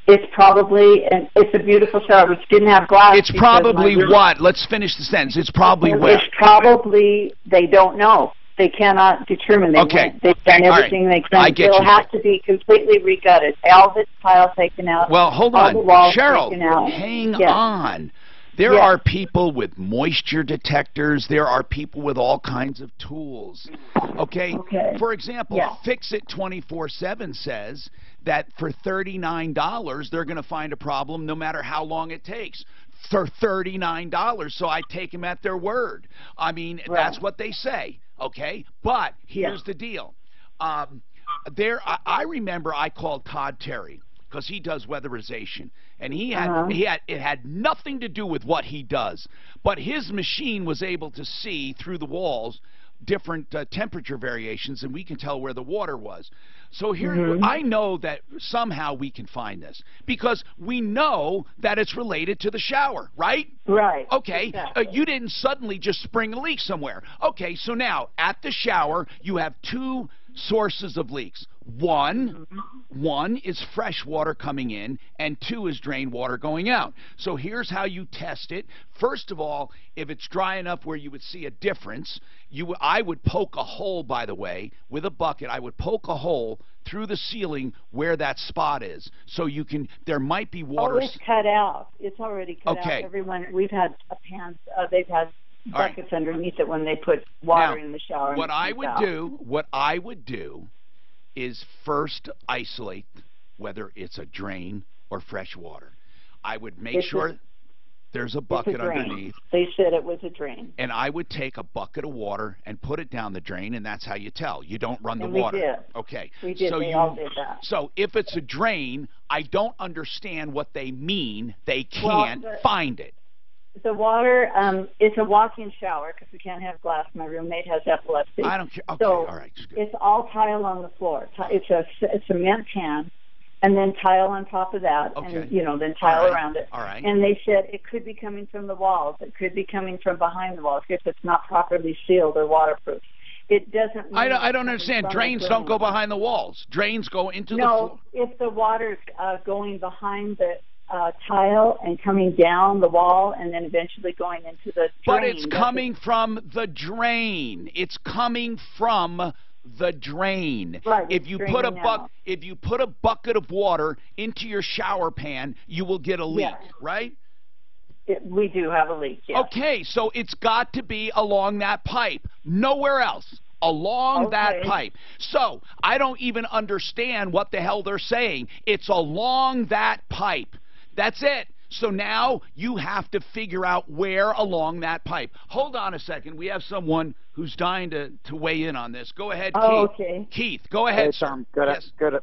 P: it's probably, and it's a beautiful shower, which didn't have glass.
G: It's probably what? Let's finish the sentence. It's probably what?
P: It's probably, they don't know. They cannot determine. They've done everything they can.
G: I get
P: It'll
G: you.
P: have to be completely regutted. All the tile taken out.
G: Well, hold
P: all
G: on.
P: the walls
G: Cheryl,
P: taken out.
G: hang
P: Yes.
G: on. There
P: Yes.
G: are people with moisture detectors. There are people with all kinds of tools. Okay? For example,
P: Yes.
G: Fix-It 24/7 says that for $39, they're going to find a problem no matter how long it takes. For $39, so I take them at their word. I mean, that's what they say. Okay? But here's the deal. I remember I called Todd Terry, because he does weatherization, and it had nothing to do with what he does, but his machine was able to see through the walls different temperature variations, and we can tell where the water was. So here, I know that somehow we can find this, because we know that it's related to the shower, right?
P: Right.
G: Okay,
P: Exactly.
G: you didn't suddenly just spring a leak somewhere. Okay, so now, at the shower, you have 2 sources of leaks. One is fresh water coming in, and 2 is drained water going out. So here's how you test it. First of all, if it's dry enough where you would see a difference, I would poke a hole, by the way, with a bucket. I would poke a hole through the ceiling where that spot is, so there might be water.
P: Oh, it's cut out. It's already cut out.
G: Okay.
P: Everyone, we've had pans. They've had buckets underneath it when they put water in the shower.
G: What I would do is first isolate whether it's a drain or fresh water. I would make sure there's a bucket underneath.
P: They said it was a drain.
G: And I would take a bucket of water and put it down the drain, and that's how you tell. You don't run the
P: And we
G: water.
P: did.
G: Okay.
P: We did. They all did that.
G: So if it's a drain, I don't understand what they mean. They can't find it.
P: The water, it's a walk-in shower because we can't have glass. My roommate has epilepsy.
G: I don't care. Okay,
P: so
G: all right.
P: it's all tile on the floor. It's a cement pan, and then tile on top of that, and then tile around it.
G: All right.
P: And they said it could be coming from the walls. It could be coming from behind the walls if it's not properly sealed or waterproof. It doesn't.
G: I don't understand. Drains don't go behind the walls. Drains go into the floor.
P: No, if the water's going behind the tile and coming down the wall and then eventually going into the drain.
G: But it's coming from the drain. It's coming from the drain.
P: Right,
G: if you put a bucket of water into your shower pan, you will get a leak, right?
P: We do have a leak, yes.
G: Okay, so it's got to be along that pipe. Nowhere else. Along that pipe. So, I don't even understand what the hell they're saying. It's along that pipe. That's it. So now you have to figure out where along that pipe. Hold on a second. We have someone who's dying to weigh in on this. Go ahead, Keith.
P: Okay.
G: Keith, go ahead,
Q: hey,
G: sir.
Q: Tom, good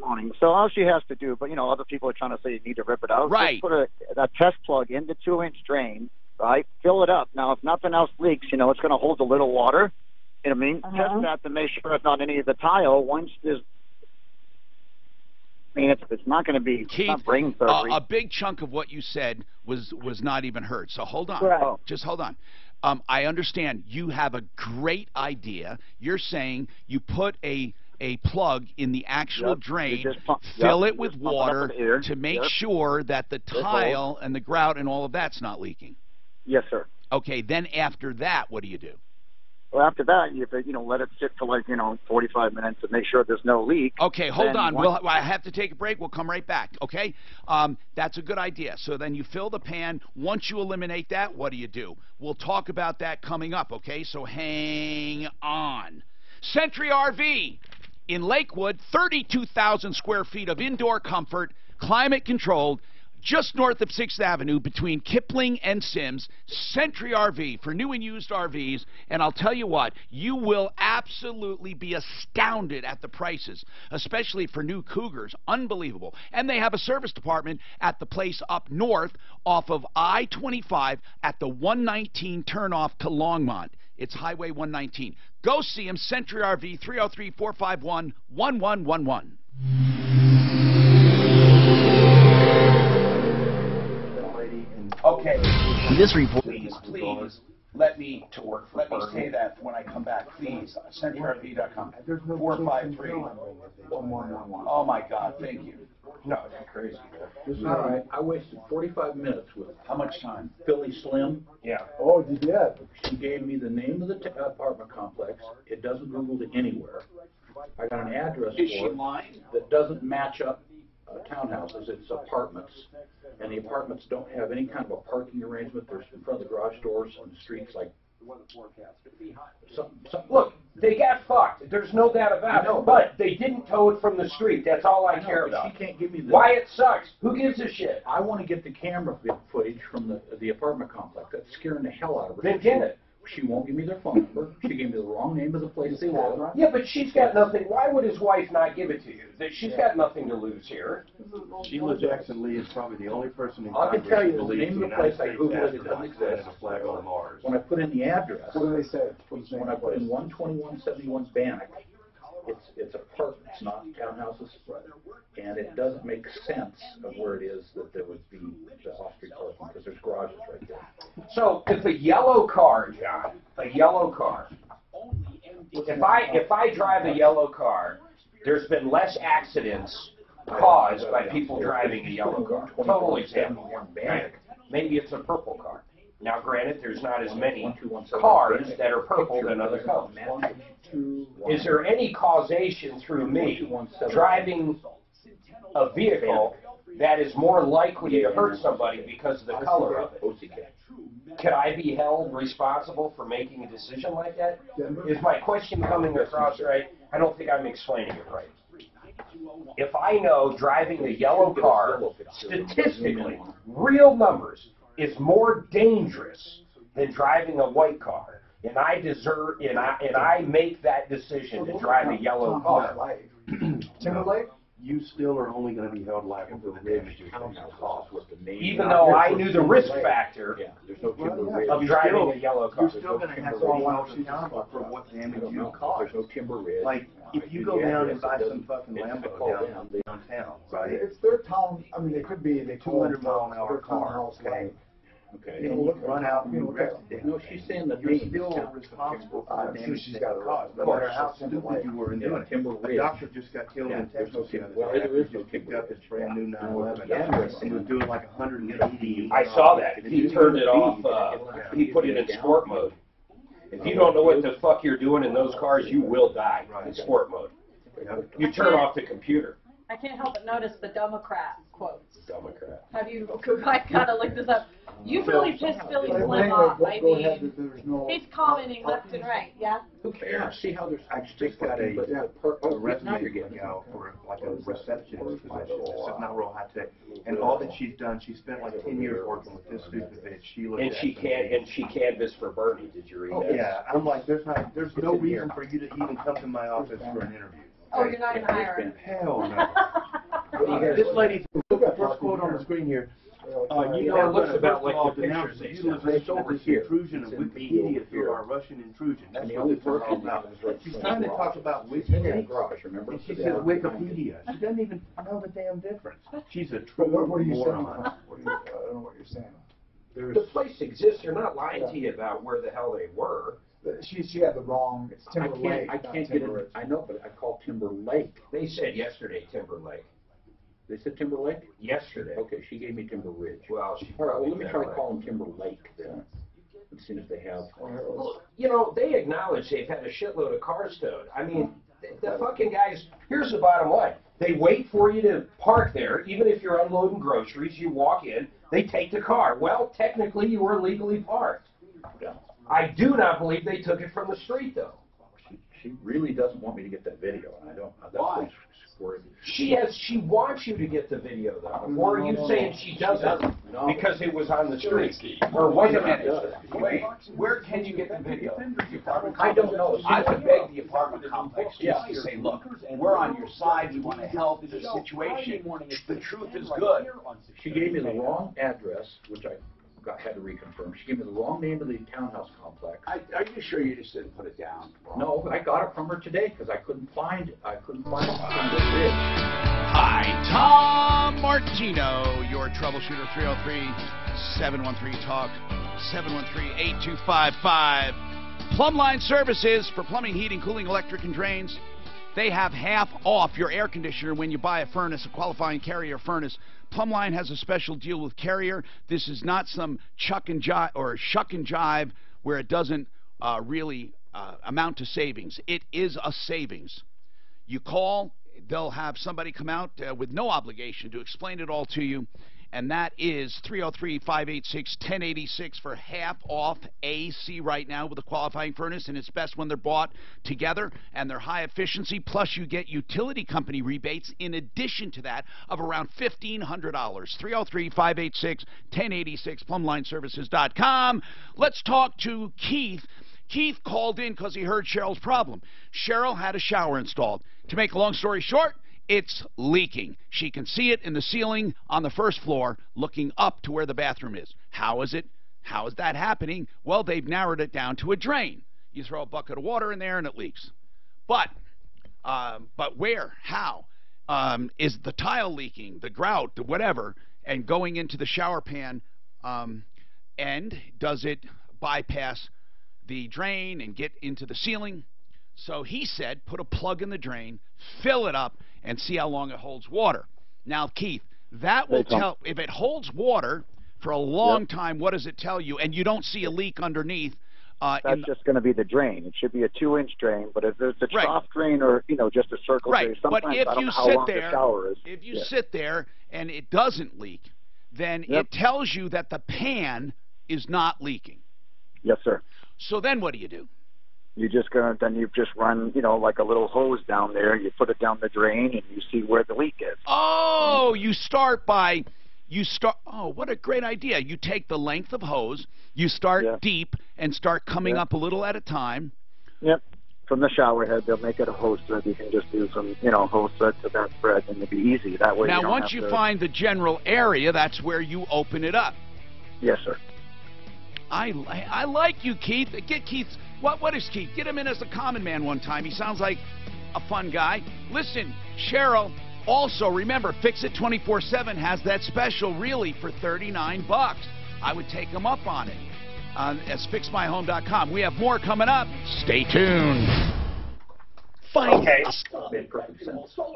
Q: morning. So all she has to do, but other people are trying to say you need to rip it out.
G: Right.
Q: Just put a test plug in the 2-inch drain, right? Fill it up. Now, if nothing else leaks, it's going to hold a little water. You know what I mean? Test that to make sure it's not any of the tile. Once there's mean, it's not going to be not brain surgery.
G: A big chunk of what you said was not even heard. So hold on.
Q: Right.
G: Just hold on. I understand you have a great idea. You're saying you put a plug in the actual drain, fill it with water to make sure that the tile and the grout and all of that's not leaking.
Q: Yes, sir.
G: Okay, then after that, what do you do?
Q: Well, after that, you let it sit for 45 minutes to make sure there's no leak.
G: Okay, hold on. I have to take a break. We'll come right back, okay? That's a good idea. So then you fill the pan. Once you eliminate that, what do? We'll talk about that coming up, okay? So hang on. Century RV in Lakewood, 32,000 square feet of indoor comfort, climate-controlled, just north of 6th Avenue between Kipling and Sims. Century RV for new and used RVs. And I'll tell you what, you will absolutely be astounded at the prices, especially for new Cougars. Unbelievable. And they have a service department at the place up north off of I-25 at the 119 turnoff to Longmont. It's Highway 119. Go see them, Century RV, 303-451-1111. Okay.
A: This report. Please, let me say that when I come back, please. CenturyRV.com. 453-1111. Oh my God, thank you. No, that's crazy.
R: This is all right. I wasted 45 minutes with
A: how much time?
R: Philly Slim.
A: Yeah.
B: Oh, you did?
R: She gave me the name of the apartment complex. It doesn't Google it anywhere. I got an address for it that doesn't match up townhouses. It's apartments. And the apartments don't have any kind of a parking arrangement. There's in front of the garage doors and the streets like.
D: Look, they got fucked. There's no doubt about it. But they didn't tow it from the street. That's all I care about.
R: She can't give me the.
D: Why it sucks? Who gives a shit?
R: I want to get the camera footage from the apartment complex. That's scaring the hell out of her.
D: Then get it.
R: She won't give me their phone number. She gave me the wrong name of the place they live.
D: Yeah, but she's got nothing. Why would his wife not give it to you? She's got nothing to lose here.
C: Sheila Jackson Lee is probably the only person in
R: I can
C: Congress
R: tell you
C: who
R: the
C: believes
R: name of the
C: the
R: place.
C: United
R: I googled it.
C: States
R: It doesn't exist.
C: has a flag on Mars.
R: When I put in the address,
B: what do they say?
R: When I put in 12171 Bannock, it's apartments, not townhouses, and it doesn't make sense of where it is that there would be the off-street parking because there's garages right there.
D: So if a yellow car, John, a yellow car, if I drive a yellow car, there's been less accidents caused by people driving a yellow car. Total example. Maybe it's a purple car. Now, granted, there's not as many cars that are purple than other colors. Is there any causation through me driving a vehicle that is more likely to hurt somebody because of the color of it? Could I be held responsible for making a decision like that? Is my question coming across right? I don't think I'm explaining it right. If I know driving a yellow car, statistically, real numbers, is more dangerous than driving a white car, and I make that decision to drive a yellow car.
B: Timberlake?
C: You still are only going to be held liable for the damage your townhouse caused.
D: Even though I knew the risk factor of driving a yellow car.
C: You're still going to have to be held accountable for what damage you caused.
R: There's no timber ridge.
C: Like, if you go down and buy some fucking Lambo downtown, right?
B: It's their town. I mean, they could be
C: 200-mile-an-hour car, okay?
R: Okay.
C: And you run out and you wreck it.
R: No, she's saying that
C: you're still responsible for the damage that you caused, no matter how stupid you were in doing it. A doctor just got killed in Texas the other day after he just picked up his brand new 911 and he was doing like 180.
D: I saw that. He turned it off. He put it in sport mode. If you don't know what the fuck you're doing in those cars, you will die in sport mode. You turn off the computer.
J: I can't help but notice the Democrat quotes.
D: Democrat.
J: Have you? I gotta look this up. You really pissed Philly Slim off. I mean, he's commenting left and right. Yeah.
R: Who cares? See how there's.
C: I just got a resume gal for like a receptionist position. This is not real high tech. And all that she's done, she spent like 10 years working with this stupid bitch.
D: And she canvassed for Bernie. Did you read that?
C: Yeah. I'm like, there's no reason for you to even come to my office for an interview.
J: Oh, you're not going to hire him.
C: Hell no. This lady, look at the first quote on the screen here.
D: You know, it looks about like the pictures they sent.
C: Utilization of this intrusion of Wikipedia through our Russian intrusion. That's what it's all about. She's trying to talk about Wikipedia, and she says Wikipedia. She doesn't even know the damn difference. She's a true
B: What are you saying?
C: moron.
B: I don't know what you're saying.
D: The place exists. They're not lying to you about where the hell they were.
B: She had the wrong. It's Timber Lake.
R: I can't get it. I know, but I called Timber Lake.
D: They said yesterday Timber Lake.
R: They said Timber Lake?
D: Yesterday.
R: Okay, she gave me Timber Ridge.
D: Well, she
R: all right, well, let me
D: meant
R: try to
D: that.
R: call them Timber Lake then. And see if they have.
D: Well, you know, they acknowledge they've had a shitload of cars towed. I mean, the fucking guys, here's the bottom line. They wait for you to park there, even if you're unloading groceries, you walk in, they take the car. Well, technically you were legally parked.
R: Yeah.
D: I do not believe they took it from the street, though.
R: She really doesn't want me to get that video, and I don't.
D: Why? She wants you to get the video, though. Or are you saying she doesn't because it was on the street? Or was it on the street?
A: Wait, where can you get the video?
R: I don't know.
A: I would beg the apartment complex just to say, look, we're on your side, we want to help in this situation. The truth is good.
R: She gave me the wrong address, which I had to reconfirm. She gave me the wrong name of the townhouse complex.
A: Are you sure you just didn't put it down?
R: No, I got it from her today because I couldn't find it from the bridge.
G: Hi, Tom Martino, your troubleshooter. 303-713-TALK, 713-8255. Plumbline Services for plumbing, heating, cooling, electric, and drains. They have half off your air conditioner when you buy a furnace, a qualifying Carrier furnace. Plumbline has a special deal with Carrier. This is not some chuck and jive or shuck and jive where it doesn't really amount to savings. It is a savings. You call, they'll have somebody come out with no obligation to explain it all to you, and that is 303-586-1086 for half off AC right now with a qualifying furnace, and it's best when they're bought together and they're high efficiency, plus you get utility company rebates in addition to that of around $1,500. 303-586-1086, plumlineservices.com. Let's talk to Keith. Keith called in because he heard Cheryl's problem. Cheryl had a shower installed. To make a long story short, it's leaking. She can see it in the ceiling on the first floor looking up to where the bathroom is. How is that happening? Well, they've narrowed it down to a drain. You throw a bucket of water in there and it leaks. But where? How? Is the tile leaking, the grout, the whatever, and going into the shower pan, and does it bypass the drain and get into the ceiling? So he said, put a plug in the drain, fill it up, and see how long it holds water. Now, Keith, that will tell, if it holds water for a long time, what does it tell you? And you don't see a leak underneath.
Q: That's just going to be the drain. It should be a 2-inch drain, but if there's a trough drain or, just a circle drain, sometimes
G: but if
Q: I don't
G: you
Q: know how
G: sit
Q: long
G: there,
Q: the shower is.
G: If you sit there and it doesn't leak, then it tells you that the pan is not leaking.
Q: Yes, sir.
G: So then what do you do?
Q: You just run, like a little hose down there. You put it down the drain, and you see where the leak is.
G: Oh, oh, what a great idea. You take the length of hose, you start deep, and start coming up a little at a time.
Q: Yep. From the shower head, they'll make it a hose thread. You can just do some, hose thread to that thread, and it'll be easy. That way
G: now, once you find the general area, that's where you open it up.
Q: Yes, sir.
G: I like you, Keith. Get Keith. What is Keith? Get him in as a common man one time. He sounds like a fun guy. Listen, Cheryl, also remember, Fix It 24/7 has that special really for $39. I would take him up on it. As fixmyhome.com. We have more coming up. Stay tuned.
D: Okay.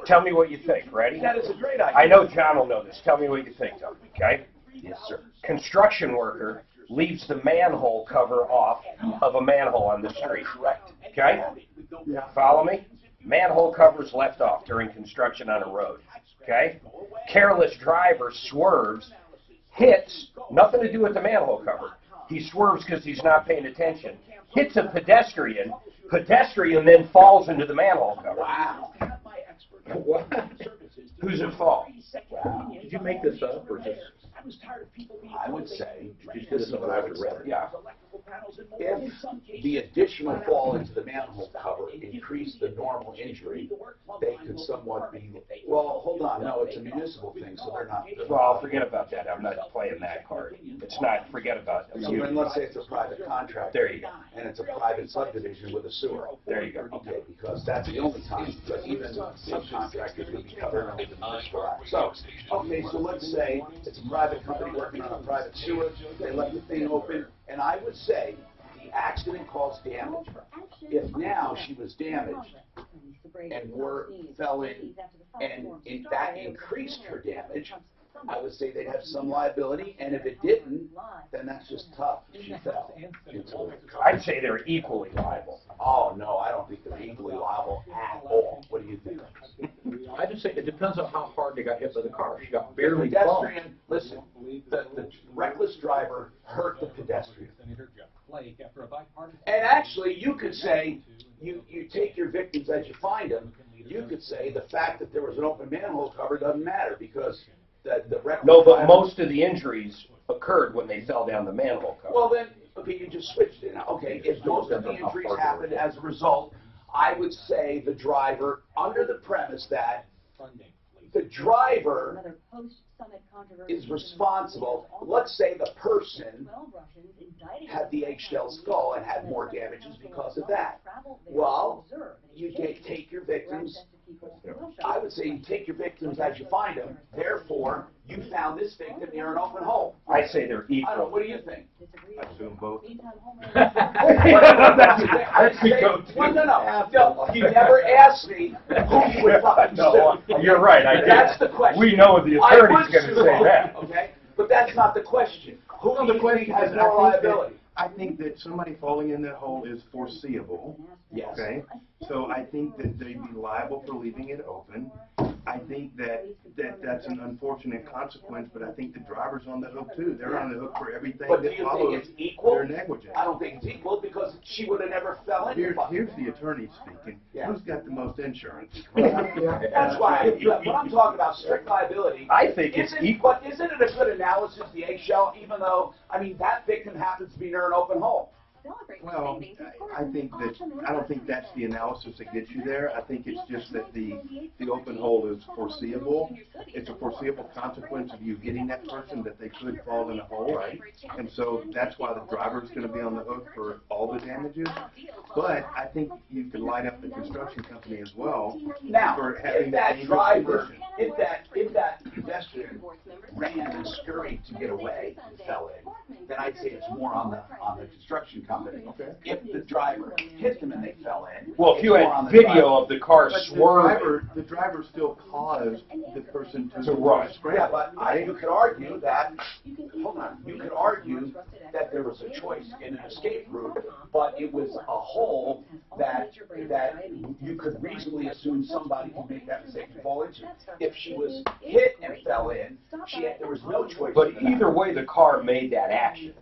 D: Tell me what you think. Ready?
A: That is a great idea.
D: I know John will know this. Tell me what you think, Tom. Okay?
A: Yes, sir.
D: Construction worker leaves the manhole cover off of a manhole on the street.
A: Correct.
D: Okay?
B: Yeah.
D: Follow me? Manhole covers left off during construction on a road. Okay? Careless driver swerves, hits, nothing to do with the manhole cover. He swerves because he's not paying attention. Hits a pedestrian. Pedestrian then falls into the manhole cover.
A: Wow.
D: What? Who's at fault?
R: Wow. Did you make this up or just?
A: I would say,
R: This is what I would read.
A: yeah, if the additional fall into the manhole cover is increase the normal injury, they could somewhat be, well, hold on, no, it's a municipal thing, so they're not.
D: Well, forget about that. I'm not playing that card. It's not, forget about it.
A: So then let's say it's a private contract.
D: There you go.
A: And it's a private subdivision with a sewer.
D: There you go.
A: Okay, because that's the only time, but even subcontractors would be covered under the municipal act. So, okay, so let's say it's a private company working on a private sewer, they left the thing open, and I would say the accident caused damage. If now she was damaged and fell in, and that increased her damage, I would say they'd have some liability, and if it didn't, then that's just tough. She fell.
D: I'd say they're equally liable.
A: Oh, no, I don't think they're equally liable at all. What do you think?
R: I just say it depends on how hard they got hit by the car. She got
A: The
R: barely
A: pedestrian, listen, the reckless driver hurt the pedestrian. And actually, you could say, you take your victims as you find them, you could say the fact that there was an open manhole cover doesn't matter because the reckless
D: No, but
A: driver,
D: most of the injuries occurred when they fell down the manhole cover.
A: well then, okay, you just switched it now. Okay, if most of the injuries happened as a result, I would say the driver, under the premise that the driver is responsible. Let's say the person had the eggshell skull and had more damages because of that. Well, you take your victims. I would say you take your victims as you find them. Therefore, you found this victim near an open hole.
D: I say they're equal.
A: I don't know. What do you think?
N: I assume both.
A: No. You never asked me who you would fucking sue.
D: You're right.
A: That's the question.
D: We know the attorney's going to say that.
A: Okay, but that's not the question. Who do you think has more liability?
N: I think that somebody falling in that hole is foreseeable.
A: Yes.
N: Okay? So I think that they'd be liable for leaving it open. I think that's an unfortunate consequence, but I think the driver's on the hook too. They're on the hook for everything
A: But do
N: that
A: you
N: follows
A: think it's equal?
N: their negligence.
A: I don't think it's equal because she would have never fell in.
N: Here's the attorney speaking.
A: Yeah.
N: Who's got the most insurance?
A: That's why when I'm talking about strict liability,
D: I think it's equal.
A: But isn't it a good analysis, the eggshell, even though, I mean, that victim happens to be near an open hole?
N: Well, I think that I don't think that's the analysis that gets you there. I think it's just that the open hole is foreseeable. It's a foreseeable consequence of you hitting that person that they could fall in a hole, right? And so that's why the driver is going to be on the hook for all the damages. But I think you could light up the construction company as well
A: Now,
N: for having
A: if that
N: dangerous
A: driver,
N: condition.
A: if that pedestrian ran and scurried to get away and fell in, then I'd say it's more on the construction company.
N: Okay.
A: If the driver hit them and they fell in,
D: Well, if you
A: it's more on
D: had
A: the
D: video
A: driver.
D: of the car
N: But
D: swerving.
N: the driver still caused the person
D: To run.
A: Yeah, but you could argue that, hold on, you could argue that there was a choice in an escape route, but it was a hole that you could reasonably assume somebody could make that mistake and fall into. If she was hit and fell in, there was no choice.
D: But either way, the car made that action.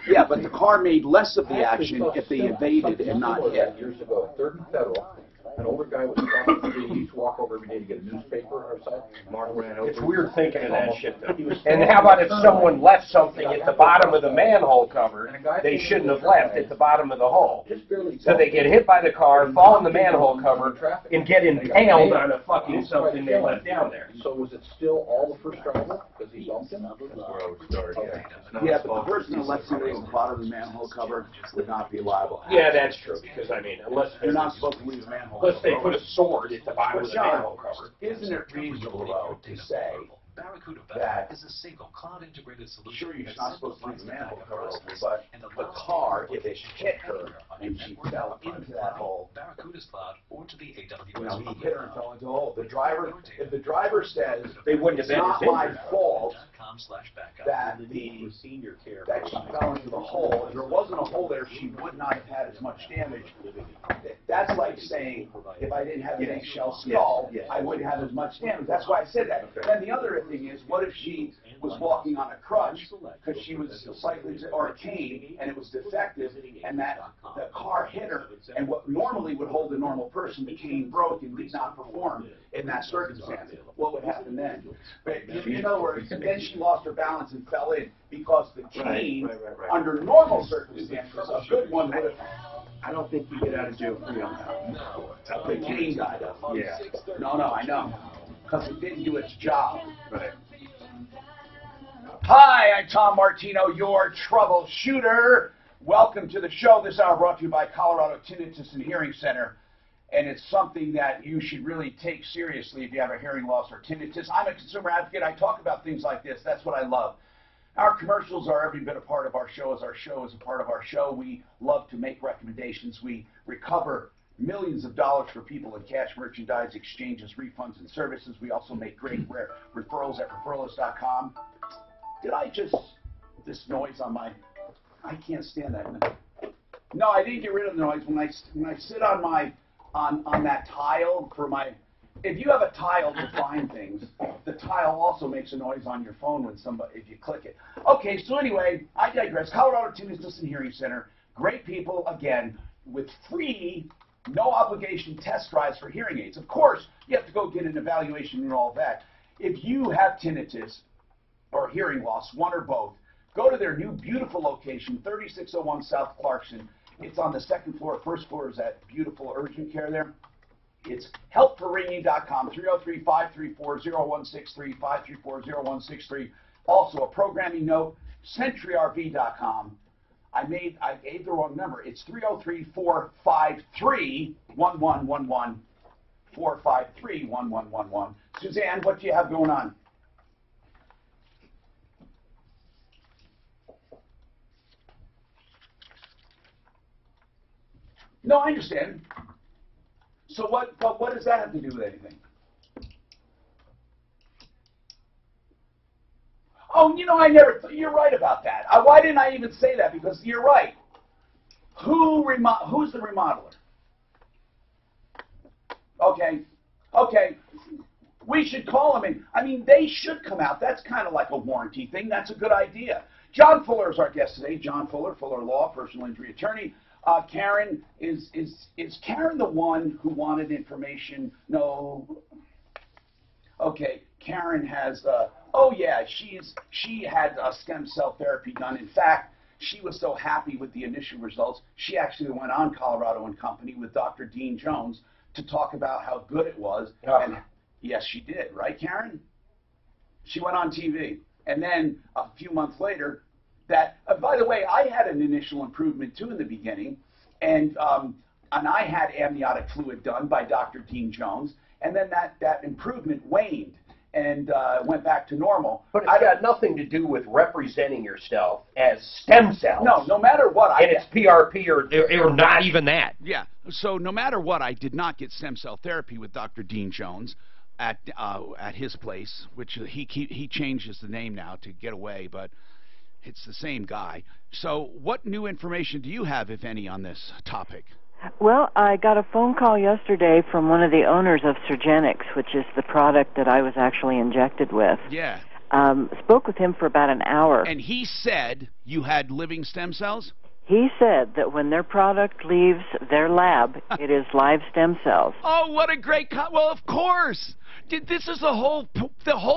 A: Yeah, but the car made less of the action if they evaded and not hit.
R: Years ago, 3rd and Federal, an older guy was crossing the street. He used to walk over every day to get a newspaper or something.
N: Mark ran over.
D: It's weird thinking of that shit, though. And how about if someone left something at the bottom of the manhole cover they shouldn't have left at the bottom of the hole? So they get hit by the car, fall in the manhole cover, and get impaled on a fucking something they left down there.
R: So was it still all the first driver because he bumped him?
N: That's where I would start, yeah.
A: Yeah, but the person who left somebody at the bottom of the manhole cover would not be liable.
D: Yeah, that's true, because, I mean, unless
A: You're not supposed to leave a manhole cover.
D: unless they put a sword at the bottom
A: But
D: of the
A: John,
D: manhole cover.
A: isn't it reasonable, though, to say that
S: is a single cloud-integrated solution.
A: sure you're not supposed to leave the manhole cover open, but the car, if it hit her and she fell into that hole,
S: Barracuda's cloud or to the AWS.
A: you know, he hit her and fell into the hole. The driver, if the driver says
D: They wouldn't have
A: it's
D: been
A: not
D: as
A: my
D: injured.
A: fault
S: .com/backup.
A: that she fell into the hole, if there wasn't a hole there, she would not have had as much damage. That's like saying, if I didn't have an eggshell skull, I wouldn't have as much damage. That's why I said that. And the other thing is, what if she was walking on a crutch because she was slightly, or a cane, and it was defective, and that the car hit her, and what normally would hold a normal person, the cane broke and did not perform in that circumstance. What would happen then? But in other words, then she lost her balance and fell in because the cane, under normal circumstances, a good one would have.
C: I don't think you get out of jail free on that.
A: No. The cane guy, though.
C: Yeah.
A: No, I know. Because it didn't do its job.
C: Right.
A: Hi, I'm Tom Martino, your troubleshooter. Welcome to the show. This hour brought to you by Colorado Tinnitus and Hearing Center. And it's something that you should really take seriously if you have a hearing loss or tinnitus. I'm a consumer advocate. I talk about things like this. That's what I love. Our commercials are every bit a part of our show, as our show is a part of our show. We love to make recommendations. We recover millions of dollars for people in cash, merchandise, exchanges, refunds, and services. We also make great referrals at referrals.com. Did I just, this noise on my, I can't stand that. No, I didn't get rid of the noise. When I sit on my, on that tile for my, if you have a tile to find things, the tile also makes a noise on your phone when if you click it. Okay, so anyway, I digress. Colorado Tinnitus and Hearing Center, great people, again, with free, no obligation test drives for hearing aids. Of course, you have to go get an evaluation and all that. If you have tinnitus or hearing loss, one or both, go to their new beautiful location, 3601 South Clarkson. It's on the second floor. First floor is that beautiful urgent care there. It's helpforringing.com, 303-534-0163, 534-0163. Also, a programming note, centuryrv.com. I gave the wrong number. It's 303-453-1111, 453-1111. Suzanne, what do you have going on? No, I understand. So what does that have to do with anything? Oh, you know, you're right about that. Why didn't I even say that? Because you're right. Who's the remodeler? Okay. We should call them in. I mean, they should come out. That's kind of like a warranty thing. That's a good idea. John Fuller is our guest today. John Fuller, Fuller Law, personal injury attorney. Karen, is Karen the one who wanted information? No. Okay, Karen has, oh yeah, she had stem cell therapy done. In fact, she was so happy with the initial results, she actually went on Colorado and Company with Dr. Dean Jones to talk about how good it was. And yes, she did, right, Karen? She went on TV. And then a few months later, by the way, I had an initial improvement too in the beginning, and I had amniotic fluid done by Dr. Dean Jones, and then that improvement waned and went back to normal.
L: But it's got nothing to do with representing yourself as stem cells.
A: No matter what.
L: And it's PRP or not even that.
G: Yeah, so no matter what, I did not get stem cell therapy with Dr. Dean Jones at his place, which he changes the name now to get away, but it's the same guy. So what new information do you have, if any, on this topic?
T: Well, I got a phone call yesterday from one of the owners of Surgenics, which is the product that I was actually injected with.
G: Yeah.
T: Spoke with him for about an hour.
G: And he said you had living stem cells?
T: He said that when their product leaves their lab, it is live stem cells.
G: Oh, what a great well, of course. This is the whole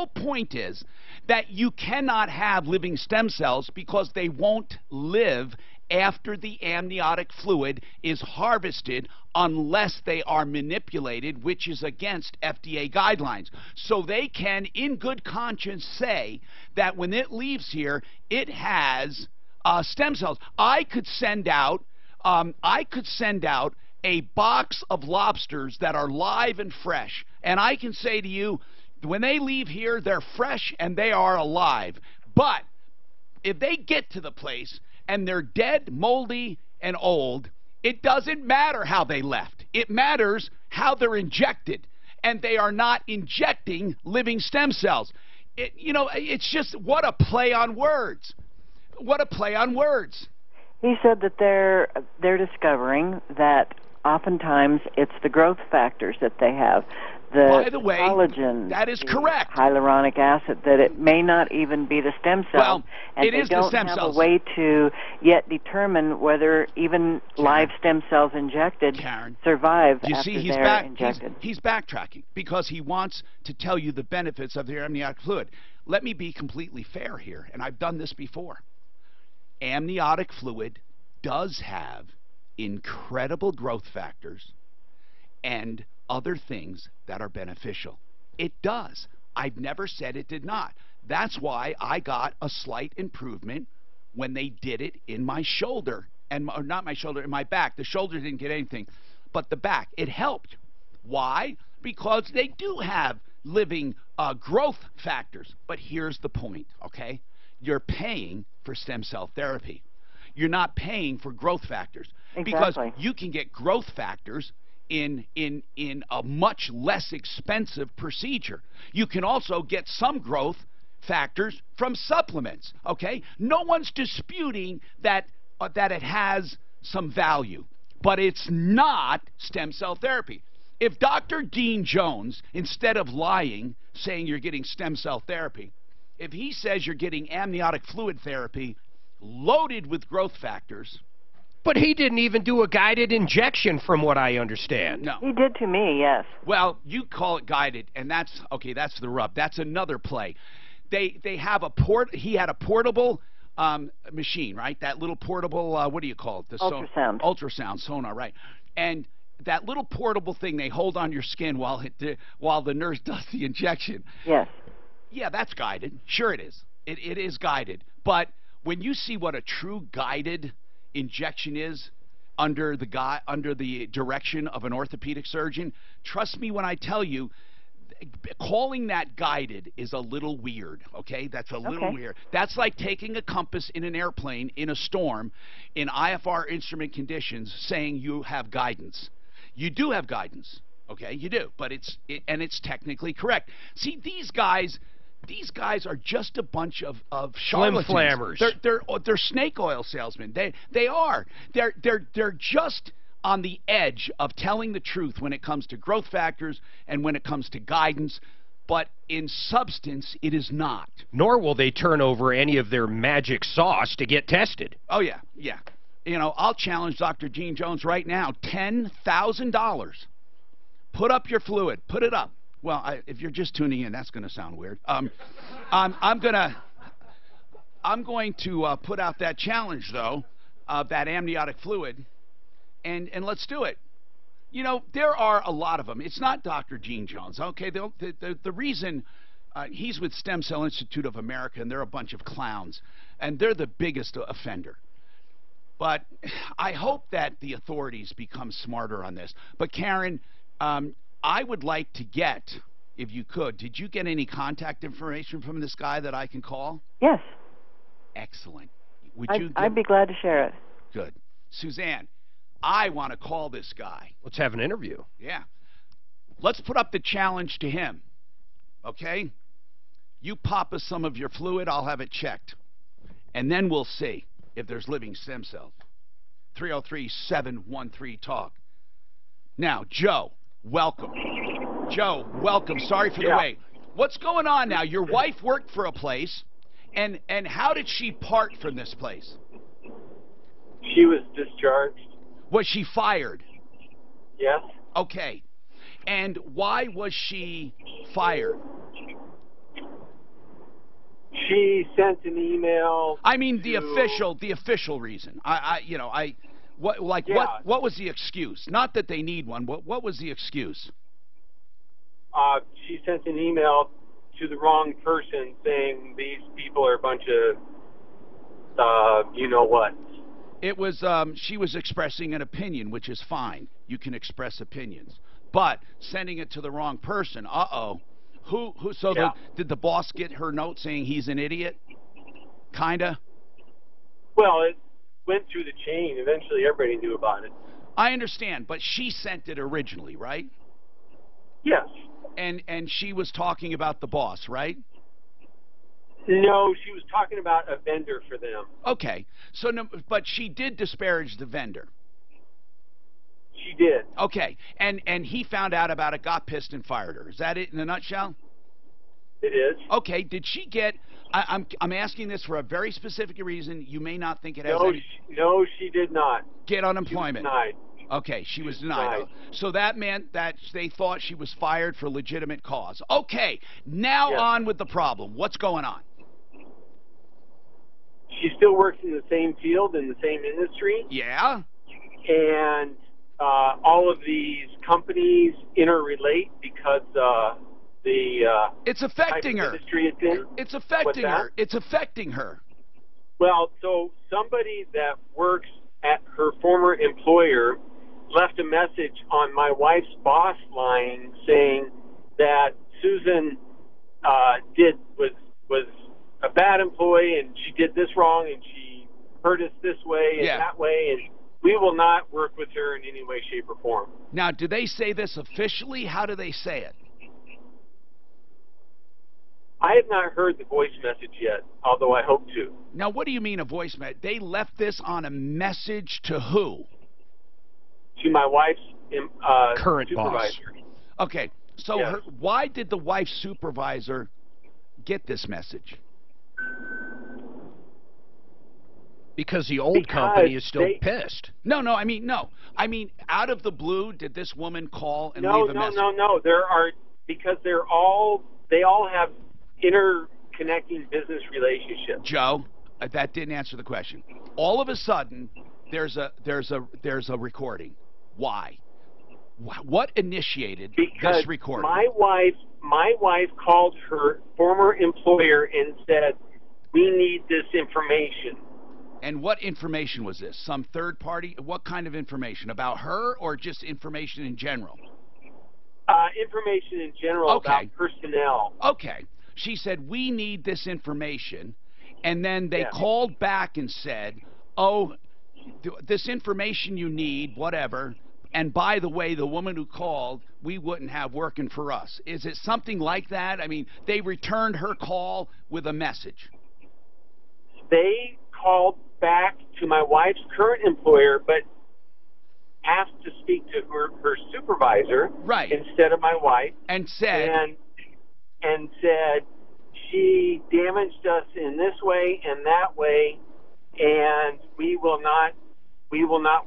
G: point is that you cannot have living stem cells because they won't live after the amniotic fluid is harvested unless they are manipulated, which is against FDA guidelines. So they can, in good conscience, say that when it leaves here, it has stem cells. I could send out a box of lobsters that are live and fresh, and I can say to you, when they leave here, they're fresh and they are alive. But if they get to the place and they're dead, moldy, and old, it doesn't matter how they left. It matters how they're injected. And they are not injecting living stem cells. It's just, what a play on words. What a play on words.
T: He said that they're discovering that oftentimes it's the growth factors that they have.
G: By the way,
T: collagen,
G: that is correct.
T: Hyaluronic acid, that it may not even be the stem cells.
G: Well,
T: and
G: it is
T: they
G: the
T: don't
G: stem
T: have
G: cells.
T: a way to yet determine whether even live stem cells injected survive after they're injected.
G: He's backtracking because he wants to tell you the benefits of the amniotic fluid. Let me be completely fair here, and I've done this before. Amniotic fluid does have incredible growth factors and other things that are beneficial. It does. I've never said it did not. That's why I got a slight improvement when they did it in my shoulder, or not my shoulder, in my back. The shoulder didn't get anything, but the back, it helped. Why? Because they do have living growth factors. But here's the point, okay? You're paying for stem cell therapy. You're not paying for growth factors.
T: Exactly.
G: Because you can get growth factors in a much less expensive procedure. You can also get some growth factors from supplements, okay? No one's disputing that it has some value, but it's not stem cell therapy. If Dr. Dean Jones, instead of lying, saying you're getting stem cell therapy, if he says you're getting amniotic fluid therapy loaded with growth factors...
L: But he didn't even do a guided injection, from what I understand.
G: No.
T: He did to me, yes.
G: Well, you call it guided, and that's the rub. That's another play. They have he had a portable machine, right? That little portable, what do you call it?
T: Ultrasound.
G: Ultrasound, sonar, right. And that little portable thing they hold on your skin while the nurse does the injection.
T: Yes.
G: Yeah, that's guided. Sure it is. It is guided. But when you see what a true guided injection is under the direction of an orthopedic surgeon, trust me when I tell you, calling that guided is a little weird, okay? That's a little weird. That's like taking a compass in an airplane in a storm in IFR instrument conditions saying you have guidance. You do have guidance, okay? You do, but it's technically correct. See, these guys are just a bunch of charlatans.
L: Flim-flammers.
G: They're snake oil salesmen. They are. They're just on the edge of telling the truth when it comes to growth factors and when it comes to guidance, but in substance, it is not.
L: Nor will they turn over any of their magic sauce to get tested.
G: Oh, yeah, yeah. You know, I'll challenge Dr. Gene Jones right now, $10,000. Put up your fluid. Put it up. Well, if you're just tuning in, that's going to sound weird. I'm going to put out that challenge, though, of that amniotic fluid, and let's do it. You know, there are a lot of them. It's not Dr. Gene Jones, okay? The reason he's with Stem Cell Institute of America, and they're a bunch of clowns, and they're the biggest offender. But I hope that the authorities become smarter on this. But Karen, I would like to get, if you could, did you get any contact information from this guy that I can call?
T: Yes.
G: Excellent.
T: I'd be glad to share it.
G: Good. Suzanne, I want to call this guy.
L: Let's have an interview.
G: Yeah. Let's put up the challenge to him, okay? You pop us some of your fluid, I'll have it checked. And then we'll see if there's living stem cells. 303-713-TALK. Now, Joe, welcome. Joe, welcome. Sorry for the wait. What's going on now? Your wife worked for a place, and how did she part from this place?
O: She was discharged.
G: Was she fired?
O: Yes.
G: Okay. And why was she fired?
O: She sent an email.
G: I mean the official reason. What was the excuse? Not that they need one. What was the excuse?
O: She sent an email to the wrong person saying these people are a bunch of you know what.
G: It was she was expressing an opinion, which is fine. You can express opinions, but sending it to the wrong person. Did the boss get her note saying he's an idiot? Kinda. Well,
O: it went through the chain. Eventually, everybody knew about it.
G: I understand, but she sent it originally, right?
O: Yes.
G: And she was talking about the boss, right?
O: No, she was talking about a vendor for them.
G: Okay. So, no, but she did disparage the vendor.
O: She did.
G: Okay. And he found out about it, got pissed, and fired her. Is that it in a nutshell?
O: It is.
G: Okay. Did she get... I'm asking this for a very specific reason. You may not think it has
O: No, she did not.
G: Get unemployment.
O: She was denied.
G: Okay, she was denied. So that meant that they thought she was fired for legitimate cause. Okay, now on with the problem. What's going on?
O: She still works in the same field, in the same industry.
G: Yeah?
O: and all of these companies interrelate because
G: it's affecting her.
O: Industry it's in.
G: It's affecting her. It's affecting her.
O: Well, so somebody that works at her former employer left a message on my wife's boss line saying that Susan was a bad employee and she did this wrong and she hurt us this way and that way, and we will not work with her in any way, shape, or form.
G: Now, do they say this officially? How do they say it?
O: I have not heard the voice message yet, although I hope to.
G: Now, what do you mean a voice message? They left this on a message to who?
O: To my wife's
L: current
O: supervisor.
L: boss.
G: Okay, so why did the wife's supervisor get this message?
L: Because the old company is still pissed.
G: No, I mean, out of the blue, did this woman call and leave a message?
O: No. Because they all have interconnecting business relationships.
G: Joe, that didn't answer the question. All of a sudden, there's a recording. Why? What initiated this recording?
O: My wife called her former employer and said, "We need this information."
G: And what information was this? Some third party? What kind of information? About her or just information in general?
O: Information in general about personnel.
G: Okay. She said, we need this information. And then they called back and said, oh, this information you need, whatever. And by the way, the woman who called, we wouldn't have working for us. Is it something like that? I mean, they returned her call with a message.
O: They called back to my wife's current employer, but asked to speak to her supervisor instead of my wife,
G: and said
O: she damaged us in this way and that way, and we will not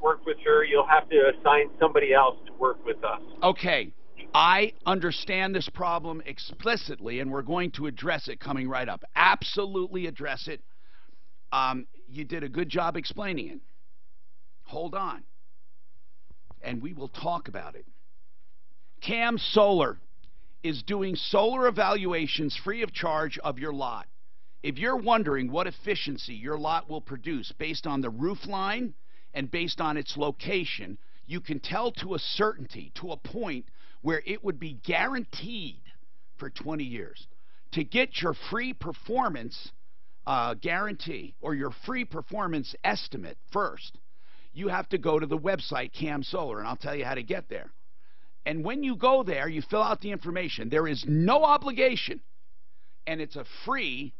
O: work with her. You'll have to assign somebody else to work with us.
G: Okay. I understand this problem explicitly, and we're going to address it coming right up. Absolutely address it. You did a good job explaining it. Hold on. And we will talk about it. Cam Solar is doing solar evaluations free of charge of your lot. If you're wondering what efficiency your lot will produce based on the roof line and based on its location, you can tell to a certainty, to a point where it would be guaranteed for 20 years. To get your free performance guarantee or your free performance estimate first, you have to go to the website Cam Solar, and I'll tell you how to get there. And when you go there, you fill out the information. There is no obligation, and it's a free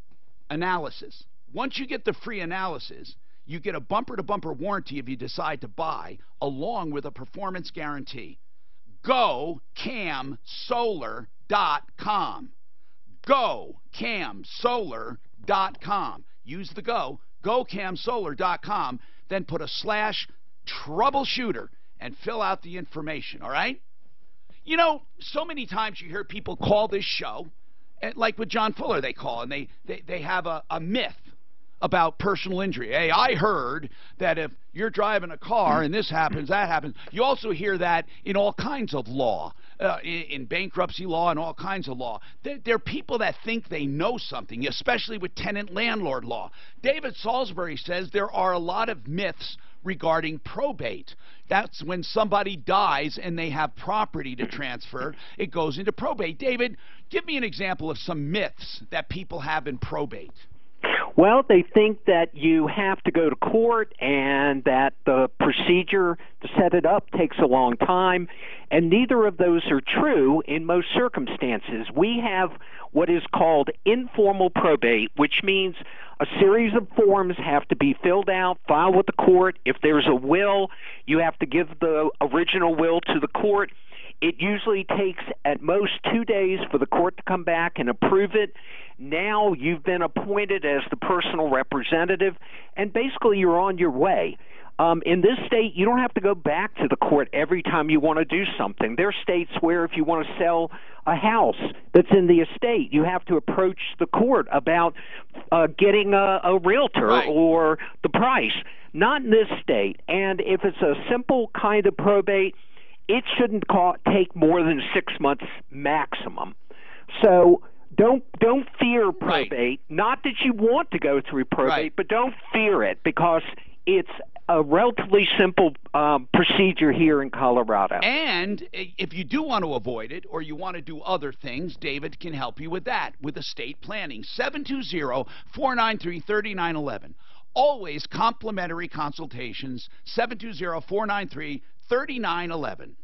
G: analysis. Once you get the free analysis, you get a bumper-to-bumper warranty if you decide to buy, along with a performance guarantee. Go camsolar.com. Go camsolar.com. Use the gocamsolar.com, then put a /troubleshooter and fill out the information, all right? You know, so many times you hear people call this show, and like with John Fuller they call, and they have a myth about personal injury. Hey, I heard that if you're driving a car and this happens, that happens. You also hear that in all kinds of law, in bankruptcy law and all kinds of law. There are people that think they know something, especially with tenant-landlord law. David Salisbury says there are a lot of myths regarding probate. That's when somebody dies and they have property to transfer, it goes into probate. David, give me an example of some myths that people have in probate.
M: Well, they think that you have to go to court and that the procedure to set it up takes a long time, and neither of those are true in most circumstances. We have what is called informal probate, which means a series of forms have to be filled out, filed with the court. If there's a will, you have to give the original will to the court. It usually takes at most 2 days for the court to come back and approve it. Now you've been appointed as the personal representative, and basically you're on your way. In this state, you don't have to go back to the court every time you want to do something. There are states where if you want to sell a house that's in the estate, you have to approach the court about getting a realtor or the price.
U: Not in this state. And if it's a simple kind of probate, it shouldn't take more than 6 months maximum. So don't fear probate.
G: Right.
U: Not that you want to go through probate,
G: Right.
U: but don't fear it, because it's a relatively simple procedure here in Colorado.
G: And if you do want to avoid it, or you want to do other things, David can help you with that, with estate planning. 720-493-3911. Always complimentary consultations. 720-493-3911.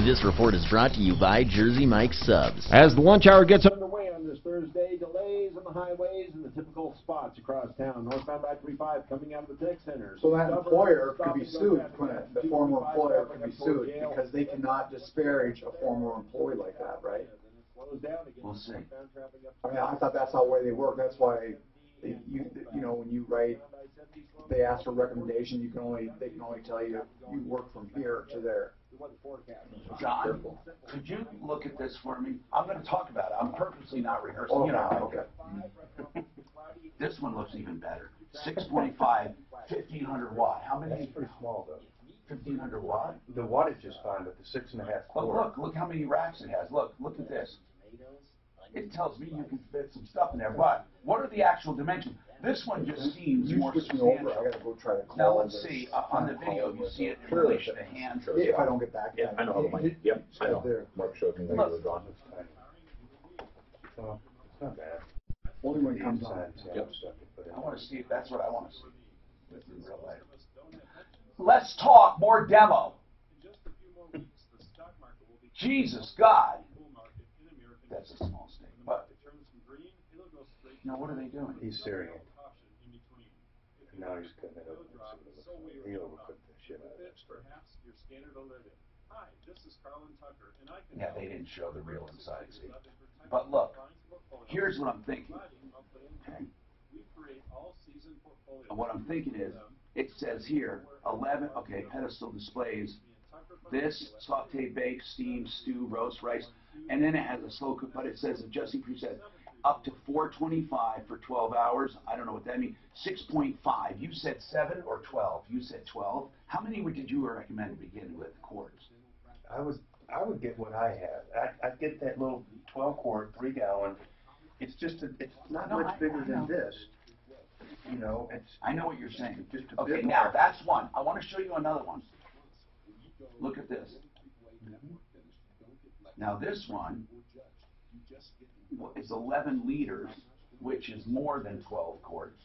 V: This report is brought to you by Jersey Mike Subs.
D: As the lunch hour gets underway on this Thursday, delays on the highways and the typical spots across town. Northbound I-35 coming out of the tech center.
B: So that employer could be sued, the former employer could be sued, because they cannot disparage a former employee like that, right?
A: We'll see.
B: I mean, I thought that's how way they work. That's why you know, when you write, they ask for recommendation. They can only tell you work from here to there.
A: John, could you look at this for me? I'm going to talk about it. I'm purposely not rehearsing.
B: Oh,
A: you know,
B: okay.
A: This one looks even better. 6.5, 1,500 watt. How many?
C: That's pretty small, though.
A: 1,500 watt?
C: The wattage is fine, but the 6.5 core.
A: Look how many racks it has. Look at this. It tells me you can fit some stuff in there, but what are the actual dimensions? This one just seems more substantial.
B: I gotta go try to call.
A: Now let's see, on the video you see it in relation to hands.
B: If I don't get back.
C: Yeah, I know. Yep, I know. Mark showed me that
A: Look.
C: he was on this time. So, it's not bad.
B: Only when it comes on.
C: Yep.
A: I want to see if that's what I want to see. This is real life. Let's talk more demo. Jesus God. That's a small state. But now what are they doing?
C: He's Syrian. And now he's cutting it open. He overcooked the shit out of it.
A: Yeah, they didn't show the real inside. See? But look, here's what I'm thinking. Okay. And what I'm thinking is, it says here, 11, okay, pedestal displays, this, saute, bake, steam, stew, roast, rice, and then it has a slow cook, but it says adjusting preset up to 425 for 12 hours. I don't know what that means. 6.5. You said 7 or 12? You said 12. How many did you recommend to begin with, quarts?
C: I would get what I had. I'd get that little 12-quart, 3-gallon. It's just it's not much bigger than this. You know,
A: I know what you're saying.
C: Just a
A: okay,
C: bit
A: now
C: more.
A: that's one. I want to show you another one. Look at this. Now this one is 11 liters, which is more than 12 quarts.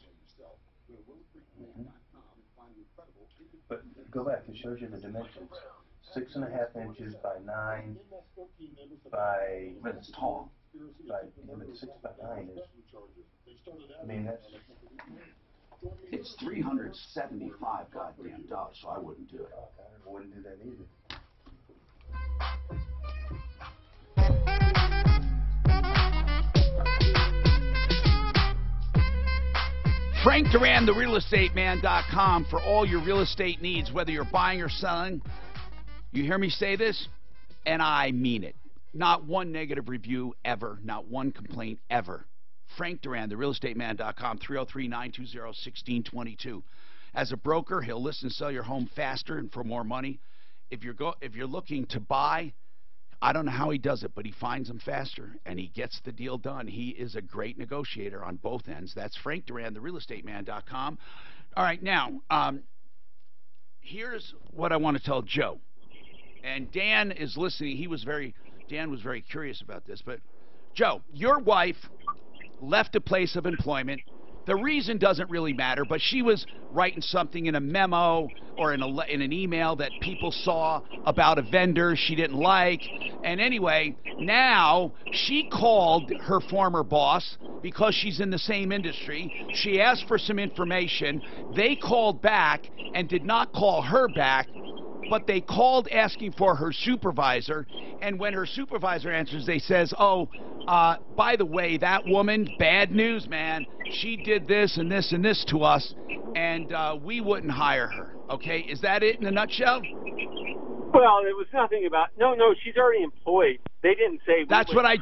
C: But go back, it shows you the dimensions. 6.5 inches by 9 by.
A: But it's tall.
C: By 6 by 9 is. I mean, that's.
A: It's $375 goddamn dollars, so I wouldn't do it.
C: I wouldn't do that either.
G: Frank Duran, therealestateman.com for all your real estate needs, whether you're buying or selling. You hear me say this? And I mean it. Not one negative review ever. Not one complaint ever. Frank Duran, therealestateman.com, 303-920-1622. As a broker, he'll list and sell your home faster and for more money. If you're looking to buy, I don't know how he does it, but he finds them faster, and he gets the deal done. He is a great negotiator on both ends. That's Frank Duran, therealestateman.com. All right, now, here's what I want to tell Joe. And Dan is listening. Dan was very curious about this. But, Joe, your wife left a place of employment. The reason doesn't really matter, but she was writing something in a memo or in an email that people saw about a vendor she didn't like. And anyway, now she called her former boss because she's in the same industry. She asked for some information. They called back and did not call her back, but they called asking for her supervisor. And when her supervisor answers, they says, by the way, that woman, bad news, man. She did this and this and this to us, and we wouldn't hire her. Okay, is that it in a nutshell?
W: Well, it was nothing about, no, she's already employed.
F: They didn't say
G: that's what I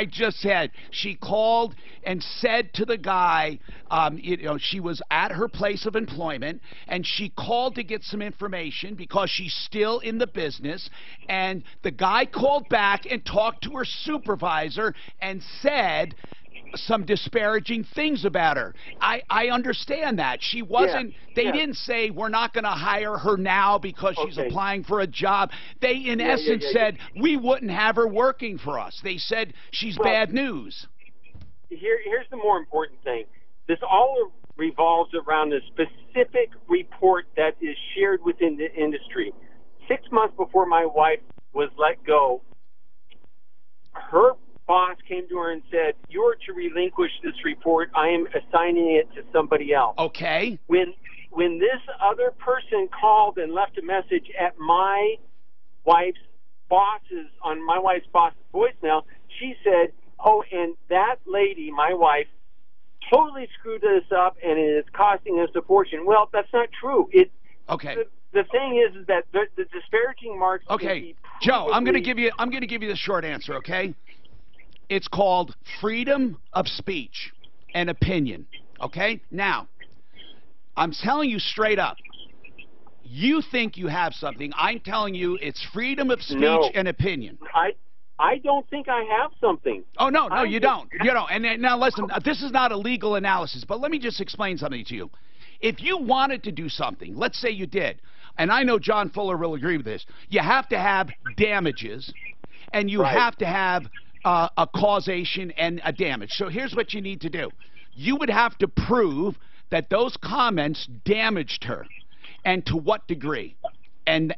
G: just said. She called and said to the guy, she was at her place of employment, and she called to get some information because she's still in the business, and the guy called back and talked to her supervisor and said some disparaging things about her. I understand that. She wasn't, they didn't say we're not going to hire her now because she's applying for a job. They, in essence, said we wouldn't have her working for us. They said she's bad news.
F: Here's the more important thing. This all revolves around a specific report that is shared within the industry. 6 months before my wife was let go, her boss came to her and said, "You're to relinquish this report. I am assigning it to somebody else."
G: Okay.
F: When this other person called and left a message at my wife's boss's voicemail, she said, "Oh, and that lady, my wife, totally screwed this up, and it is costing us a fortune." Well, that's not true. The thing is that the disparaging marks.
G: Okay, Joe, I'm going to give you the short answer. Okay. It's called freedom of speech and opinion, okay? Now, I'm telling you straight up, you think you have something. I'm telling you it's freedom of speech and opinion.
F: I don't think I have something.
G: Oh, no, you don't. You know, and now listen, this is not a legal analysis, but let me just explain something to you. If you wanted to do something, let's say you did, and I know John Fuller will agree with this, you have to have damages, and you have to have a causation and a damage. So here's what you need to do. You would have to prove that those comments damaged her, and to what degree. And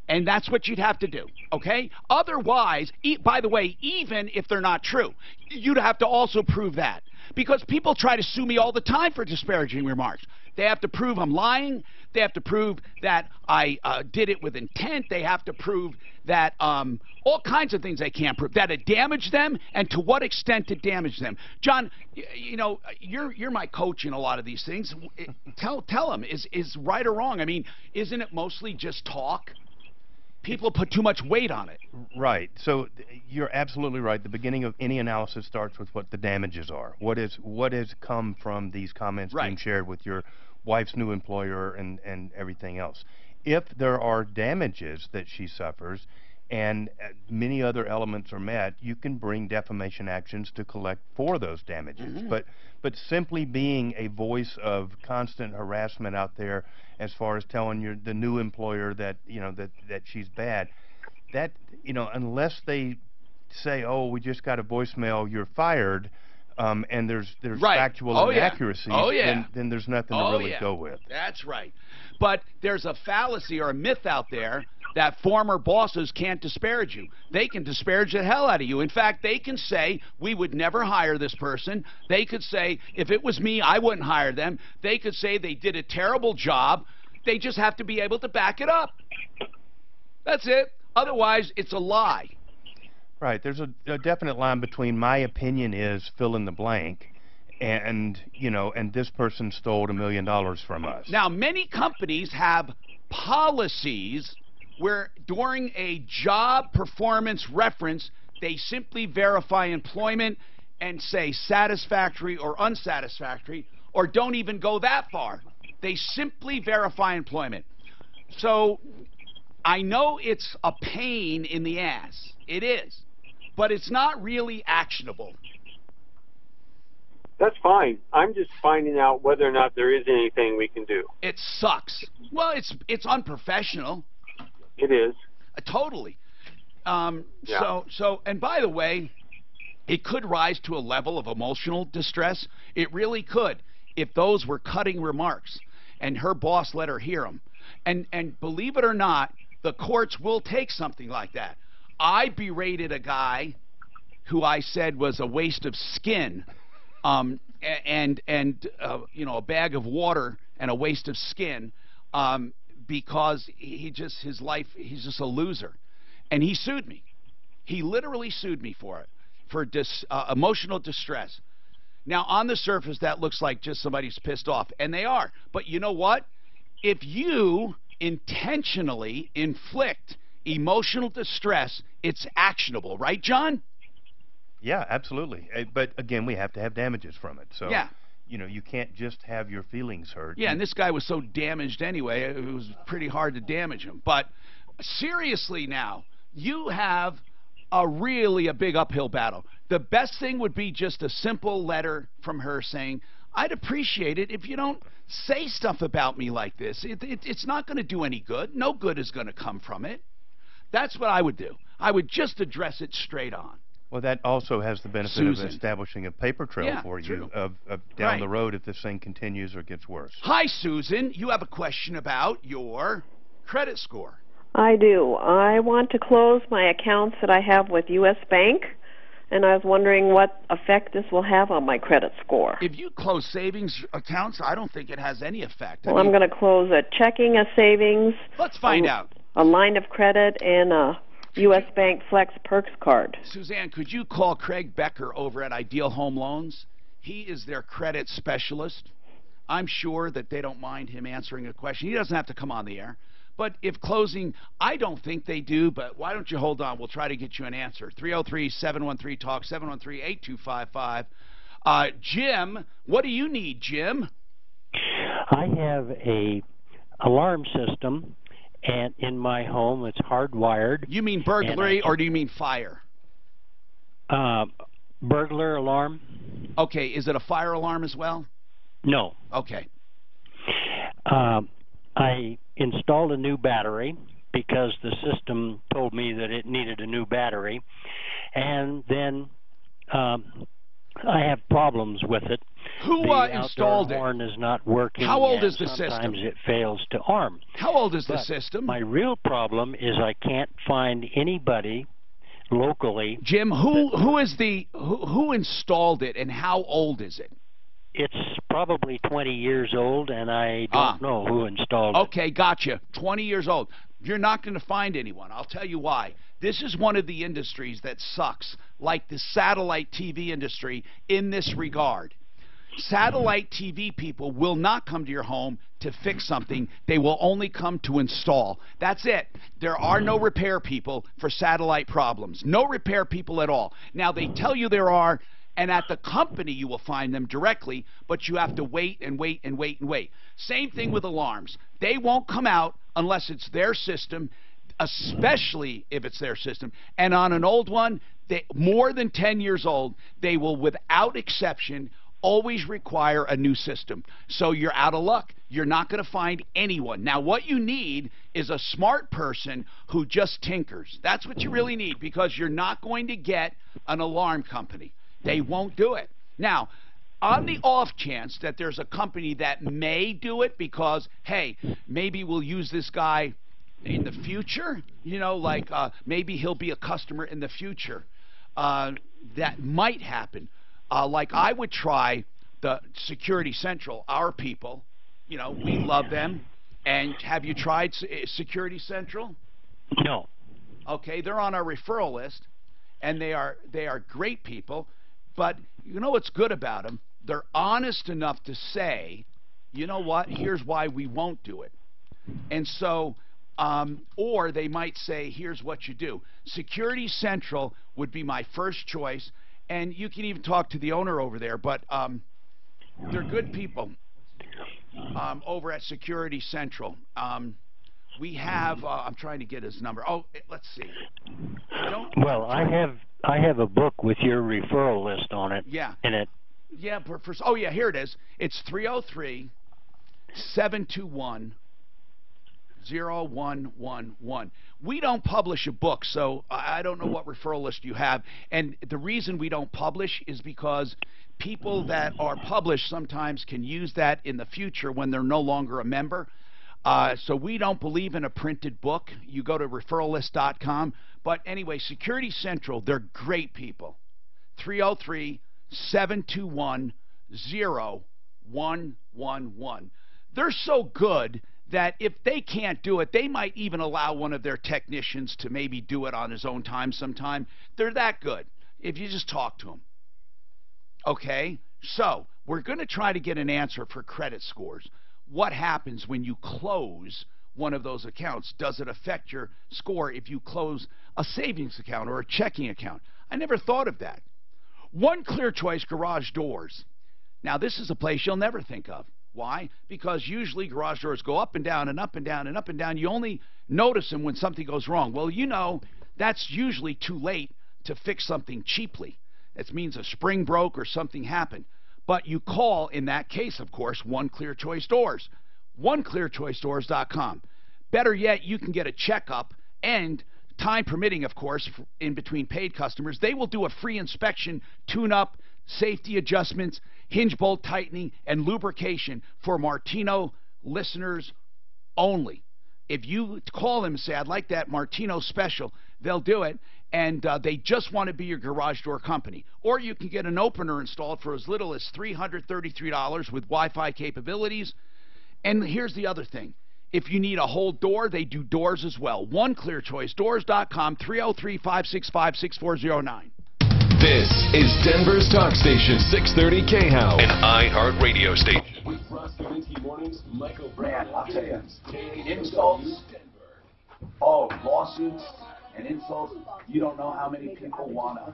G: that's what you'd have to do, okay? Otherwise, by the way, even if they're not true, you'd have to also prove that. Because people try to sue me all the time for disparaging remarks. They have to prove I'm lying. They have to prove that I did it with intent. They have to prove that all kinds of things they can't prove. That it damaged them, and to what extent it damaged them. John, you know, you're my coach in a lot of these things. Tell them, is right or wrong? I mean, isn't it mostly just talk? People put too much weight on it.
N: Right. So you're absolutely right. The beginning of any analysis starts with what the damages are. What has come from these comments being shared with your wife's new employer and everything else. If there are damages that she suffers and many other elements are met, you can bring defamation actions to collect for those damages. But simply being a voice of constant harassment out there as far as telling the new employer that that she's bad, that unless they say, "Oh, we just got a voicemail, you're fired," and there's factual inaccuracies, then there's nothing to really go with.
G: That's right. But there's a fallacy or a myth out there that former bosses can't disparage you. They can disparage the hell out of you. In fact, they can say, "We would never hire this person." They could say, "If it was me, I wouldn't hire them." They could say they did a terrible job. They just have to be able to back it up. That's it. Otherwise, it's a lie.
N: Right. There's a definite line between my opinion is fill in the blank and this person stole $1 million from us.
G: Now, many companies have policies where during a job performance reference, they simply verify employment and say satisfactory or unsatisfactory, or don't even go that far. They simply verify employment. So I know it's a pain in the ass. It is. But it's not really actionable.
F: That's fine. I'm just finding out whether or not there is anything we can do.
G: It sucks. Well, it's unprofessional.
F: It is.
G: Totally. So, and by the way, it could rise to a level of emotional distress. It really could, if those were cutting remarks and her boss let her hear them. And believe it or not, the courts will take something like that. I berated a guy who I said was a waste of skin, and a bag of water and a waste of skin, because he's just a loser, and he sued me. He literally sued me for it, for emotional distress. Now, on the surface, that looks like just somebody's pissed off, and they are. But you know what? If you intentionally inflict emotional distress, it's actionable, right, John?
N: Yeah, absolutely. But again, we have to have damages from it. So,
G: yeah.
N: You know, you can't just have your feelings hurt.
G: Yeah, and this guy was so damaged anyway, it was pretty hard to damage him. But seriously now, you have a big uphill battle. The best thing would be just a simple letter from her saying, I'd appreciate it if you don't say stuff about me like this. It's not going to do any good. No good is going to come from it. That's what I would do. I would just address it straight on.
N: Well, that also has the benefit
G: Susan.
N: of establishing a paper trail for you of down the road if this thing continues or gets worse.
G: Hi, Susan. You have a question about your credit score.
H: I do. I want to close my accounts that I have with U.S. Bank, and I was wondering what effect this will have on my credit score.
G: If you close savings accounts, I don't think it has any effect.
H: Well, I'm going to close a checking, a savings.
G: Let's find out.
H: A line of credit and a U.S. Bank Flex Perks card.
G: Suzanne, could you call Craig Becker over at Ideal Home Loans? He is their credit specialist. I'm sure that they don't mind him answering a question. He doesn't have to come on the air. But if closing, I don't think they do, but why don't you hold on? We'll try to get you an answer. 303-713-TALK, 713-8255. Jim, what do you need, Jim?
I: I have a alarm system. And in my home, it's hardwired.
G: You mean burglary or do you mean fire?
I: Burglar alarm.
G: Okay, is it a fire alarm as well?
I: No.
G: Okay.
I: I installed a new battery because the system told me that it needed a new battery. And then I have problems with it.
G: Who installed it?
I: The horn is not working.
G: How old is the system?
I: Sometimes it fails to arm.
G: How old is the system?
I: My real problem is I can't find anybody locally.
G: Jim, who installed it and how old is it?
I: It's probably 20 years old, and I don't know who installed it.
G: Okay, gotcha. 20 years old. You're not going to find anyone. I'll tell you why. This is one of the industries that sucks, like the satellite TV industry in this regard. Satellite TV people will not come to your home to fix something. They will only come to install. That's it. There are no repair people for satellite problems. No repair people at all. Now, they tell you there are, and at the company you will find them directly, but you have to wait and wait and wait and wait. Same thing with alarms. They won't come out unless it's their system, especially if it's their system. And on an old one, more than 10 years old, they will, without exception, always require a new system. So you're out of luck. You're not going to find anyone. Now, what you need is a smart person who just tinkers. That's what you really need, because you're not going to get an alarm company. They won't do it. Now, on the off chance that there's a company that may do it because, hey, maybe we'll use this guy in the future, you know, like maybe he'll be a customer in the future. That might happen. Like I would try the Security Central, our people, you know, we love them. And have you tried Security Central?
I: No.
G: Okay, they're on our referral list, and they are great people. But you know what's good about them? They're honest enough to say, you know what, here's why we won't do it. And so, or they might say, here's what you do. Security Central would be my first choice. And you can even talk to the owner over there, but they're good people over at Security Central. We have, I'm trying to get his number. Oh, let's see.
I: Well, I have a book with your referral list on it.
G: Yeah.
I: In it.
G: Yeah. Oh, yeah, here it is. It's 303-721-0111. We don't publish a book, so I don't know what referral list you have. And the reason we don't publish is because people that are published sometimes can use that in the future when they're no longer a member. So we don't believe in a printed book. You go to referrallist.com. But anyway, Security Central, they're great people. 303-721-0111. They're so good that if they can't do it, they might even allow one of their technicians to maybe do it on his own time sometime. They're that good if you just talk to them. Okay? So we're going to try to get an answer for credit scores. What happens when you close one of those accounts? Does it affect your score if you close a savings account or a checking account? I never thought of that. One Clear Choice Garage Doors. Now, this is a place you'll never think of. Why? Because usually garage doors go up and down and up and down and up and down. You only notice them when something goes wrong. Well, you know, that's usually too late to fix something cheaply. That means a spring broke or something happened. But you call, in that case, of course, One Clear Choice Doors. OneClearChoiceDoors.com. Better yet, you can get a checkup, and time permitting, of course, in between paid customers, they will do a free inspection, tune-up, safety adjustments, hinge bolt tightening, and lubrication for Martino listeners only. If you call them and say, I'd like that Martino special, they'll do it, and they just want to be your garage door company. Or you can get an opener installed for as little as $333 with Wi-Fi capabilities. And here's the other thing. If you need a whole door, they do doors as well. OneClearChoiceDoors.com, 303-565-6409.
E: This is Denver's talk station, 630 K-How, an iHeart radio station. With Ross Kavinsky Mornings, Michael Brown,
A: I'll tell you, insults, lawsuits and insults, you don't know how many people want to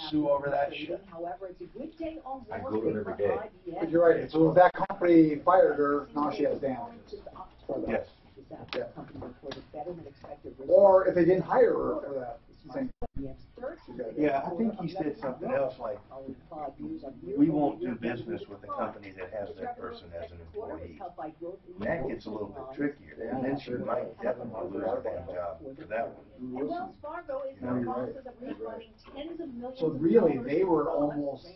A: sue over that shit.
B: I go to it every day. But you're right, so if that company fired her, now she has damages.
A: Yes.
B: Yeah. Or if they didn't hire her for that same.
C: Yeah, I think he said something else like, we won't do business with a company that has that person as an employee. And that gets a little bit trickier, and then she might definitely lose her damn job for that one.
B: So really, they were almost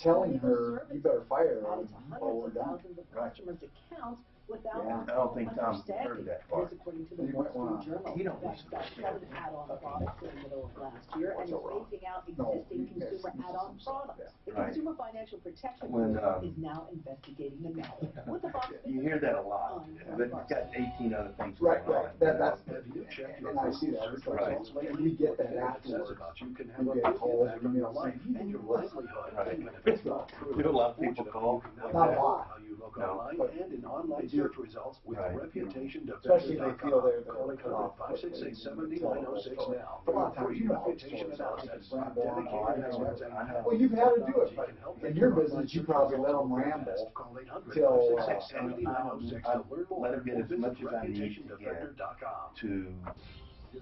B: telling her, you better fire her, or we're done.
C: Right. Yeah, I don't think Tom heard that part.
B: You might want to.
C: He don't listen to shit. Right. When, you hear that a lot, but it's got 18 other things going on.
B: Right. That's and I see that.
C: Right.
B: We get that afterwards. We get calls, emails saying,
C: Right. You know, a lot of people call.
B: Not a lot.
C: No.
E: And in online search results with
C: Right.
E: reputation
B: Especially if they feel they're
E: calling code 568-7906 now.
B: A lot of times you know
E: Reputation analysis.
B: well, you've had to do it, but in your business, you probably let them ramble till
C: let them get as much as I need to get to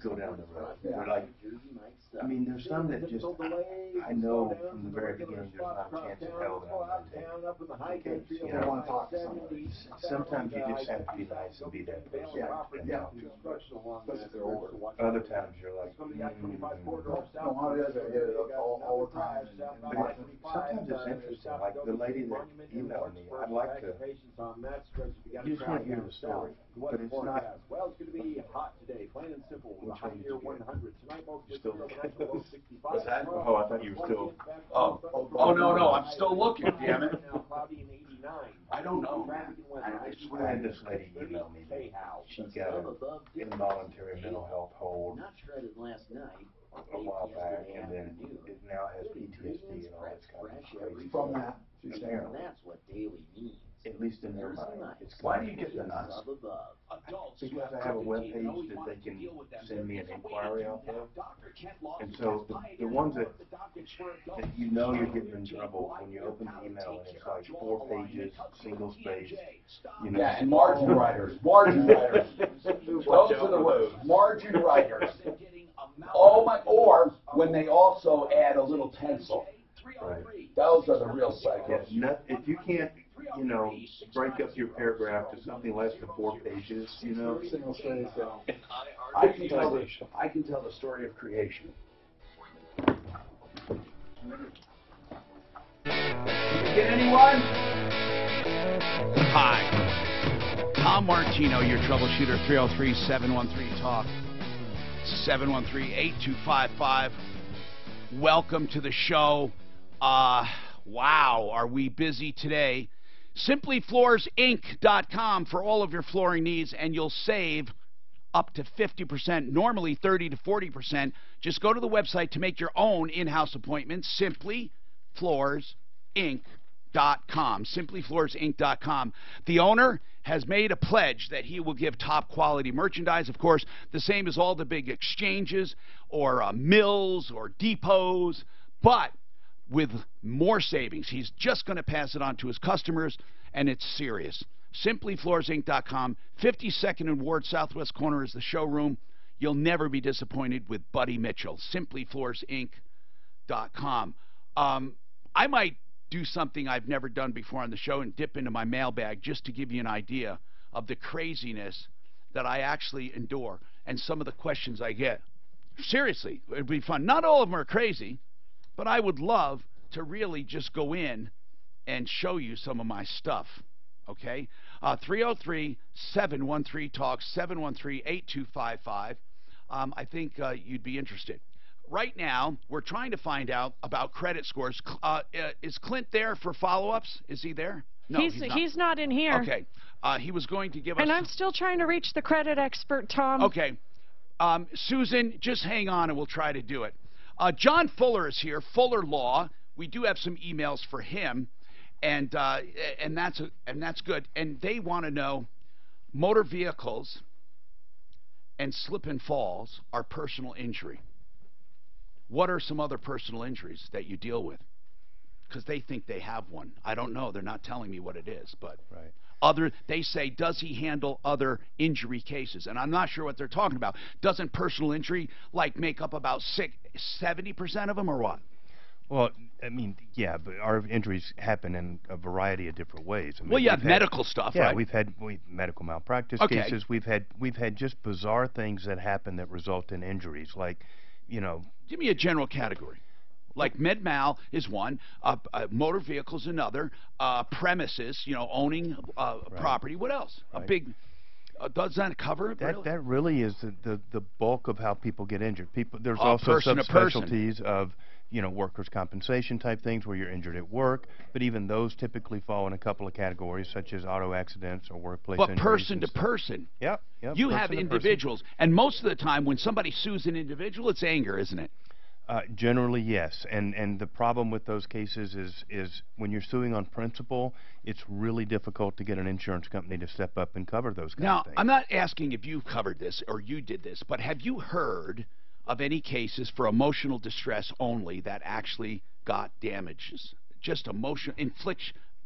C: go down the road. They're like, I mean, there's some that just, I know from the very beginning there's not a chance in hell that I'm going to take it. You know,
B: want to talk to somebody.
C: Sometimes you just have to be nice and be that person.
B: Yeah.
C: Other times you're like,
B: No, how it is, I get it all the time.
C: sometimes it's interesting, like the lady that emailed me, I'd like to, you just want to hear the story, but it's not.
E: Well, it's going to be hot today, plain and simple. With a high near 100 tonight.
C: Still looking.
A: What's that?
C: Oh, I thought you were still.
A: Oh, no, I'm still looking, damn it. I don't know, man.
C: I swear I had this lady email me. She got an involuntary mental health hold a while back, and then it now has PTSD and all this kind of crazy
B: From that.
C: apparently. At least in their mind. It's
A: Why do you get the nuts?
C: because I have a web page that they can send me an inquiry off of. And so the ones that you know you're getting in trouble when you open the email and it's like 4 pages, single space. You know.
A: Yeah, and margin writers. Those are the words. Margin writers. Oh my! Or when they also add a little pencil.
C: Right.
A: Those are the real psychos.
C: Yeah, if you can't, you know, break up your paragraph to something less than 4 pages, you know.
B: Single space.
A: I can tell the story of creation. Get anyone?
G: Hi. Tom Martino, your troubleshooter, 303-713-TALK, 713-8255. Welcome to the show. Wow, are we busy today? SimplyFloorsInc.com for all of your flooring needs, and you'll save up to 50%, normally 30 to 40%. Just go to the website to make your own in-house appointment, SimplyFloorsInc.com. simplyfloorsinc.com. The owner has made a pledge that he will give top quality merchandise. Of course, the same as all the big exchanges or mills or depots, but with more savings. He's just going to pass it on to his customers, and it's serious. Simplyfloorsinc.com, 52nd and Ward, southwest corner is the showroom. You'll never be disappointed with Buddy Mitchell. Simplyfloorsinc.com. I might do something I've never done before on the show and dip into my mailbag just to give you an idea of the craziness that I actually endure and some of the questions I get. Seriously, it would be fun. Not all of them are crazy, but I would love to really just go in and show you some of my stuff. Okay? 303-713-TALK, 713-8255. I think you'd be interested. Right now, we're trying to find out about credit scores. Is Clint there for follow-ups? Is he there? No,
J: he's not in here.
G: Okay. He was going to give us...
J: And I'm still trying to reach the credit expert, Tom.
G: Okay. Susan, just hang on and we'll try to do it. John Fuller is here, Fuller Law. We do have some emails for him, and that's good. And they want to know, motor vehicles and slip and falls are personal injury. What are some other personal injuries that you deal with? Because they think they have one. I don't know. They're not telling me what it is, but they say, does he handle other injury cases? And I'm not sure what they're talking about. Doesn't personal injury make up about 70% of them, or what?
N: Well, I mean, yeah, but our injuries happen in a variety of different ways. I mean,
G: well, you have medical stuff,
N: right?
G: Yeah,
N: we've had medical malpractice cases. We've had just bizarre things that happen that result in injuries, like, you know.
G: Give me a general category. Like med mal is one, motor vehicles another, premises, owning property. What else? A big. Does that cover it?
N: That really is the bulk of how people get injured. There's also subspecialties of workers' compensation type things where you're injured at work, but even those typically fall in a couple of categories such as auto accidents or workplace injuries.
G: But person to person.
N: Yep.
G: You have individuals, and most of the time when somebody sues an individual, it's anger, isn't it?
N: Generally, yes, and the problem with those cases is when you're suing on principle, it's really difficult to get an insurance company to step up and cover those kind of things.
G: Now, I'm not asking if you've covered this or you did this, but have you heard of any cases for emotional distress only that actually got damages? Just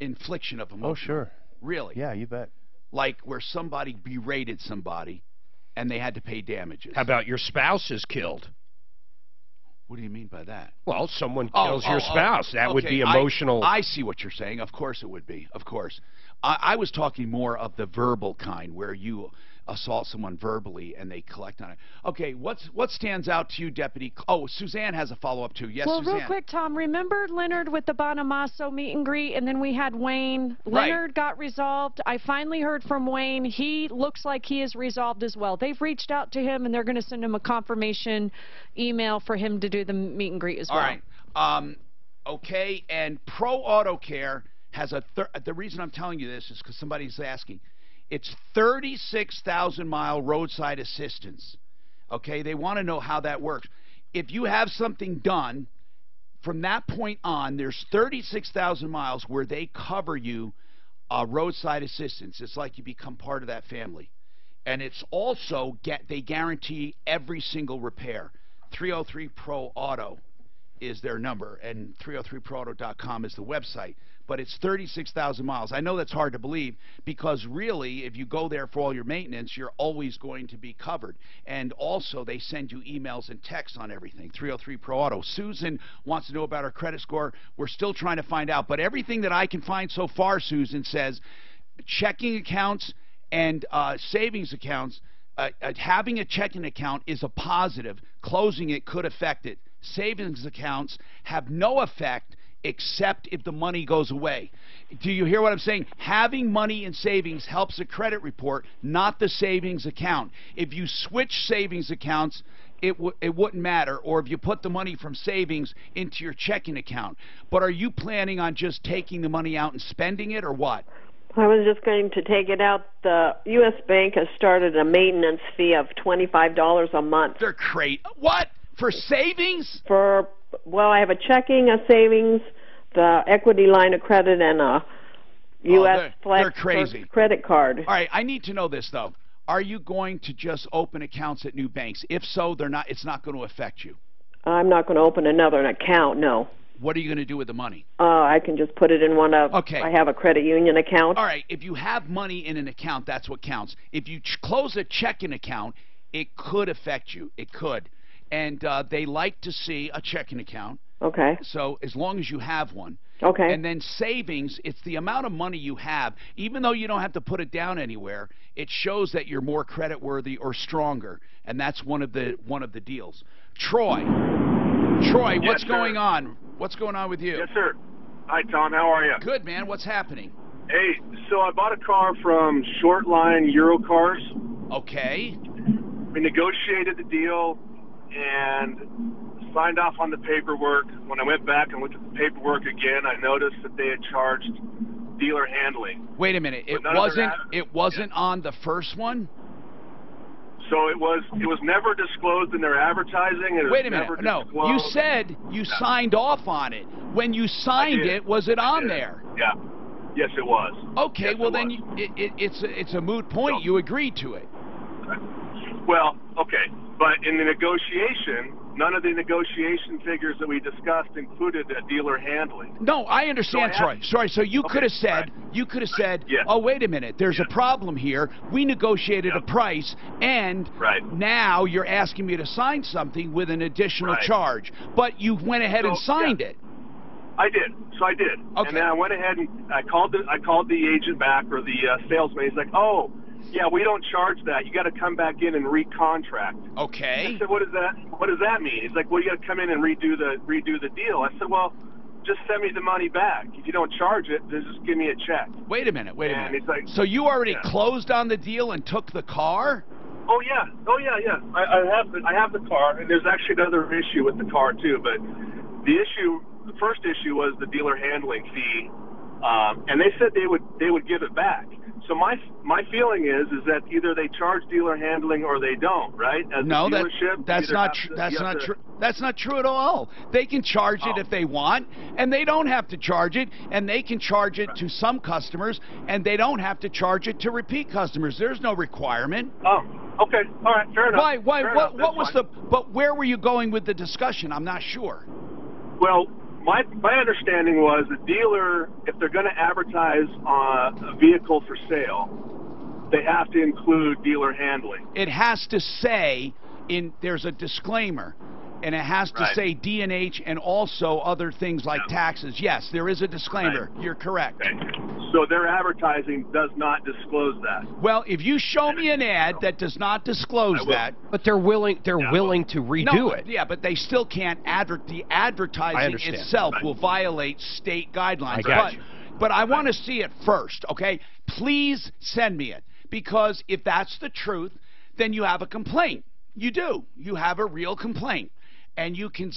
G: infliction of emotion.
N: Oh, sure.
G: Really?
N: Yeah, you bet.
G: Like where somebody berated somebody and they had to pay damages.
L: How about your spouse is killed?
G: What do you mean by that?
L: Well, someone kills your spouse. That would be emotional.
G: I see what you're saying. Of course it would be. Of course. I was talking more of the verbal kind where you assault someone verbally and they collect on it. Okay, what stands out to you, Deputy? Oh, Suzanne has a follow-up too. Yes,
J: well,
G: Suzanne.
J: Real quick, Tom, remember Leonard with the Bonamasso meet and greet, and then we had Wayne. Leonard got resolved. I finally heard from Wayne. He looks like he is resolved as well. They've reached out to him, and they're going to send him a confirmation email for him to do the meet and greet as well.
G: All right. Okay, and Pro Auto Care has the reason I'm telling you this is because somebody's asking. It's 36,000-mile roadside assistance. Okay, they want to know how that works. If you have something done, from that point on, there's 36,000 miles where they cover you roadside assistance. It's like you become part of that family. And it's also, they guarantee every single repair. 303 Pro Auto is their number, and 303proauto.com is the website. But it's 36,000 miles. I know that's hard to believe because really, if you go there for all your maintenance, you're always going to be covered. And also, they send you emails and texts on everything. 303 Pro Auto. Susan wants to know about her credit score. We're still trying to find out. But everything that I can find so far, Susan, says checking accounts and savings accounts, having a checking account is a positive. Closing it could affect it. Savings accounts have no effect except if the money goes away. Do you hear what I'm saying? Having money in savings helps a credit report, not the savings account. If you switch savings accounts, it wouldn't matter, or if you put the money from savings into your checking account. But are you planning on just taking the money out and spending it, or what?
H: I was just going to take it out. The U.S. Bank has started a maintenance fee of $25 a month.
G: They're crazy. What? For savings?
H: Well, I have a checking, a savings, the equity line of credit and a U.S.
G: They're crazy.
H: credit card.
G: All right, I need to know this, though. Are you going to just open accounts at new banks? If so, it's not going to affect you.
H: I'm not going to open another account, no.
G: What are you going to do with the money?
H: I can just put it in one of.
G: Okay.
H: I have a credit union account.
G: All right. If you have money in an account, that's what counts. If you close a checking account, it could affect you. It could. And they like to see a checking account.
H: Okay.
G: So as long as you have one.
H: Okay.
G: And then savings, it's the amount of money you have. Even though you don't have to put it down anywhere, it shows that you're more creditworthy or stronger. And that's one of the deals. Troy, what's going on? What's going on with you?
K: Yes, sir. Hi, Tom. How are you?
G: Good, man. What's happening?
K: Hey, so I bought a car from Shortline Eurocars.
G: Okay.
K: We negotiated the deal and signed off on the paperwork. When I went back and looked at the paperwork again, I noticed that they had charged dealer handling.
G: Wait a minute. It wasn't on the first one?
K: So it was never disclosed in their advertising.
G: Wait a minute. No, you said you signed off on it. When you signed it, was it on there?
K: Yeah. Yes, it was.
G: Okay, well then it's a moot point. You agreed to it.
K: Well, okay, but in the negotiation, none of the negotiation figures that we discussed included dealer handling.
G: No, I understand, Troy. Sorry, so you could have said,
K: yes.
G: Oh, wait a minute, there's a problem here. We negotiated a price, and now you're asking me to sign something with an additional charge. But you went ahead and signed it.
K: I did. So I did. Okay. And then I went ahead and I called the agent back, or the salesman. He's like, oh, yeah, we don't charge that. You got to come back in and recontract.
G: Okay.
K: I said, what does that mean? He's like, well, you got to come in and redo the deal. I said, well, just send me the money back. If you don't charge it, just give me a check.
G: Wait a minute.
K: He's like,
G: so you already closed on the deal and took the car?
K: Oh yeah. I have the car, and there's actually another issue with the car too. But the first issue was the dealer handling fee, and they said they would give it back. So my feeling is that either they charge dealer handling or they don't, right? As
G: no,
K: a dealership,
G: that's not true. That's not true at all. They can charge it if they want, and they don't have to charge it, and they can charge it to some customers, and they don't have to charge it to repeat customers. There's no requirement.
K: Oh, okay, all right, fair enough.
G: Why?
K: Fair
G: What
K: enough.
G: was But where were you going with the discussion? I'm not sure.
K: Well, my understanding was the dealer, if they're going to advertise a vehicle for sale, they have to include dealer handling.
G: It has to say there's a disclaimer, and it has to say D&H and also other things like taxes. Yes, there is a disclaimer. You're correct.
K: Okay. So their advertising does not disclose that.
G: Well, if you show me an ad that does not disclose that,
L: but they're willing to redo it.
G: Yeah, but they still can't the advertising itself will violate state guidelines.
L: I got you.
G: But I want to see it first, okay? Please send me it, because if that's the truth, then you have a complaint. You do. You have a real complaint, and you can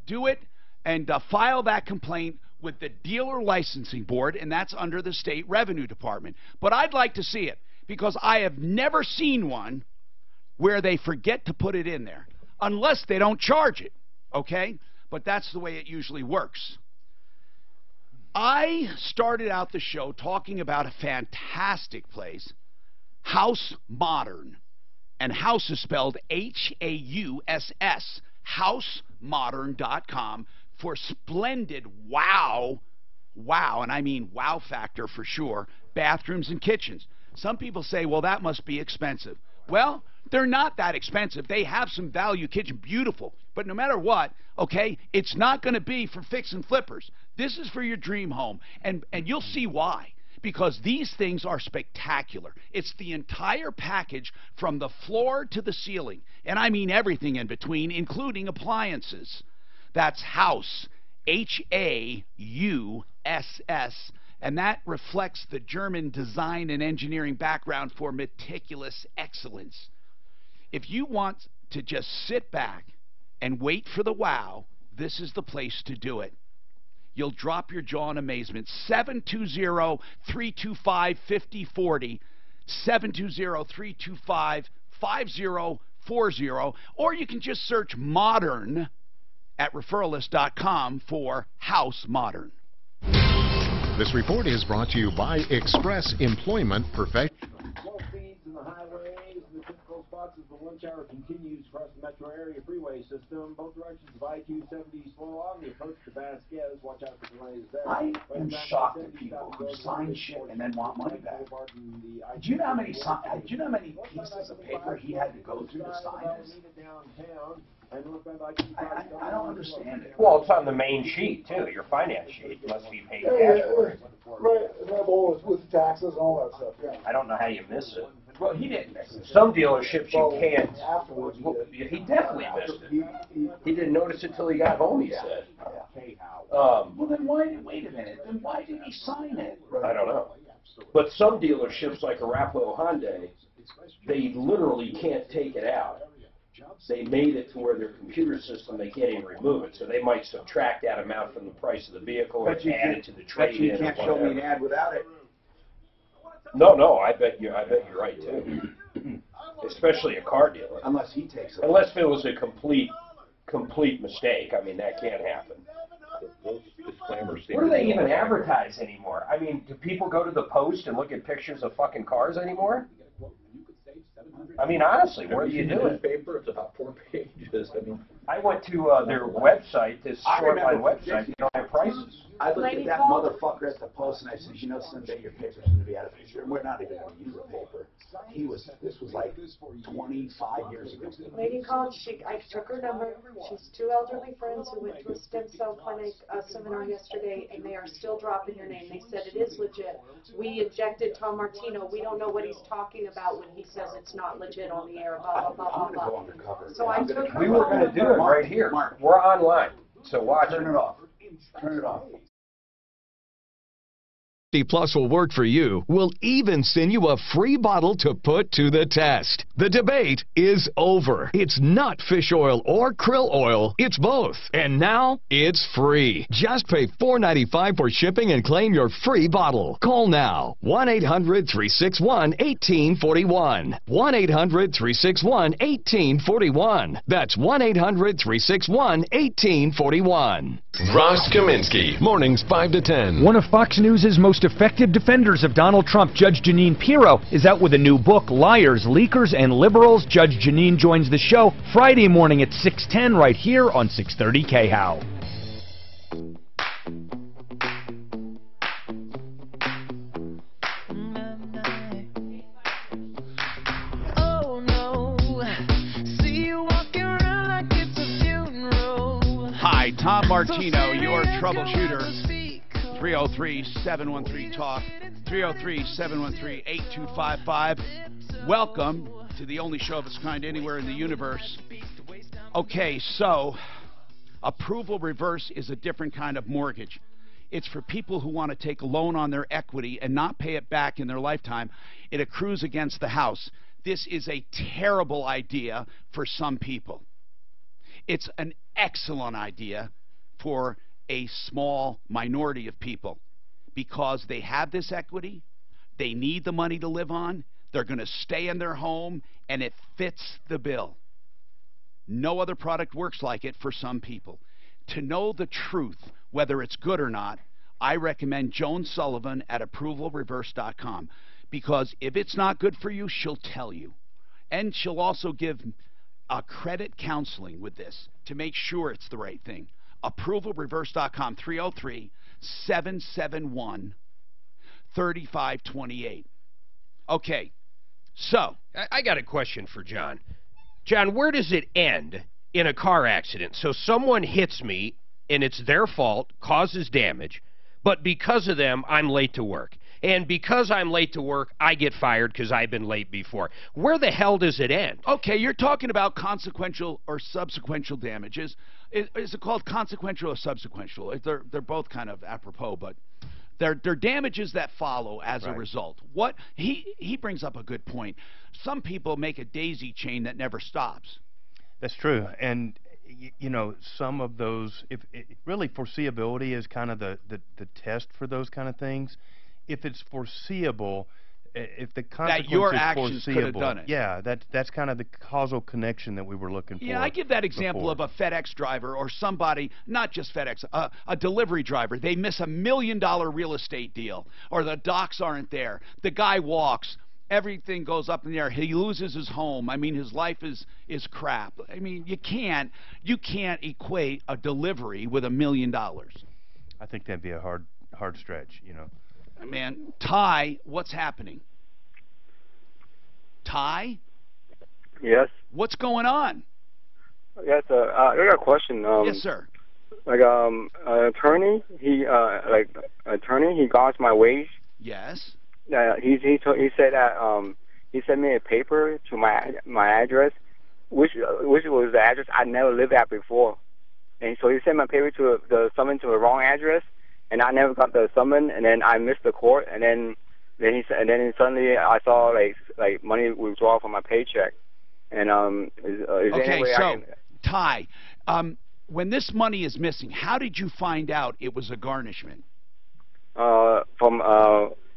G: do it and file that complaint with the Dealer Licensing Board, and that's under the State Revenue Department. But I'd like to see it, because I have never seen one where they forget to put it in there, unless they don't charge it, okay? But that's the way it usually works. I started out the show talking about a fantastic place, House Modern, and House is spelled H-A-U-S-S, housemodern.com, for splendid wow, and I mean wow factor for sure, bathrooms and kitchens. Some people say, well, that must be expensive. Well, they're not that expensive. They have some value kitchen, beautiful. But no matter what, okay, it's not going to be for fix and flippers. This is for your dream home, and you'll see why. Because these things are spectacular. It's the entire package from the floor to the ceiling, and I mean everything in between, including appliances. That's House, H-A-U-S-S, and that reflects the German design and engineering background for meticulous excellence. If you want to just sit back and wait for the wow, this is the place to do it. You'll drop your jaw in amazement. 720-325-5040, 720-325-5040, or you can just search Modern at referralist.com for House Modern.
P: This report is brought to you by Express Employment Perfect.
Q: Slow speeds in the highways and the typical spots as the lunch hour continues across the metro area freeway system. Both directions of I-270 slow on the approach to Vasquez. Watch out for delays there.
A: I am shocked at people who sign shit and then want money back. Do you know how many pieces of paper he had to go through to sign this? I don't understand it.
D: Well, it's on the main sheet, too, your finance sheet. It must be paid cash for it.
B: Right, and that all with taxes and all that stuff, yeah.
D: I don't know how you miss it.
A: Well, he didn't miss it.
D: Some dealerships you can't.
B: Afterwards,
D: He definitely missed it. He didn't notice it till he got home, he said.
A: Well, then wait a minute. Then why did he sign it?
D: I don't know. But some dealerships, like Arapahoe Hyundai, they literally can't take it out. They made it to where their computer system, they can't even remove it. So they might subtract that amount from the price of the vehicle or add it to the trade-in.
A: You can't show me an ad without it.
D: No, I bet you're right too. Especially a car dealer.
A: Unless he takes it.
D: Unless it was a complete mistake. I mean, that can't happen. Where do they even advertise anymore? I mean, do people go to the Post and look at pictures of fucking cars anymore? I mean, honestly, where do you do it?
R: Paper, it's about 4 pages. I mean,
D: I went to their website, this short-line website. They don't have prices.
A: I looked at that motherfucker at the Post and I said, you know, someday your paper's going to be out of picture. And we're not even going to use a paper. This was like 25 years ago.
W: Lady called, I took her number. She's 2 elderly friends who went to a stem cell clinic seminar yesterday, and they are still dropping your name. They said it is legit. We injected Tom Martino. We don't know what he's talking about when he says it's not legit on the air, blah, blah, blah, blah, blah. So I took her
D: We were going to do it right here. We're online, so watch it.
A: Turn it off. Turn it off.
E: Plus will work for you. We'll even send you a free bottle to put to the test. The debate is over. It's not fish oil or krill oil. It's both. And now it's free. Just pay $4.95 for shipping and claim your free bottle. Call now. 1-800-361-1841. 1-800-361-1841. That's 1-800-361-1841. Ross Kaminsky, mornings 5 to 10.
X: One of Fox News' most effective defenders of Donald Trump, Judge Jeanine Pirro, is out with a new book, Liars, Leakers, and Liberals. Judge Jeanine joins the show Friday morning at 6:10 right here on 630 KHOW.
G: Hi, Tom Martino, your troubleshooter. 303-713-TALK, 303-713-8255. Welcome to the only show of its kind anywhere in the universe. Okay, so approval reverse is a different kind of mortgage. It's for people who want to take a loan on their equity and not pay it back in their lifetime. It accrues against the house. This is a terrible idea for some people. It's an excellent idea for a small minority of people because they have this equity, they need the money to live on, they're going to stay in their home, and it fits the bill. No other product works like it for some people. To know the truth, whether it's good or not, I recommend Joan Sullivan at ApprovalReverse.com, because if it's not good for you, she'll tell you. And she'll also give credit counseling with this to make sure it's the right thing. ApprovalReverse.com, 303-771-3528. Okay, so.
L: I got a question for John. John, where does it end in a car accident? So someone hits me, and it's their fault, causes damage, but because of them, I'm late to work. And because I'm late to work, I get fired because I've been late before. Where the hell does it end?
G: Okay, you're talking about consequential or subsequential damages. Is it called consequential or subsequential? They're both kind of apropos, but they're damages that follow as a result. What he brings up a good point. Some people make a daisy chain that never stops.
N: That's true, and you know, some of those, really foreseeability is kind of the test for those kind of things. If it's foreseeable, if the consequences
E: that your actions could have
N: foreseeable,
E: done it.
N: yeah, that's kind of the causal connection that we were looking for.
E: Yeah, I give that example of a FedEx driver or somebody, not just FedEx, a delivery driver. They miss $1 million real estate deal, or the docks aren't there. The guy walks. Everything goes up in the air. He loses his home. I mean, his life is crap. I mean, you can't equate a delivery with $1 million.
N: I think that'd be a hard stretch, you know.
E: Man, Ty, what's happening? Ty?
M: Yes.
E: What's going on?
M: Yes, I got a question.
E: Yes, sir.
M: Like, attorney, he got my wage.
E: Yes.
M: He said that he sent me a paper to my address, which was the address I never lived at before, and so he sent my paper to the summon to the wrong address, and I never got the summon, and then I missed the court, and then suddenly I saw like money withdraw from my paycheck, and is there any way I can...
E: Ty, when this money is missing, how did you find out it was a garnishment?
M: From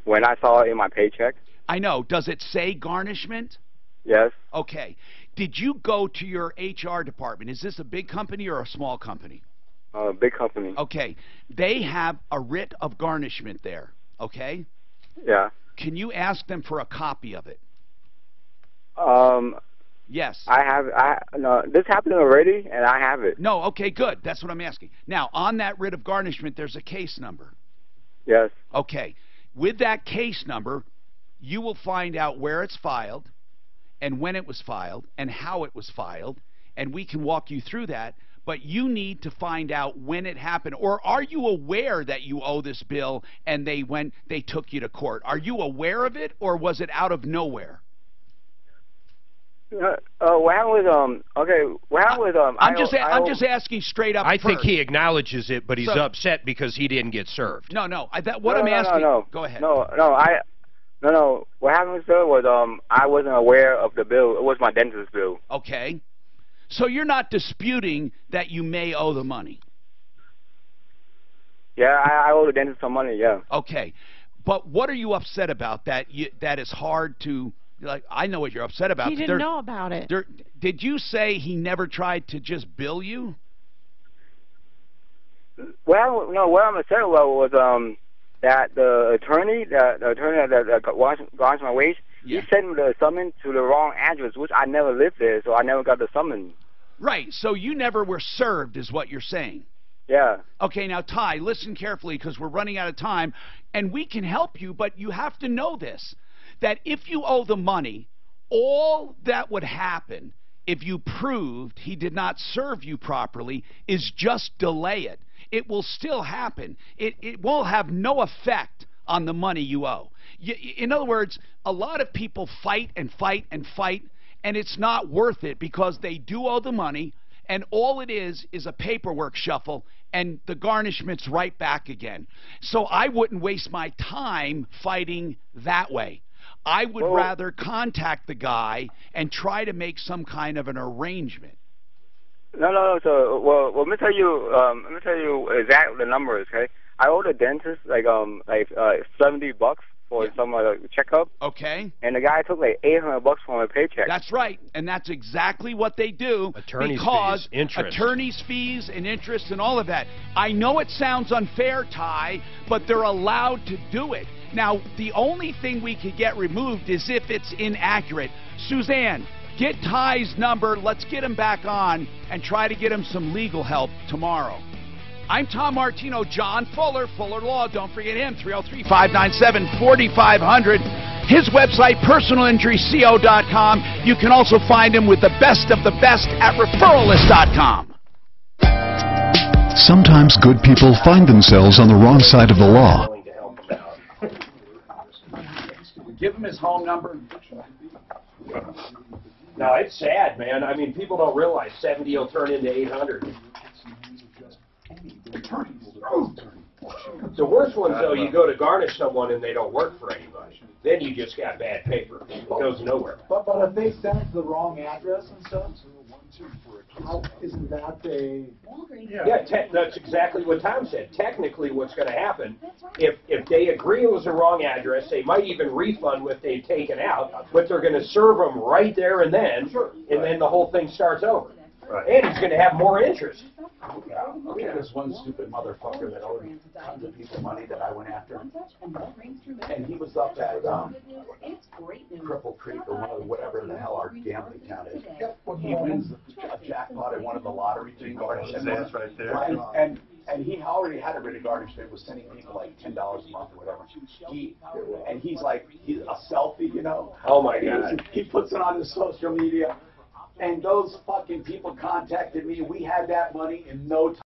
M: when I saw it in my paycheck.
E: I know. Does it say garnishment?
M: Yes.
E: Okay. Did you go to your HR department? Is this a big company or a small company?
M: Big company.
E: Okay. They have a writ of garnishment there. Okay?
M: Yeah.
E: Can you ask them for a copy of it? Yes.
M: No, this happened already, and I have it.
E: No, okay, good. That's what I'm asking. Now, on that writ of garnishment, there's a case number.
M: Yes.
E: Okay. With that case number, you will find out where it's filed, and when it was filed, and how it was filed, and we can walk you through that. But you need to find out when it happened. Or are you aware that you owe this bill and they took you to court? Are you aware of it, or was it out of nowhere?
M: What happened with
E: I'm just asking straight up.
L: I think he acknowledges it, but he's upset because he didn't get served.
E: No. I'm asking.
M: No.
E: Go ahead.
M: No. What happened, sir, was I wasn't aware of the bill. It was my dentist bill.
E: Okay. So you're not disputing that you may owe the money?
M: Yeah, I owe the dentist some money. Yeah.
E: Okay, but what are you upset about? That is hard to. Like, I know what you're upset about.
J: He didn't know about it.
E: Did you say he never tried to just bill you?
M: Well, no. What I'm upset about was that the attorney that garnished my wage, he sent me the summons to the wrong address, which I never lived there, so I never got the summons.
E: Right. So you never were served, is what you're saying.
M: Yeah.
E: Okay. Now, Ty, listen carefully because we're running out of time, and we can help you, but you have to know this. That if you owe the money, all that would happen if you proved he did not serve you properly is just delay it. It will still happen. It will have no effect on the money you owe. In other words, a lot of people fight and fight and fight, and it's not worth it because they do owe the money, and all it is a paperwork shuffle, and the garnishment's right back again. So I wouldn't waste my time fighting that way. I would rather contact the guy and try to make some kind of an arrangement.
M: No. So, let me tell you exactly the numbers. Okay, I owe the dentist like $70 for some checkup.
E: Okay.
M: And the guy took like $800 from my paycheck.
E: That's right, and that's exactly what they do.
L: Attorney's
E: fees and interest and all of that. I know it sounds unfair, Ty, but they're allowed to do it. Now, the only thing we could get removed is if it's inaccurate. Suzanne, get Ty's number. Let's get him back on and try to get him some legal help tomorrow. I'm Tom Martino. John Fuller, Fuller Law. Don't forget him, 303-597-4500. His website, personalinjuryco.com. You can also find him with the best of the best at referralist.com.
O: Sometimes good people find themselves on the wrong side of the law.
A: Give him his home number.
D: No, it's sad, man. I mean, people don't realize 70 will turn into 800. The worst ones, though, you go to garnish someone and they don't work for anybody. Then you just got bad paper. It goes nowhere.
B: But if they send it to the wrong address and stuff? How isn't that a...
D: Yeah, that's exactly what Tom said. Technically, what's going to happen, if they agree it was a wrong address, they might even refund what they've taken out, but they're going to serve them right there and then, and then the whole thing starts over. And he's going to have more interest.
A: We had this one stupid motherfucker that owed tons of people money that I went after. And he was up at Cripple Creek or whatever the hell our gambling town is. He wins a jackpot at one of the lottery things.
C: That's right there.
A: And he already had a written garnishment, was sending people like $10 a month or whatever. He's like, he's a selfie, you know.
D: Oh my God.
A: He puts it on his social media. And those fucking people contacted me. We had that money in no time.